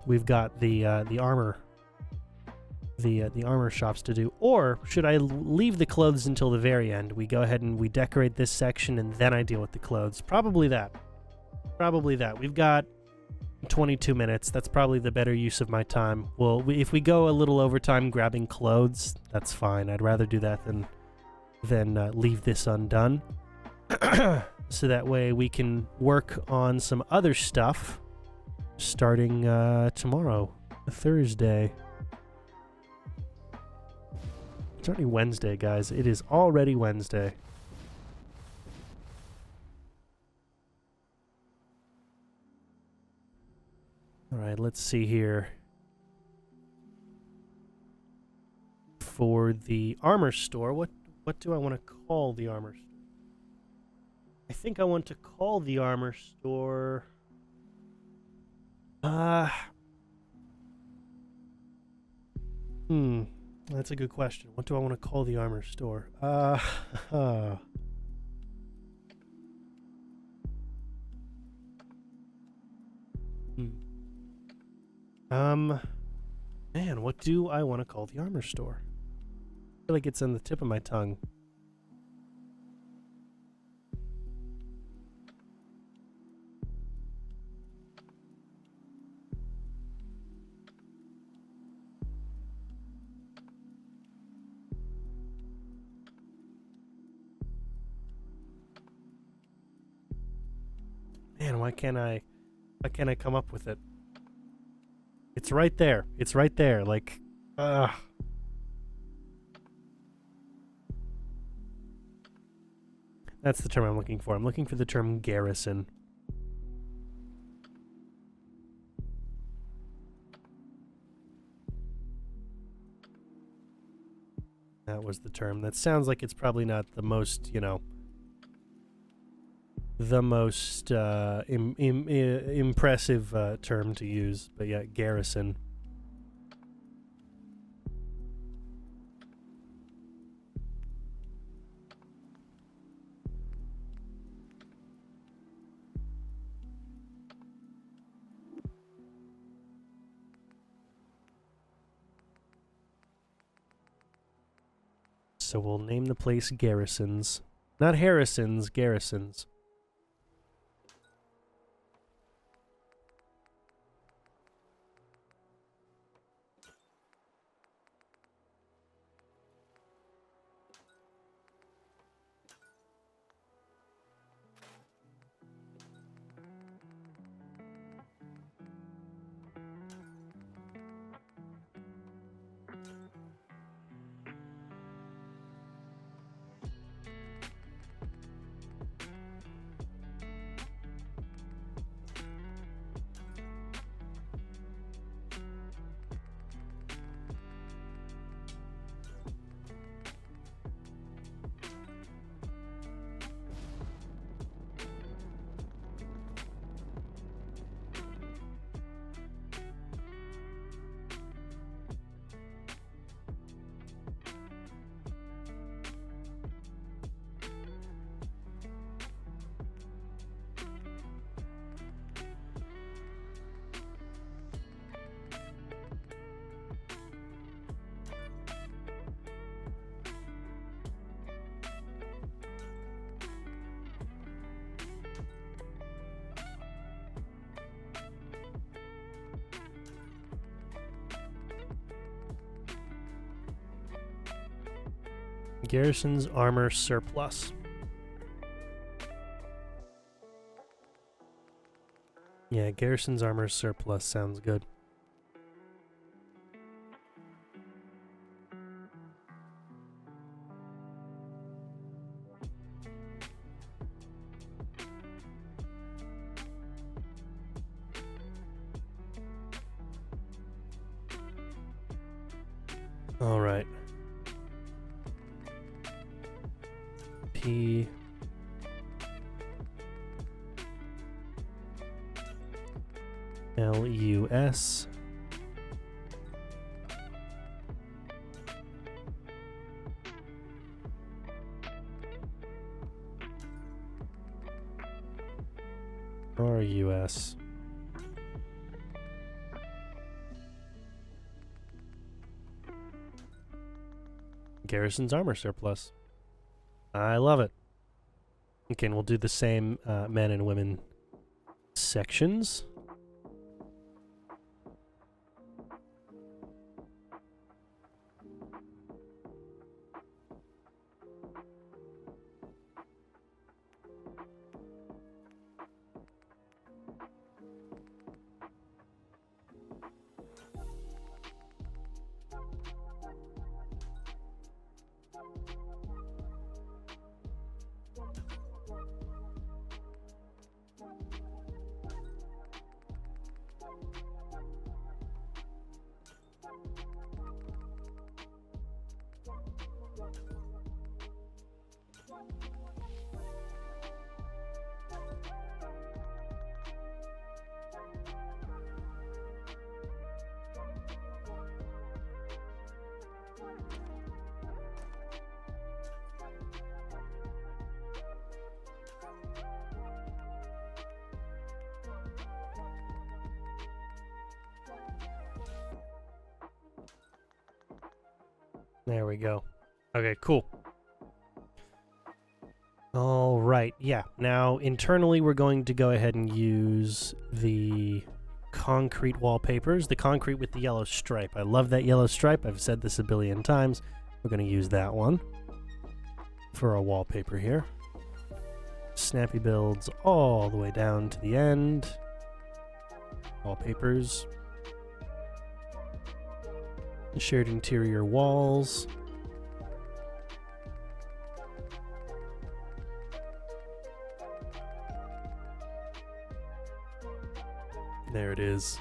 Speaker 1: we've got the armor. The armor shops to do. Or should I leave the clothes until the very end? We go ahead and we decorate this section and then I deal with the clothes. Probably that. Probably that. We've got 22 minutes. That's probably the better use of my time. Well, if we go a little overtime grabbing clothes, that's fine. I'd rather do that than leave this undone. So that way we can work on some other stuff starting tomorrow, Thursday. It's already Wednesday, guys. It is already Wednesday. All right, let's see here. For the armor store, what do I want to call the armor store? I think I want to call the armor store... That's a good question. What do I want to call the armor store? Man, what do I want to call the armor store? I feel like it's on the tip of my tongue. Man, why can't I come up with it? It's right there. It's right there. Like, man, That's the term I'm looking for. I'm looking for the term garrison. That was the term. That sounds like it's probably not the most, you know, the most impressive term to use. But yeah, garrison. So we'll name the place Garrisons. Not Harrisons, Garrisons. Garrison's armor surplus. Yeah, Garrison's armor surplus sounds good. All right. P LUS RUS. Garrison's armor surplus. I love it. Okay, and we'll do the same men and women sections. There we go. Okay, cool. All right, yeah. Now, internally, we're going to go ahead and use the concrete wallpapers. The concrete with the yellow stripe. I love that yellow stripe. I've said this a billion times. We're going to use that one for our wallpaper here. Snappy builds all the way down to the end. Wallpapers. Shared interior walls. There it is.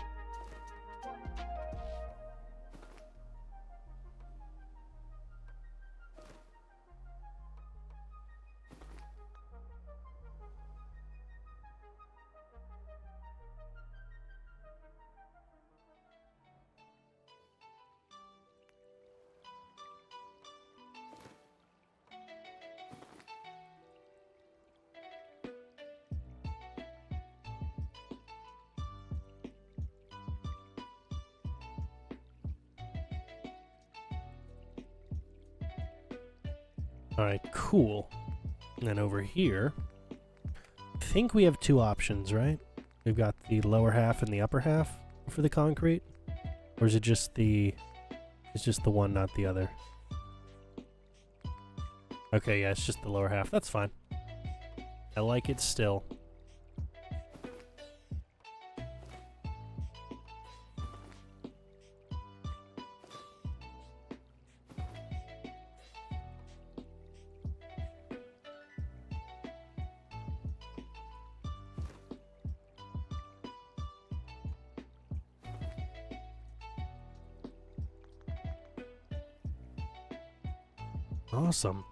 Speaker 1: Alright, cool. And then over here, I think we have two options, right? We've got the lower half and the upper half for the concrete? Or is it just the... It's just the one, not the other? Okay, yeah, it's just the lower half. That's fine. I like it still. Awesome.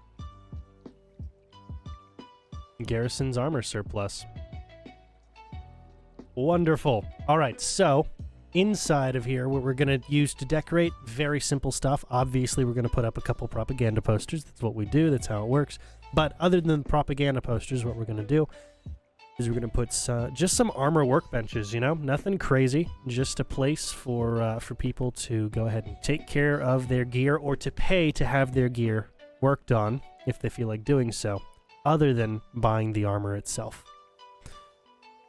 Speaker 1: Garrison's armor surplus. Wonderful. All right, so inside of here, what we're going to use to decorate, very simple stuff. Obviously, we're going to put up a couple propaganda posters. That's what we do. That's how it works. But other than the propaganda posters, what we're going to do is we're going to put just some armor workbenches, you know? Nothing crazy. Just a place for people to go ahead and take care of their gear or to pay to have their gear worked on if they feel like doing so, other than buying the armor itself.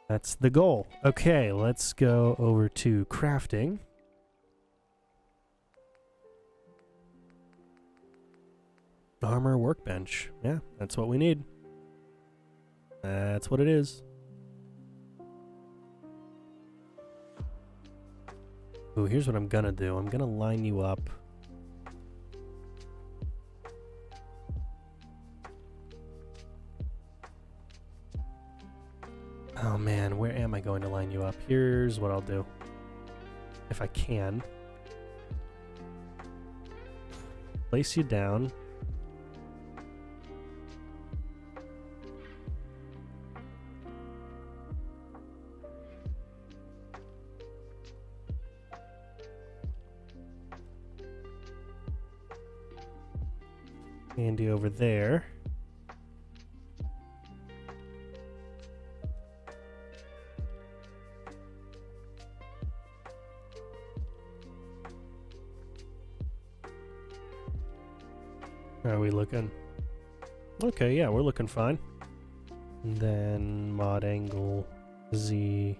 Speaker 1: That's the goal. Okay, let's go over to crafting. Armor workbench. Yeah, that's what we need. That's what it is. Ooh, here's what I'm gonna do. I'm gonna line you up. Oh man, where am I going to line you up? Here's what I'll do. If I can. Place you down. Andy over there. How are we looking? Okay, yeah, we're looking fine. And then mod angle Z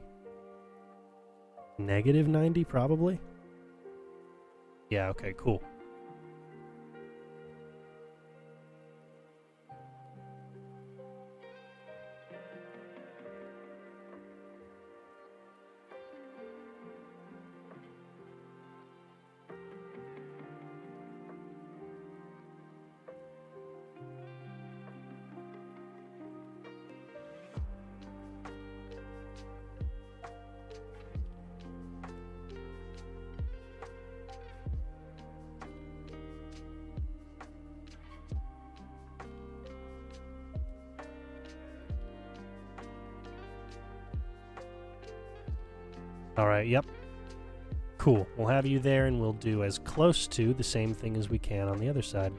Speaker 1: -90 probably. Yeah, okay, cool. Alright, yep. Cool. We'll have you there and we'll do as close to the same thing as we can on the other side.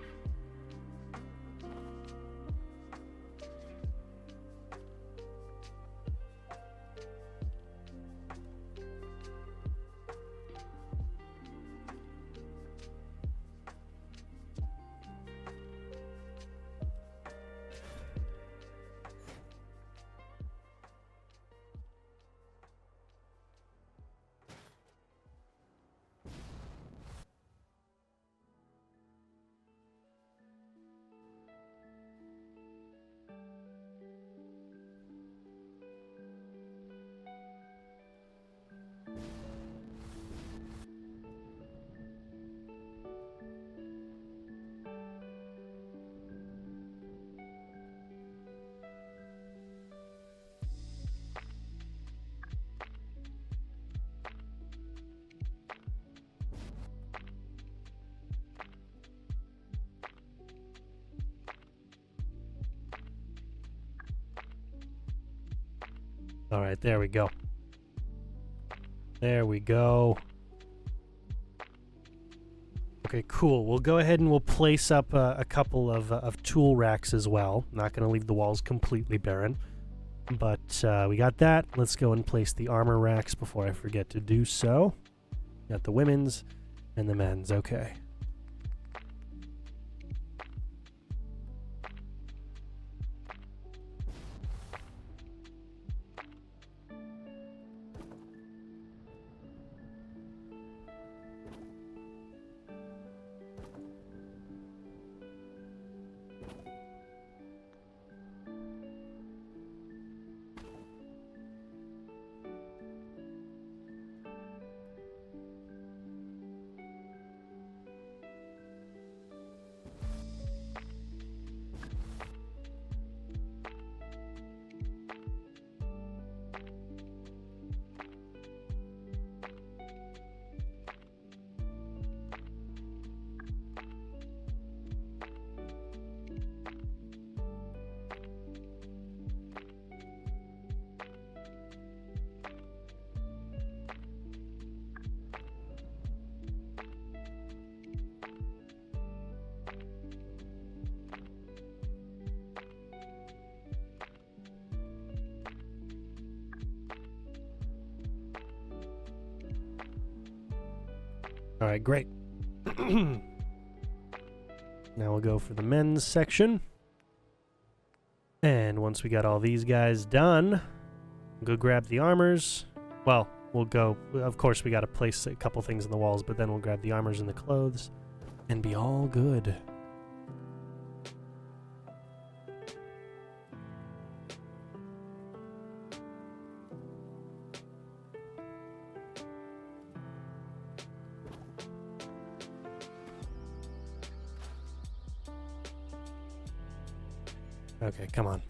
Speaker 1: All right, there we go. There we go. Okay, cool. We'll go ahead and we'll place up a couple of tool racks as well. Not going to leave the walls completely barren. But we got that. Let's go and place the armor racks before I forget to do so. Got the women's and the men's. Okay. All right, great. Now we'll go for the men's section. And once we got all these guys done, we'll go grab the armors. Well, we'll go... Of course, we got to place a couple things in the walls, but then we'll grab the armors and the clothes and be all good. Okay, come on.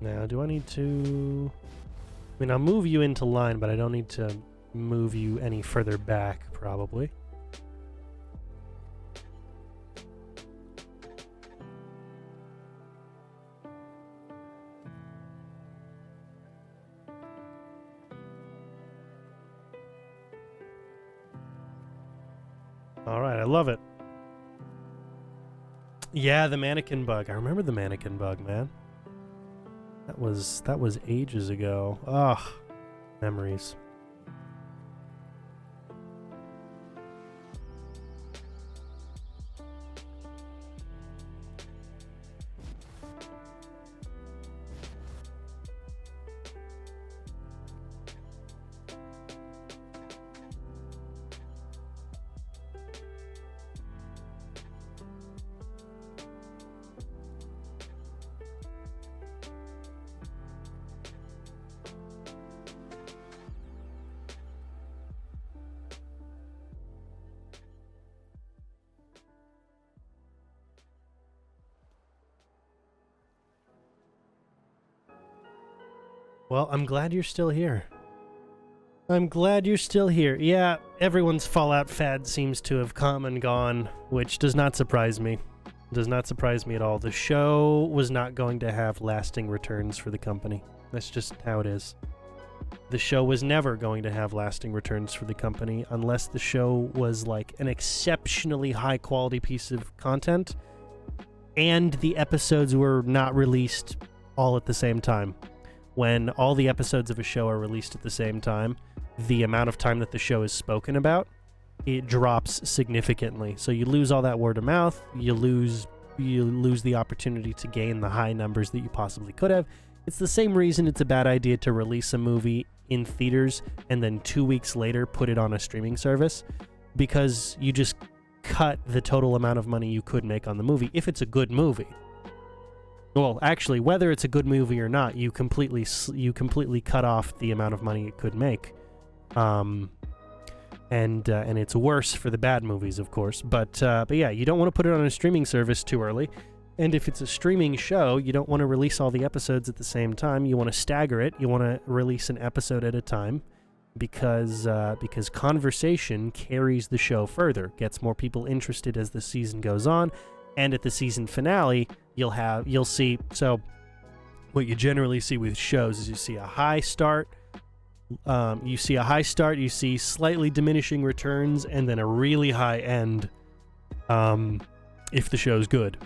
Speaker 1: Now, do I need to... I mean, I'll move you into line, but I don't need to move you any further back, probably. All right, I love it. Yeah, the mannequin bug. I remember the mannequin bug, man. That was ages ago. Ugh, memories. Well, I'm glad you're still here. I'm glad you're still here. Yeah, everyone's Fallout fad seems to have come and gone, which does not surprise me. Does not surprise me at all. The show was not going to have lasting returns for the company. That's just how it is. The show was never going to have lasting returns for the company unless the show was like an exceptionally high quality piece of content and the episodes were not released all at the same time. When all the episodes of a show are released at the same time, the amount of time that the show is spoken about, it drops significantly. So you lose all that word of mouth, you lose the opportunity to gain the high numbers that you possibly could have. It's the same reason it's a bad idea to release a movie in theaters and then 2 weeks later put it on a streaming service, because you just cut the total amount of money you could make on the movie if it's a good movie. Well, actually, whether it's a good movie or not, you completely cut off the amount of money it could make. And it's worse for the bad movies, of course. But yeah, you don't want to put it on a streaming service too early. And if it's a streaming show, you don't want to release all the episodes at the same time. You want to stagger it. You want to release an episode at a time, because conversation carries the show further, gets more people interested as the season goes on, and at the season finale, you'll see. So, what you generally see with shows is you see a high start. You see slightly diminishing returns, and then a really high end. If the show's good.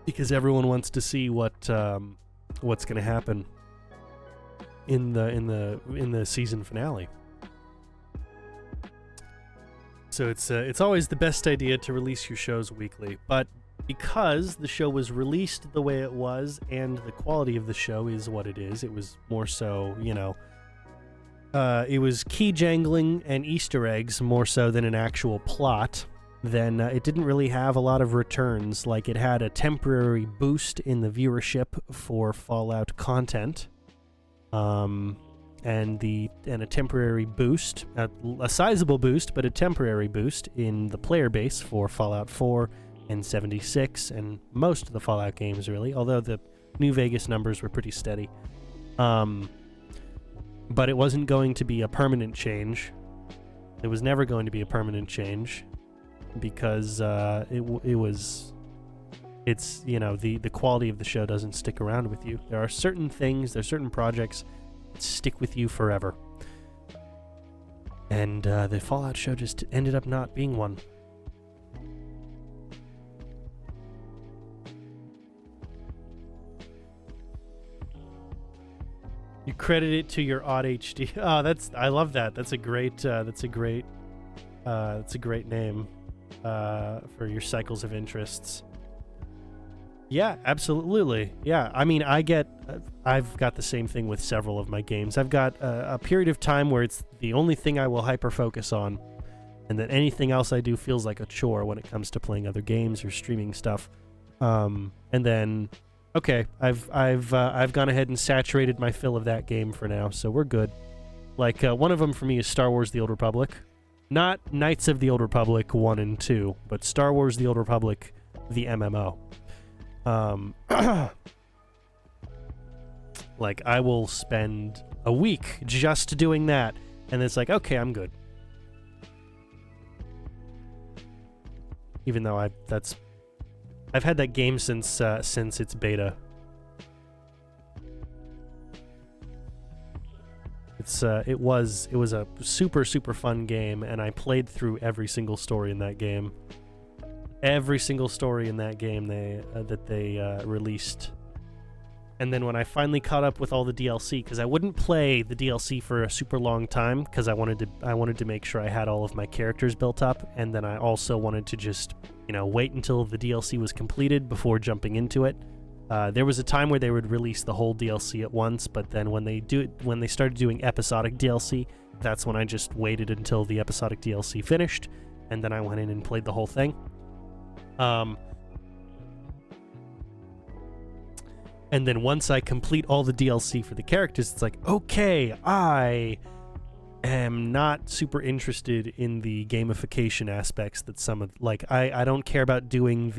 Speaker 1: Because everyone wants to see what's going to happen in the season finale. So it's always the best idea to release your shows weekly, but because the show was released the way it was and the quality of the show is what it is, it was more so, it was key jangling and Easter eggs more so than an actual plot. Then it didn't really have a lot of returns. Like, it had a temporary boost in the viewership for Fallout content, and a temporary boost, a sizable boost, but a temporary boost in the player base for Fallout 4 and 76 and most of the Fallout games, really. Although the New Vegas numbers were pretty steady, but it wasn't going to be a permanent change. It was never going to be a permanent change. Because the quality of the show doesn't stick around with you. There are certain projects that stick with you forever. And the Fallout show just ended up not being one. You credit it to your odd HD. Oh, I love that. That's a great name. For your cycles of interests. Yeah, absolutely. Yeah, I mean, I've got the same thing with several of my games. I've got a period of time where it's the only thing I will hyper-focus on, and then anything else I do feels like a chore when it comes to playing other games or streaming stuff. And then, okay, I've gone ahead and saturated my fill of that game for now, so we're good. Like, one of them for me is Star Wars The Old Republic. Not Knights of the Old Republic 1 and 2, but Star Wars The Old Republic, the MMO. Like, I will spend a week just doing that, and it's like, okay, I'm good. Even though I've had that game since its beta. It was a super fun game, and I played through every single story in that game. Every single story in that game they released. And then when I finally caught up with all the DLC, because I wouldn't play the DLC for a super long time, because I wanted to make sure I had all of my characters built up, and then I also wanted to just wait until the DLC was completed before jumping into it. There was a time where they would release the whole DLC at once, but then when they started doing episodic DLC, that's when I just waited until the episodic DLC finished, and then I went in and played the whole thing. And then once I complete all the DLC for the characters, it's like, okay, I am not super interested in the gamification aspects that some of, like, I don't care about doing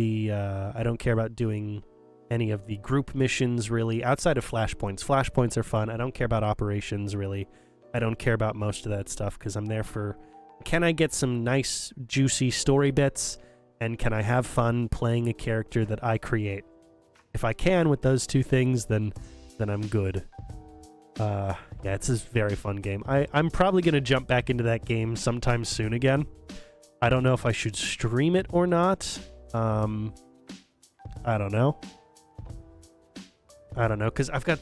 Speaker 1: any of the group missions, really, outside of flashpoints. Flashpoints are fun. I don't care about operations, really. I don't care about most of that stuff, because I'm there for, can I get some nice, juicy story bits, and can I have fun playing a character that I create? If I can with those two things, then I'm good. Yeah, it's a very fun game. I'm probably going to jump back into that game sometime soon again. I don't know if I should stream it or not. I don't know, because I've got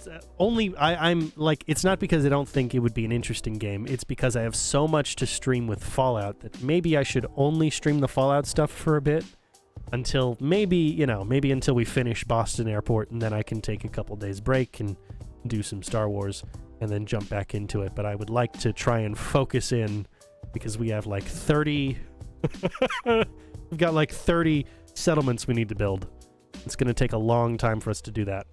Speaker 1: I'm like, it's not because I don't think it would be an interesting game. It's because I have so much to stream with Fallout that maybe I should only stream the Fallout stuff for a bit until maybe until we finish Boston Airport, and then I can take a couple days break and do some Star Wars and then jump back into it. But I would like to try and focus in, because we have like 30 we've got like 30 settlements we need to build. It's going to take a long time for us to do that.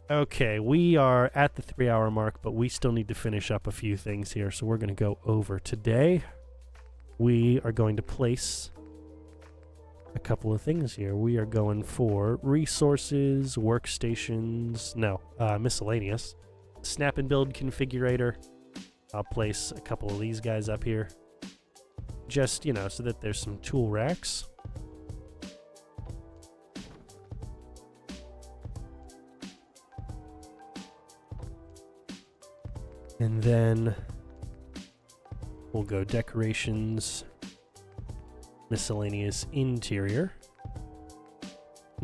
Speaker 1: Okay, we are at the 3-hour mark, but we still need to finish up a few things here, so we're going to go over today. We are going to place a couple of things here. We are going for resources, workstations, miscellaneous. Snap and build configurator. I'll place a couple of these guys up here. Just, you know, so that there's some tool racks. And then we'll go decorations, miscellaneous interior.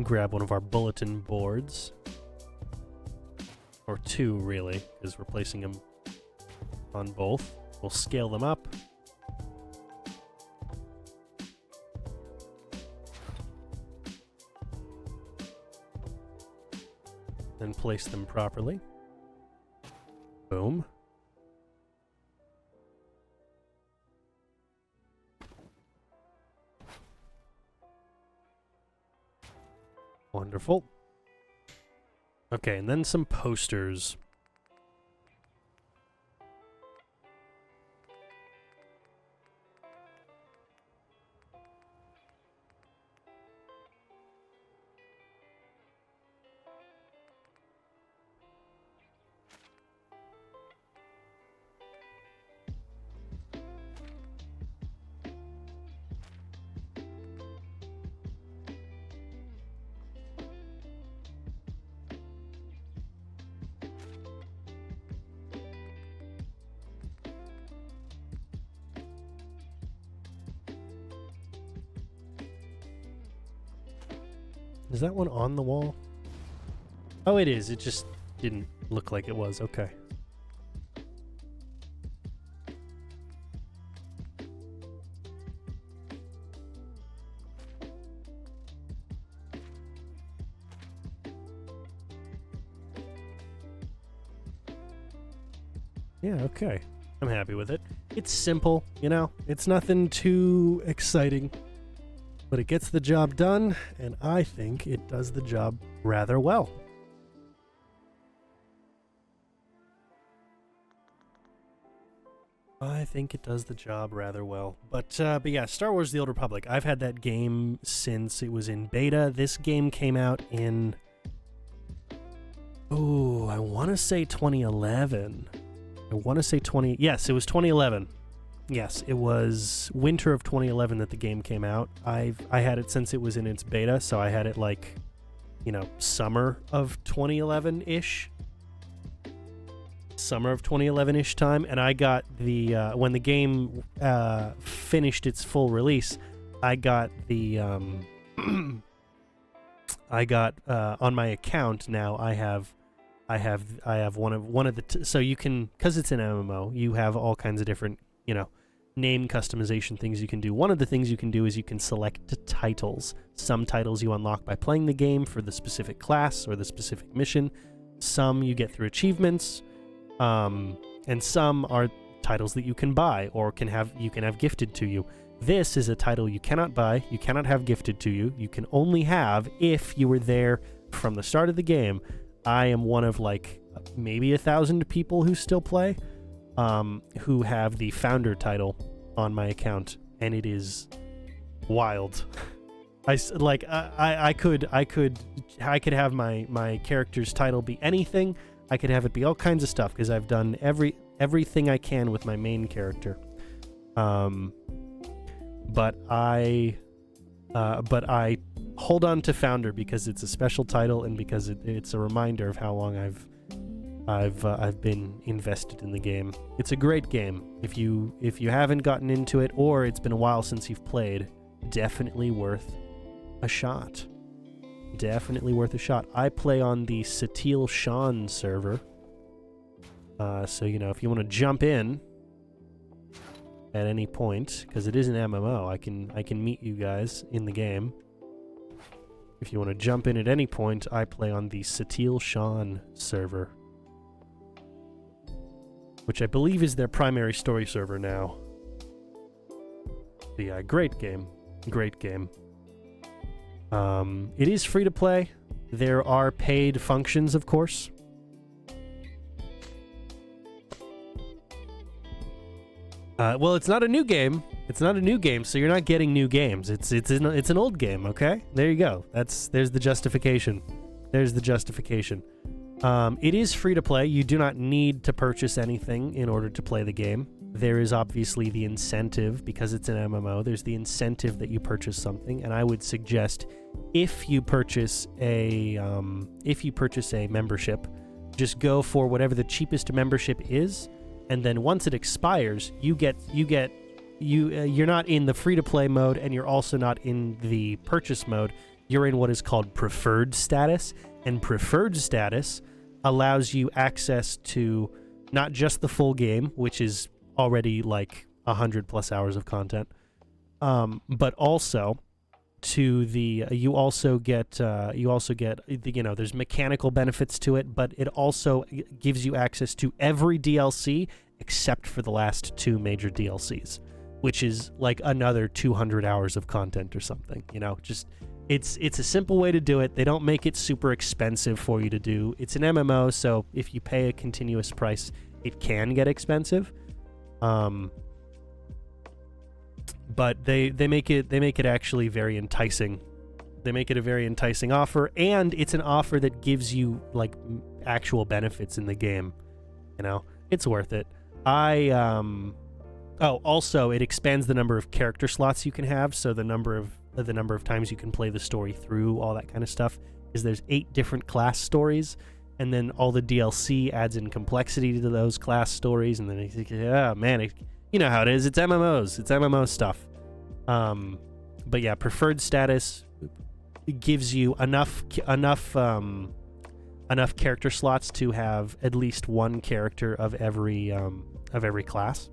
Speaker 1: Grab one of our bulletin boards. Or two, really, because we're placing them on both. We'll scale them up. And place them properly. Boom. Wonderful. Okay, and then some posters. Is that one on the wall? Oh, it is. It just didn't look like it was. Okay. Yeah, okay. I'm happy with it. It's simple, you know? It's nothing too exciting. But it gets the job done, and I think it does the job rather well. I think it does the job rather well. But yeah, Star Wars The Old Republic. I've had that game since it was in beta. This game came out in... Oh, I want to say 2011. Yes, it was 2011. Yes, it was winter of 2011 that the game came out. I had it since it was in its beta, so I had it like, you know, summer of 2011-ish. Summer of 2011-ish time, and I got the, when the game finished its full release, I got the, on my account now, I have one of the, so you can, because it's an MMO, you have all kinds of different, you know, name customization things you can do. One of the things you can do is you can select titles. Some titles you unlock by playing the game for the specific class or the specific mission. Some you get through achievements, and some are titles that you can buy or can have gifted to you. This is a title you cannot buy, you cannot have gifted to you. You can only have if you were there from the start of the game. I am one of like maybe 1,000 people who still play. Who have the founder title on my account, and it is wild. I could have my character's title be anything. I could have it be all kinds of stuff because I've done everything I can with my main character. But I hold on to founder because it's a special title and because it's a reminder of how long I've been invested in the game. It's a great game. If you haven't gotten into it or it's been a while since you've played, definitely worth a shot. Definitely worth a shot. I play on the Satil Shan server. So, you know, if you want to jump in at any point, because it is an MMO, I can meet you guys in the game. If you want to jump in at any point, I play on the Satil Shan server, which I believe is their primary story server now. But yeah, great game. Great game. It is free to play. There are paid functions, of course. Well, it's not a new game. It's not a new game, so you're not getting new games. It's an old game, okay? There you go. There's the justification. There's the justification. It is free to play. You do not need to purchase anything in order to play the game. There is obviously the incentive, because it's an MMO, there's the incentive that you purchase something, and I would suggest if you purchase a membership, just go for whatever the cheapest membership is, and then once it expires, you're not in the free-to-play mode, and you're also not in the purchase mode. You're in what is called preferred status, and preferred status allows you access to not just the full game, which is already like 100+ hours of content, but also to the you also get there's mechanical benefits to it, but it also gives you access to every DLC except for the last 2 major DLCs, which is like another 200 hours of content or something. Just it's a simple way to do it. They don't make it super expensive for you to do. It's an MMO, so if you pay a continuous price, it can get expensive. But they make it actually very enticing. They make it a very enticing offer, and it's an offer that gives you like actual benefits in the game. It's worth it. Also it expands the number of character slots you can have, so the number of times you can play the story through, all that kind of stuff, is there's 8 different class stories. And then all the DLC adds in complexity to those class stories, and then you think, yeah, man, you know how it is. It's MMOs. It's MMO stuff. But yeah, preferred status gives you enough character slots to have at least 1 character of every class.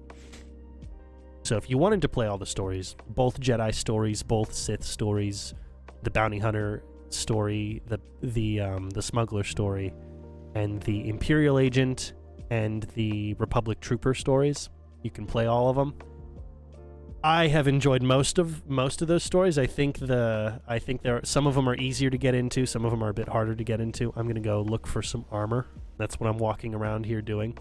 Speaker 1: So if you wanted to play all the stories, both Jedi stories, both Sith stories, the bounty hunter story, the smuggler story, and the Imperial Agent and the Republic Trooper stories, you can play all of them. I have enjoyed most of those stories. I think some of them are easier to get into, some of them are a bit harder to get into. I'm gonna go look for some armor. That's what I'm walking around here doing.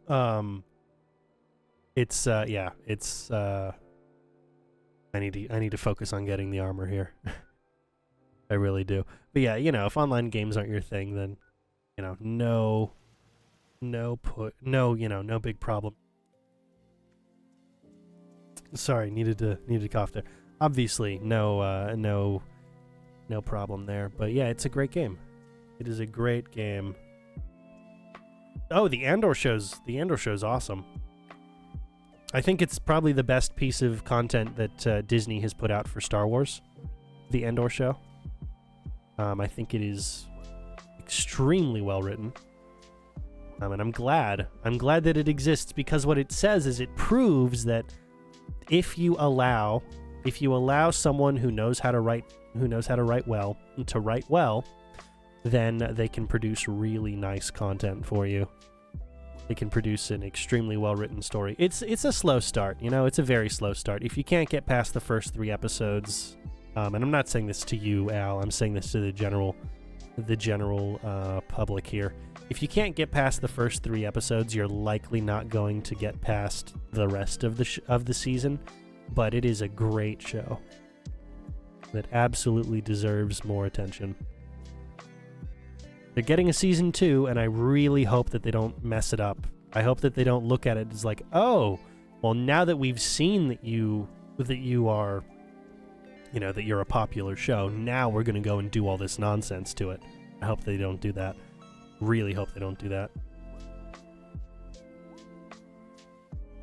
Speaker 1: I need to focus on getting the armor here. I really do. But yeah, if online games aren't your thing, then no big problem. Sorry, needed to cough there. Obviously, no problem there. But yeah, it's a great game. It is a great game. Oh, the Andor show's awesome. I think it's probably the best piece of content that Disney has put out for Star Wars, the Andor show. I think it is extremely well written. And I'm glad that it exists, because what it says is it proves that if you allow someone who knows how to write well, then they can produce really nice content for you. They can produce an extremely well-written story. It's a slow start, it's a very slow start. If you can't get past the first 3 episodes, and I'm not saying this to you, Al, I'm saying this to the general public here. If you can't get past the first 3 episodes, you're likely not going to get past the rest of the season, but it is a great show that absolutely deserves more attention. They're getting a season 2, and I really hope that they don't mess it up. I hope that they don't look at it as like, oh, well, now that we've seen that you are, that you're a popular show, now we're going to go and do all this nonsense to it. I hope they don't do that. Really hope they don't do that.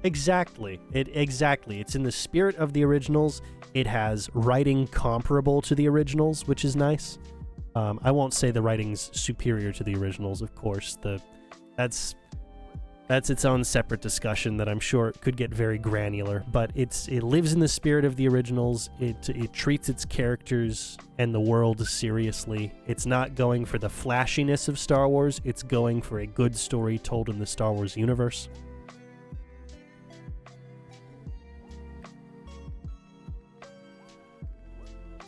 Speaker 1: Exactly. It's in the spirit of the originals. It has writing comparable to the originals, which is nice. I won't say the writing's superior to the originals, of course. That's its own separate discussion that I'm sure could get very granular, but it lives in the spirit of the originals. It treats its characters and the world seriously. It's not going for the flashiness of Star Wars. It's going for a good story told in the Star Wars universe.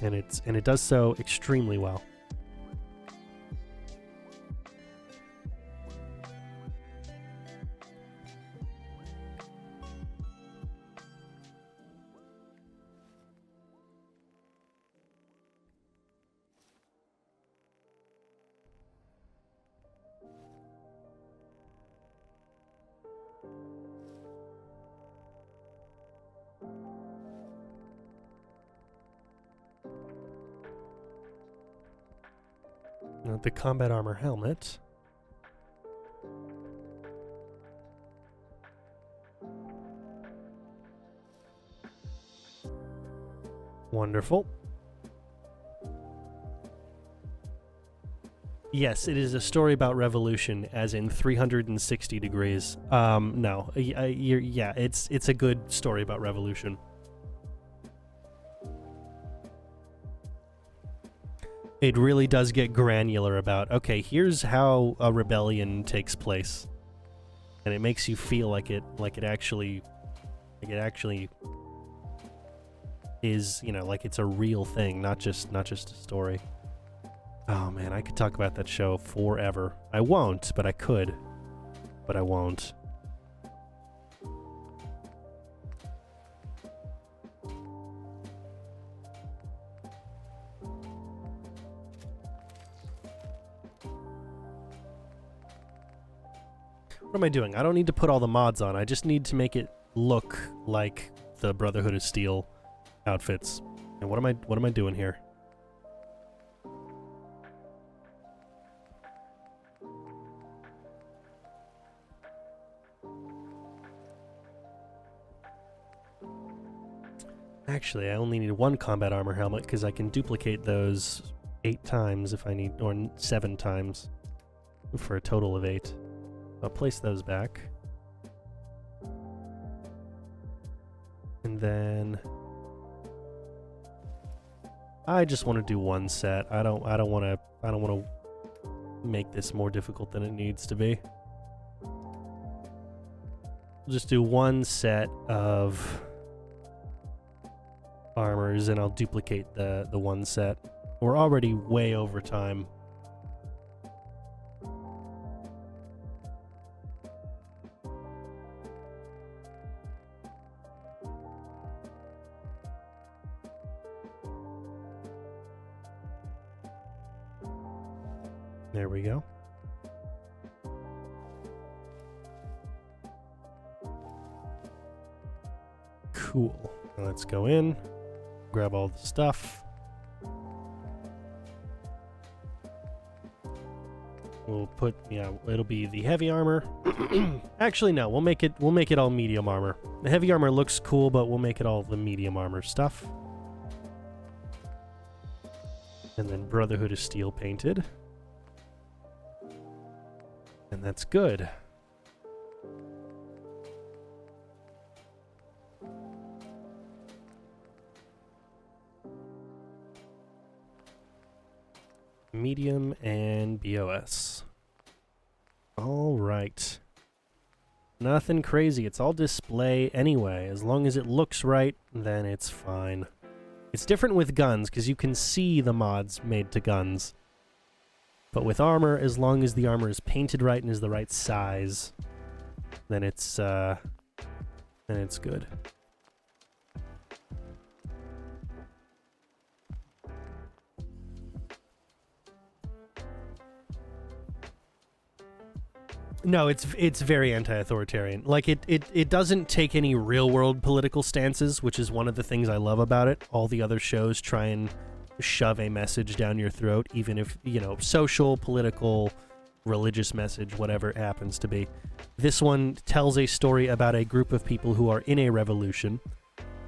Speaker 1: And it does so extremely well. The combat armor helmet. Wonderful. Yes, it is a story about revolution, as in 360 degrees. No, yeah, it's a good story about revolution. It really does get granular about, okay, here's how a rebellion takes place, and it makes you feel like it actually is, you know, like it's a real thing, not just a story. Oh man, I could talk about that show forever. I won't, but I could. But I won't. What am I doing? I don't need to put all the mods on. I just need to make it look like the Brotherhood of Steel outfits. And what am I doing here? Actually, I only need one combat armor helmet because I can duplicate those 8 times if I need, or 7 times for a total of 8. I'll place those back. And then I just want to do one set. I don't want to make this more difficult than it needs to be. We'll just do one set of armors and I'll duplicate the one set. We're already way over time. There we go. Cool. Now let's go in, grab all the stuff. We'll put, yeah, it'll be the heavy armor. Actually, no, we'll make it all medium armor. The heavy armor looks cool, but we'll make it all the medium armor stuff. And then Brotherhood of Steel painted. And that's good. Medium and BOS. All right. Nothing crazy. It's all display anyway. As long as it looks right, then it's fine. It's different with guns because you can see the mods made to guns. But with armor, as long as the armor is painted right and is the right size, then it's good. No, it's very anti-authoritarian. Like it doesn't take any real-world political stances, which is one of the things I love about it. All the other shows try and shove a message down your throat, even if, you know, social, political, religious message, whatever it happens to be. This one tells a story about a group of people who are in a revolution,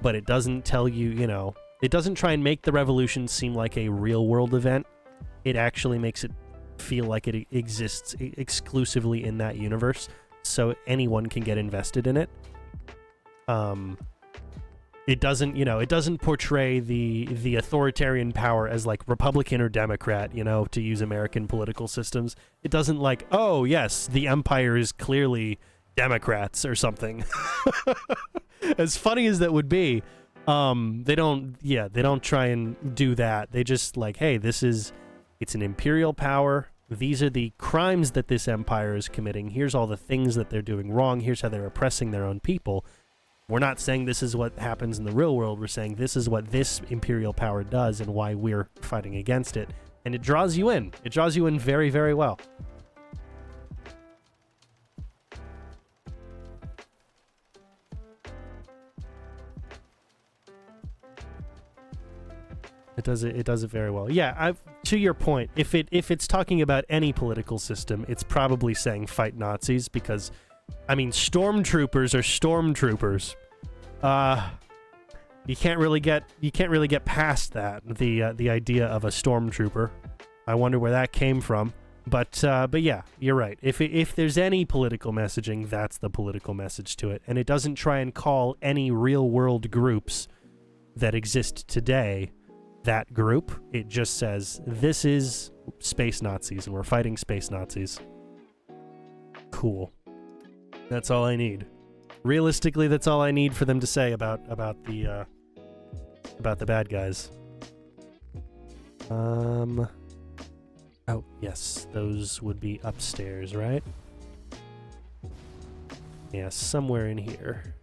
Speaker 1: but it doesn't tell you, you know, it doesn't try and make the revolution seem like a real-world event. It actually makes it feel like it exists exclusively in that universe. so anyone can get invested in it. It doesn't, it doesn't portray the authoritarian power as like Republican or Democrat, to use American political systems. It doesn't like, oh yes, the empire is clearly Democrats or something. As funny as that would be, they don't try and do that. They just like, hey, it's an imperial power. These are the crimes that this empire is committing. Here's all the things that they're doing wrong. Here's how they're oppressing their own people. We're not saying this is what happens in the real world. We're saying this is what this imperial power does and why we're fighting against it. And it draws you in. It draws you in very, very well. It does it very well. Yeah, to your point, if it's talking about any political system, it's probably saying fight Nazis because, I mean, stormtroopers are stormtroopers. You can't really get past that. The idea of a stormtrooper. I wonder where that came from. But yeah, you're right. If there's any political messaging, that's the political message to it, and it doesn't try and call any real world groups that exist today that group. It just says, this is space Nazis, and we're fighting space Nazis. Cool. That's all I need. Realistically, that's all I need for them to say about the bad guys. Oh, yes, those would be upstairs, right? Yeah, somewhere in here.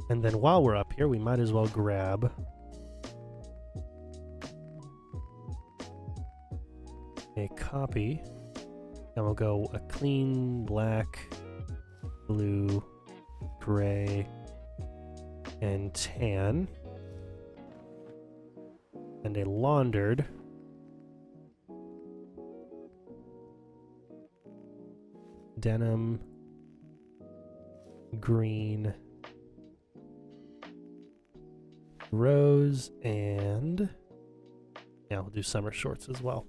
Speaker 1: And then while we're up here, we might as well grab a copy. And we'll go a clean black, blue, gray, and tan. And a laundered denim, green, rose, and yeah, we'll do summer shorts as well.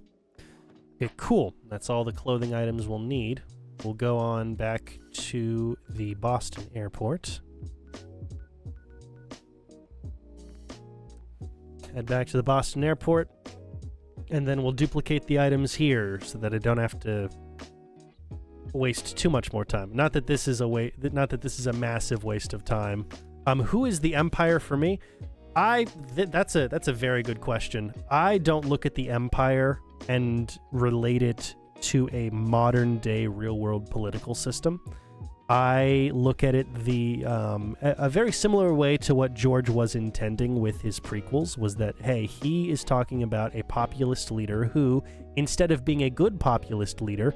Speaker 1: Okay, cool. That's all the clothing items we'll need. We'll go on back to the Boston airport. Head back to the Boston airport, and then we'll duplicate the items here so that I don't have to waste too much more time. Not that this is a massive waste of time. Who is the Empire for me? That's a very good question. I don't look at the Empire and relate it to a modern day real world political system. I look at it a very similar way to what George was intending with his prequels, was that, hey, he is talking about a populist leader who, instead of being a good populist leader,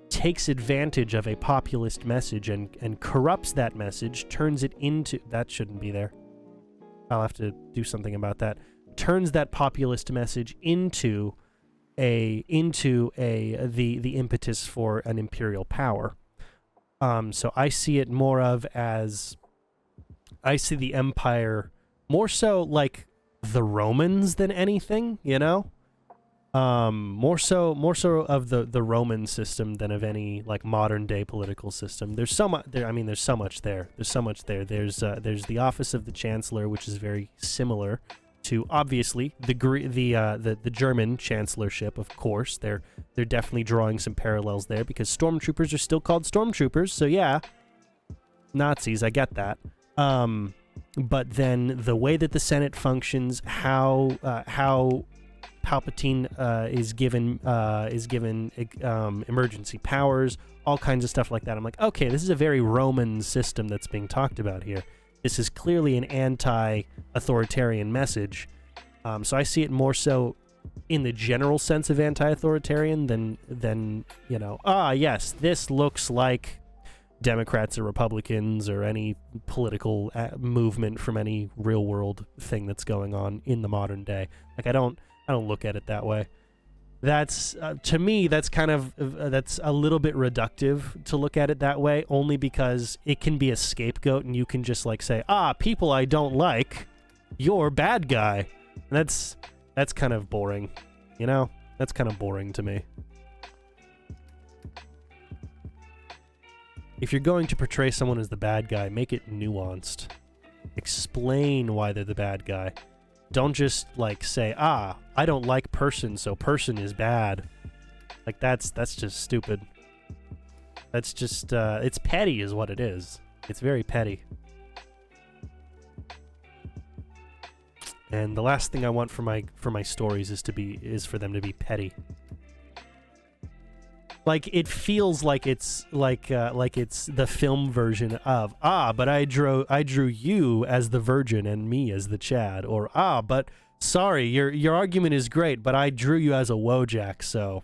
Speaker 1: takes advantage of a populist message and corrupts that message, turns it into... That shouldn't be there. I'll have to do something about that. Turns that populist message into the impetus for an imperial power. So I see it more of as, I see the Empire more so like the Romans than anything, more so of the Roman system than of any like modern day political system. There's so much there. I mean, there's so much there. There's the office of the Chancellor, which is very similar to, obviously, the German chancellorship. Of course, they're definitely drawing some parallels there because stormtroopers are still called stormtroopers. So yeah, Nazis. I get that. But then the way that the Senate functions, how Palpatine is given emergency powers, all kinds of stuff like that. I'm like, okay, this is a very Roman system that's being talked about here. This is clearly an anti-authoritarian message. So I see it more so in the general sense of anti-authoritarian than yes, this looks like Democrats or Republicans or any political movement from any real world thing that's going on in the modern day. Like I don't look at it that way. that's to me that's kind of that's a little bit reductive to look at it that way, only because it can be a scapegoat and you can just like say, people I don't like, you're bad guy. And that's kind of boring, you know? That's kind of boring to me. If you're going to portray someone as the bad guy, make it nuanced. Explain why they're the bad guy. Don't just, like, say, I don't like person, so person is bad. Like, that's just stupid. That's just, it's petty is what it is. It's very petty. And the last thing I want for my stories is for them to be petty. Like, it feels like it's it's the film version of, but I drew you as the virgin and me as the Chad, or but sorry, your argument is great, but I drew you as a Wojak, so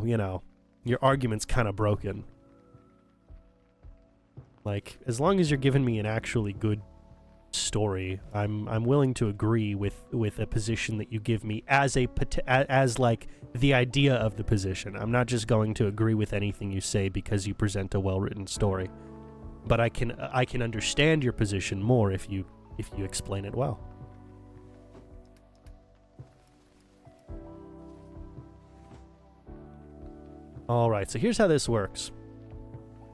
Speaker 1: you know, your argument's kind of broken. Like, as long as you're giving me an actually good story, I'm willing to agree with a position that you give me as like the idea of the position. I'm not just going to agree with anything you say because you present a well-written story. But I can understand your position more if you explain it well. All right, so here's how this works.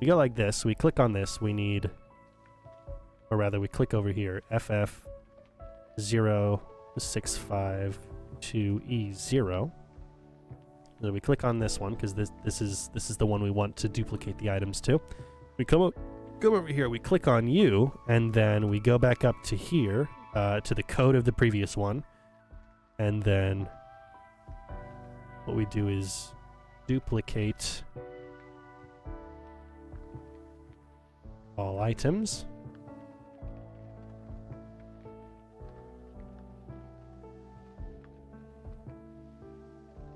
Speaker 1: We go like this. We click on this. We need, or rather, we click over here. FF0652E0. So we click on this one because this is the one we want to duplicate the items to. We come over here. We click on you, and then we go back up to here to the code of the previous one, and then what we do is duplicate all items.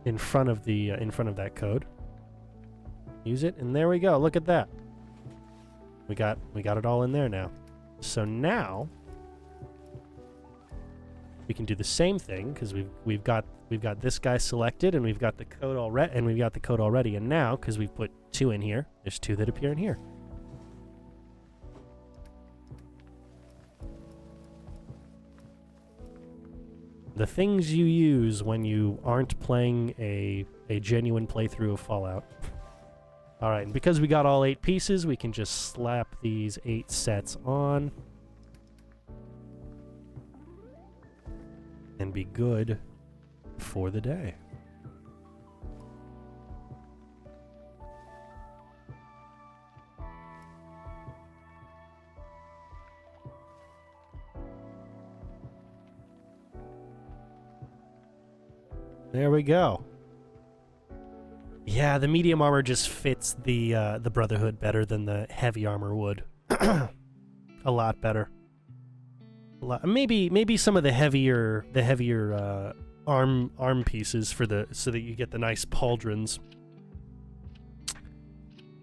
Speaker 1: In front of that code. Use it, and there we go. Look at that. We got it all in there now. So now we can do the same thing because we've got this guy selected, and we've got the code already. And now, because we've put 2 in here, there's 2 that appear in here. The things you use when you aren't playing a genuine playthrough of Fallout. Alright, and because we got all 8 pieces, we can just slap these 8 sets on. And be good for the day. There we go. Yeah, the medium armor just fits the Brotherhood better than the heavy armor would. A lot better. Maybe some of the heavier arm pieces so that you get the nice pauldrons.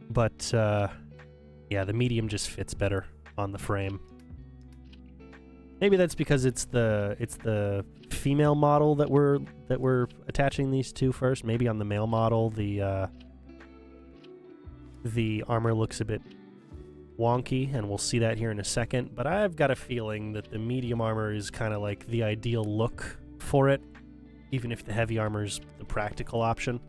Speaker 1: But yeah, the medium just fits better on the frame. Maybe that's because it's the female model that we're attaching these to first. Maybe on the male model the armor looks a bit wonky, and we'll see that here in a second. But I've got a feeling that the medium armor is kind of like the ideal look for it, even if the heavy armor's the practical option.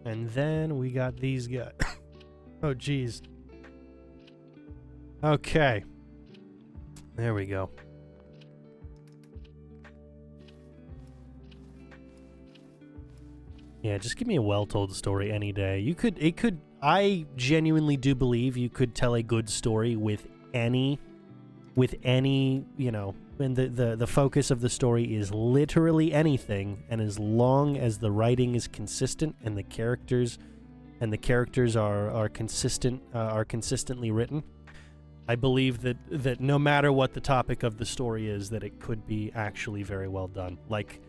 Speaker 1: And then we got these guys. Oh, geez. Okay. There we go. Yeah, just give me a well-told story any day. I genuinely do believe you could tell a good story with any with any, you know, when the focus of the story is literally anything, and as long as the writing is consistent and the characters are consistently written, I believe that no matter what the topic of the story is, that it could be actually very well done. Like,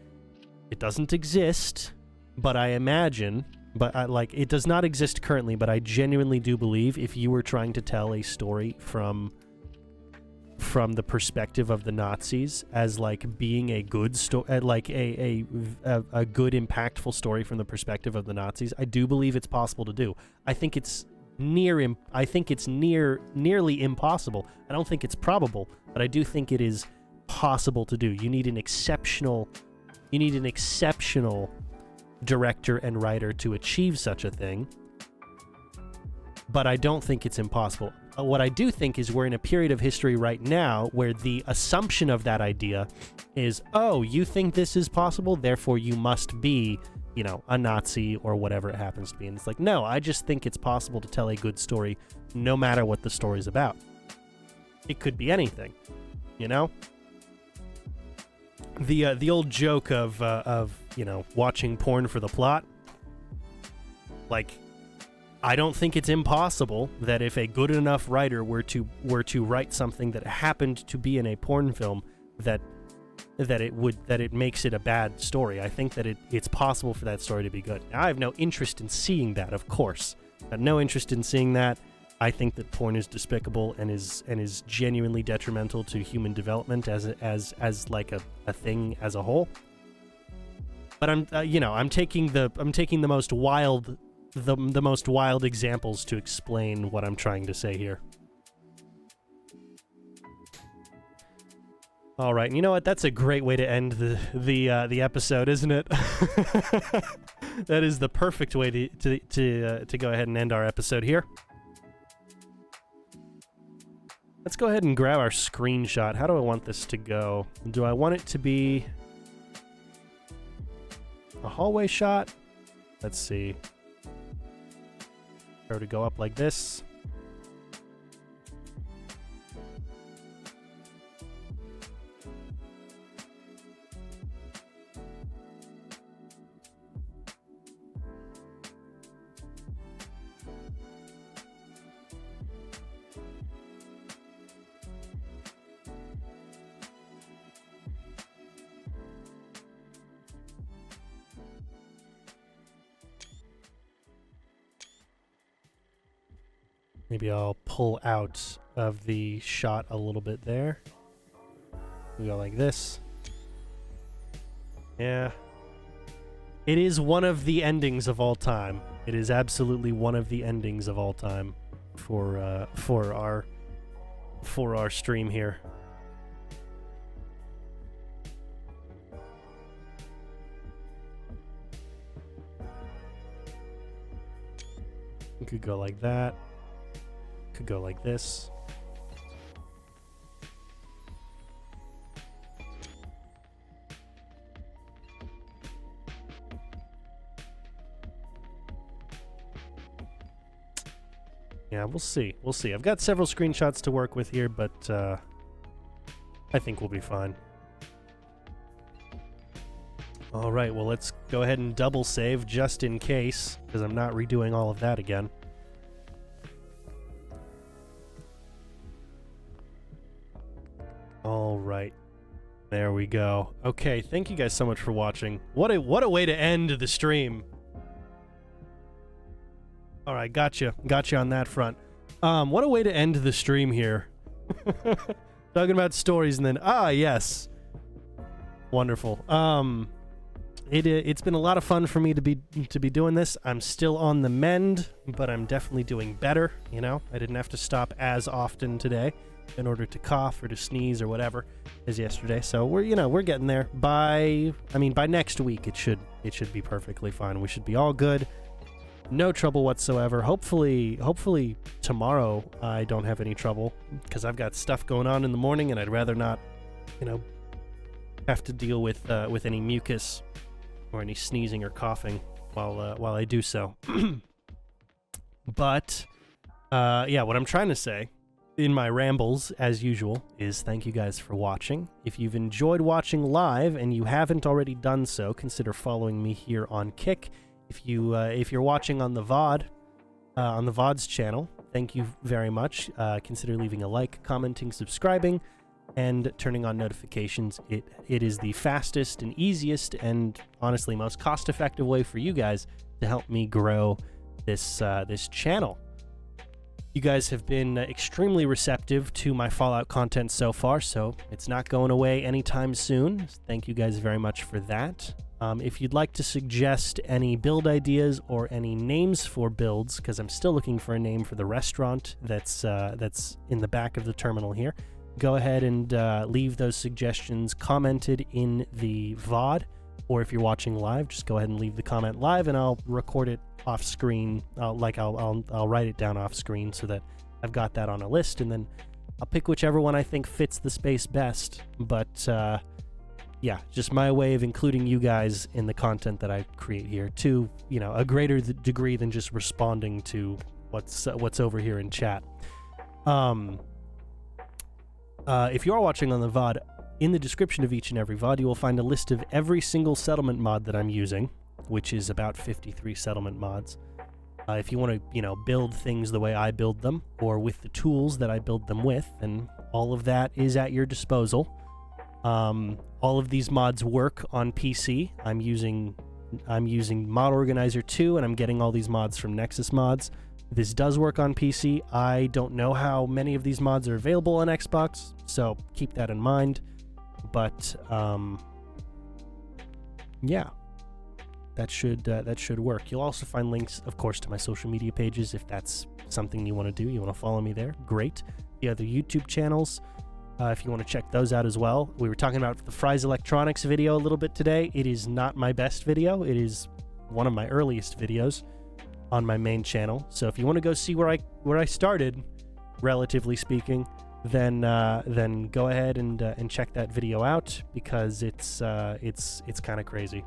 Speaker 1: it doesn't exist, but I imagine, it does not exist currently, but I genuinely do believe if you were trying to tell a story from the perspective of the Nazis as like being a good story, like a good impactful story from the perspective of the Nazis, I do believe it's possible to do. I think it's nearly impossible. I don't think it's probable, but I do think it is possible to do. You need an exceptional director and writer to achieve such a thing, but I don't think it's impossible. What I do think is we're in a period of history right now where the assumption of that idea is, oh, you think this is possible, therefore you must be, you know, a Nazi or whatever it happens to be. And it's like, no, I just think it's possible to tell a good story no matter what the story's about. It could be anything, you know? The old joke of you know, watching porn for the plot, like, I don't think it's impossible that if a good enough writer were to write something that happened to be in a porn film, that it makes it a bad story. I think that it's possible for that story to be good. Now, I have no interest in seeing that, of course. I have no interest in seeing that. I think that porn is despicable and is genuinely detrimental to human development as like a thing as a whole. But I'm taking the most wild examples to explain what I'm trying to say here. All right, you know what? That's a great way to end the episode, isn't it? That is the perfect way to go ahead and end our episode here. Let's go ahead and grab our screenshot. How do I want this to go? Do I want it to be a hallway shot? Let's see. Or to go up like this. Maybe I'll pull out of the shot a little bit there. We go like this. Yeah. It is one of the endings of all time. It is absolutely one of the endings of all time for our stream here. We could go like that. Could go like this. Yeah, we'll see. We'll see. I've got several screenshots to work with here, but I think we'll be fine. All right, well, let's go ahead and double save just in case, because I'm not redoing all of that again. All right, there we go. Okay, thank you guys so much for watching. What a way to end the stream. All right, gotcha on that front. What a way to end the stream here. Talking about stories and then yes, wonderful. It's been a lot of fun for me to be doing this. I'm still on the mend, but I'm definitely doing better. You know, I didn't have to stop as often today in order to cough or to sneeze or whatever as yesterday. So we're getting there. By next week it should be perfectly fine. We should be all good. No trouble whatsoever. Hopefully tomorrow I don't have any trouble because I've got stuff going on in the morning and I'd rather not, have to deal with any mucus or any sneezing or coughing while I do so. But what I'm trying to say in my rambles, as usual, is thank you guys for watching. If you've enjoyed watching live and you haven't already done so, consider following me here on Kick. If you're watching on the VOD, on the VOD's channel, thank you very much. Consider leaving a like, commenting, subscribing, and turning on notifications. It is the fastest and easiest and honestly most cost-effective way for you guys to help me grow this channel. You guys have been extremely receptive to my Fallout content so far, so it's not going away anytime soon. Thank you guys very much for that. If you'd like to suggest any build ideas or any names for builds, because I'm still looking for a name for the restaurant that's in the back of the terminal here, go ahead and leave those suggestions commented in the VOD, or if you're watching live, just go ahead and leave the comment live, and I'll record it off screen. I'll write it down off screen so that I've got that on a list, and then I'll pick whichever one I think fits the space best. But yeah, just my way of including you guys in the content that I create here to, you know, a greater degree than just responding to what's over here in chat. If you are watching on the VOD, in the description of each and every VOD, you will find a list of every single settlement mod that I'm using, which is about 53 settlement mods. If you want to, you know, build things the way I build them, or with the tools that I build them with, and all of that is at your disposal. All of these mods work on PC. I'm using Mod Organizer 2, and I'm getting all these mods from Nexus Mods. This does work on PC. I don't know how many of these mods are available on Xbox, so keep that in mind. But yeah, that should work. You'll also find links, of course, to my social media pages if that's something you want to do. You want to follow me there, great. The other YouTube channels, if you want to check those out as well. We were talking about the Fry's Electronics video a little bit today. It is not my best video. It is one of my earliest videos on my main channel. So if you want to go see where I started, relatively speaking, then go ahead and check that video out, because it's kind of crazy.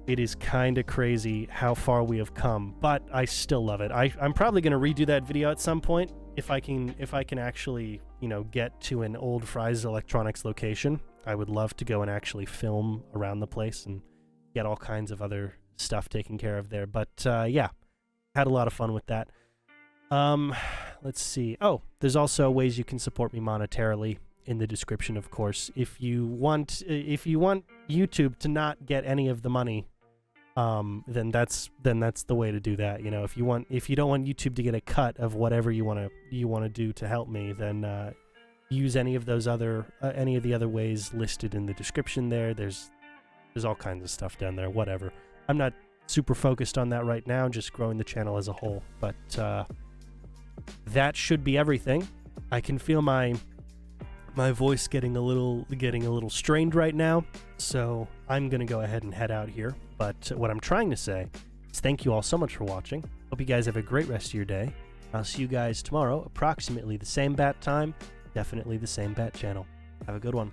Speaker 1: It is kind of crazy how far we have come, but I still love it. I'm probably going to redo that video at some point if I can actually, you know, get to an old Fry's Electronics location. I would love to go and actually film around the place and get all kinds of other stuff taken care of there. But yeah, had a lot of fun with that. Let's see. Oh, there's also ways you can support me monetarily in the description, of course. If you want YouTube to not get any of the money, then that's the way to do that. You know, if you don't want YouTube to get a cut of whatever you want to do to help me, then use any of the other ways listed in the description there. There's all kinds of stuff down there. Whatever. I'm not super focused on that right now, just growing the channel as a whole. But that should be everything. I can feel my voice getting a little strained right now, so I'm gonna go ahead and head out here. But what I'm trying to say is thank you all so much for watching. Hope you guys have a great rest of your day. I'll see you guys tomorrow, approximately the same bat time, definitely the same bat channel. Have a good one.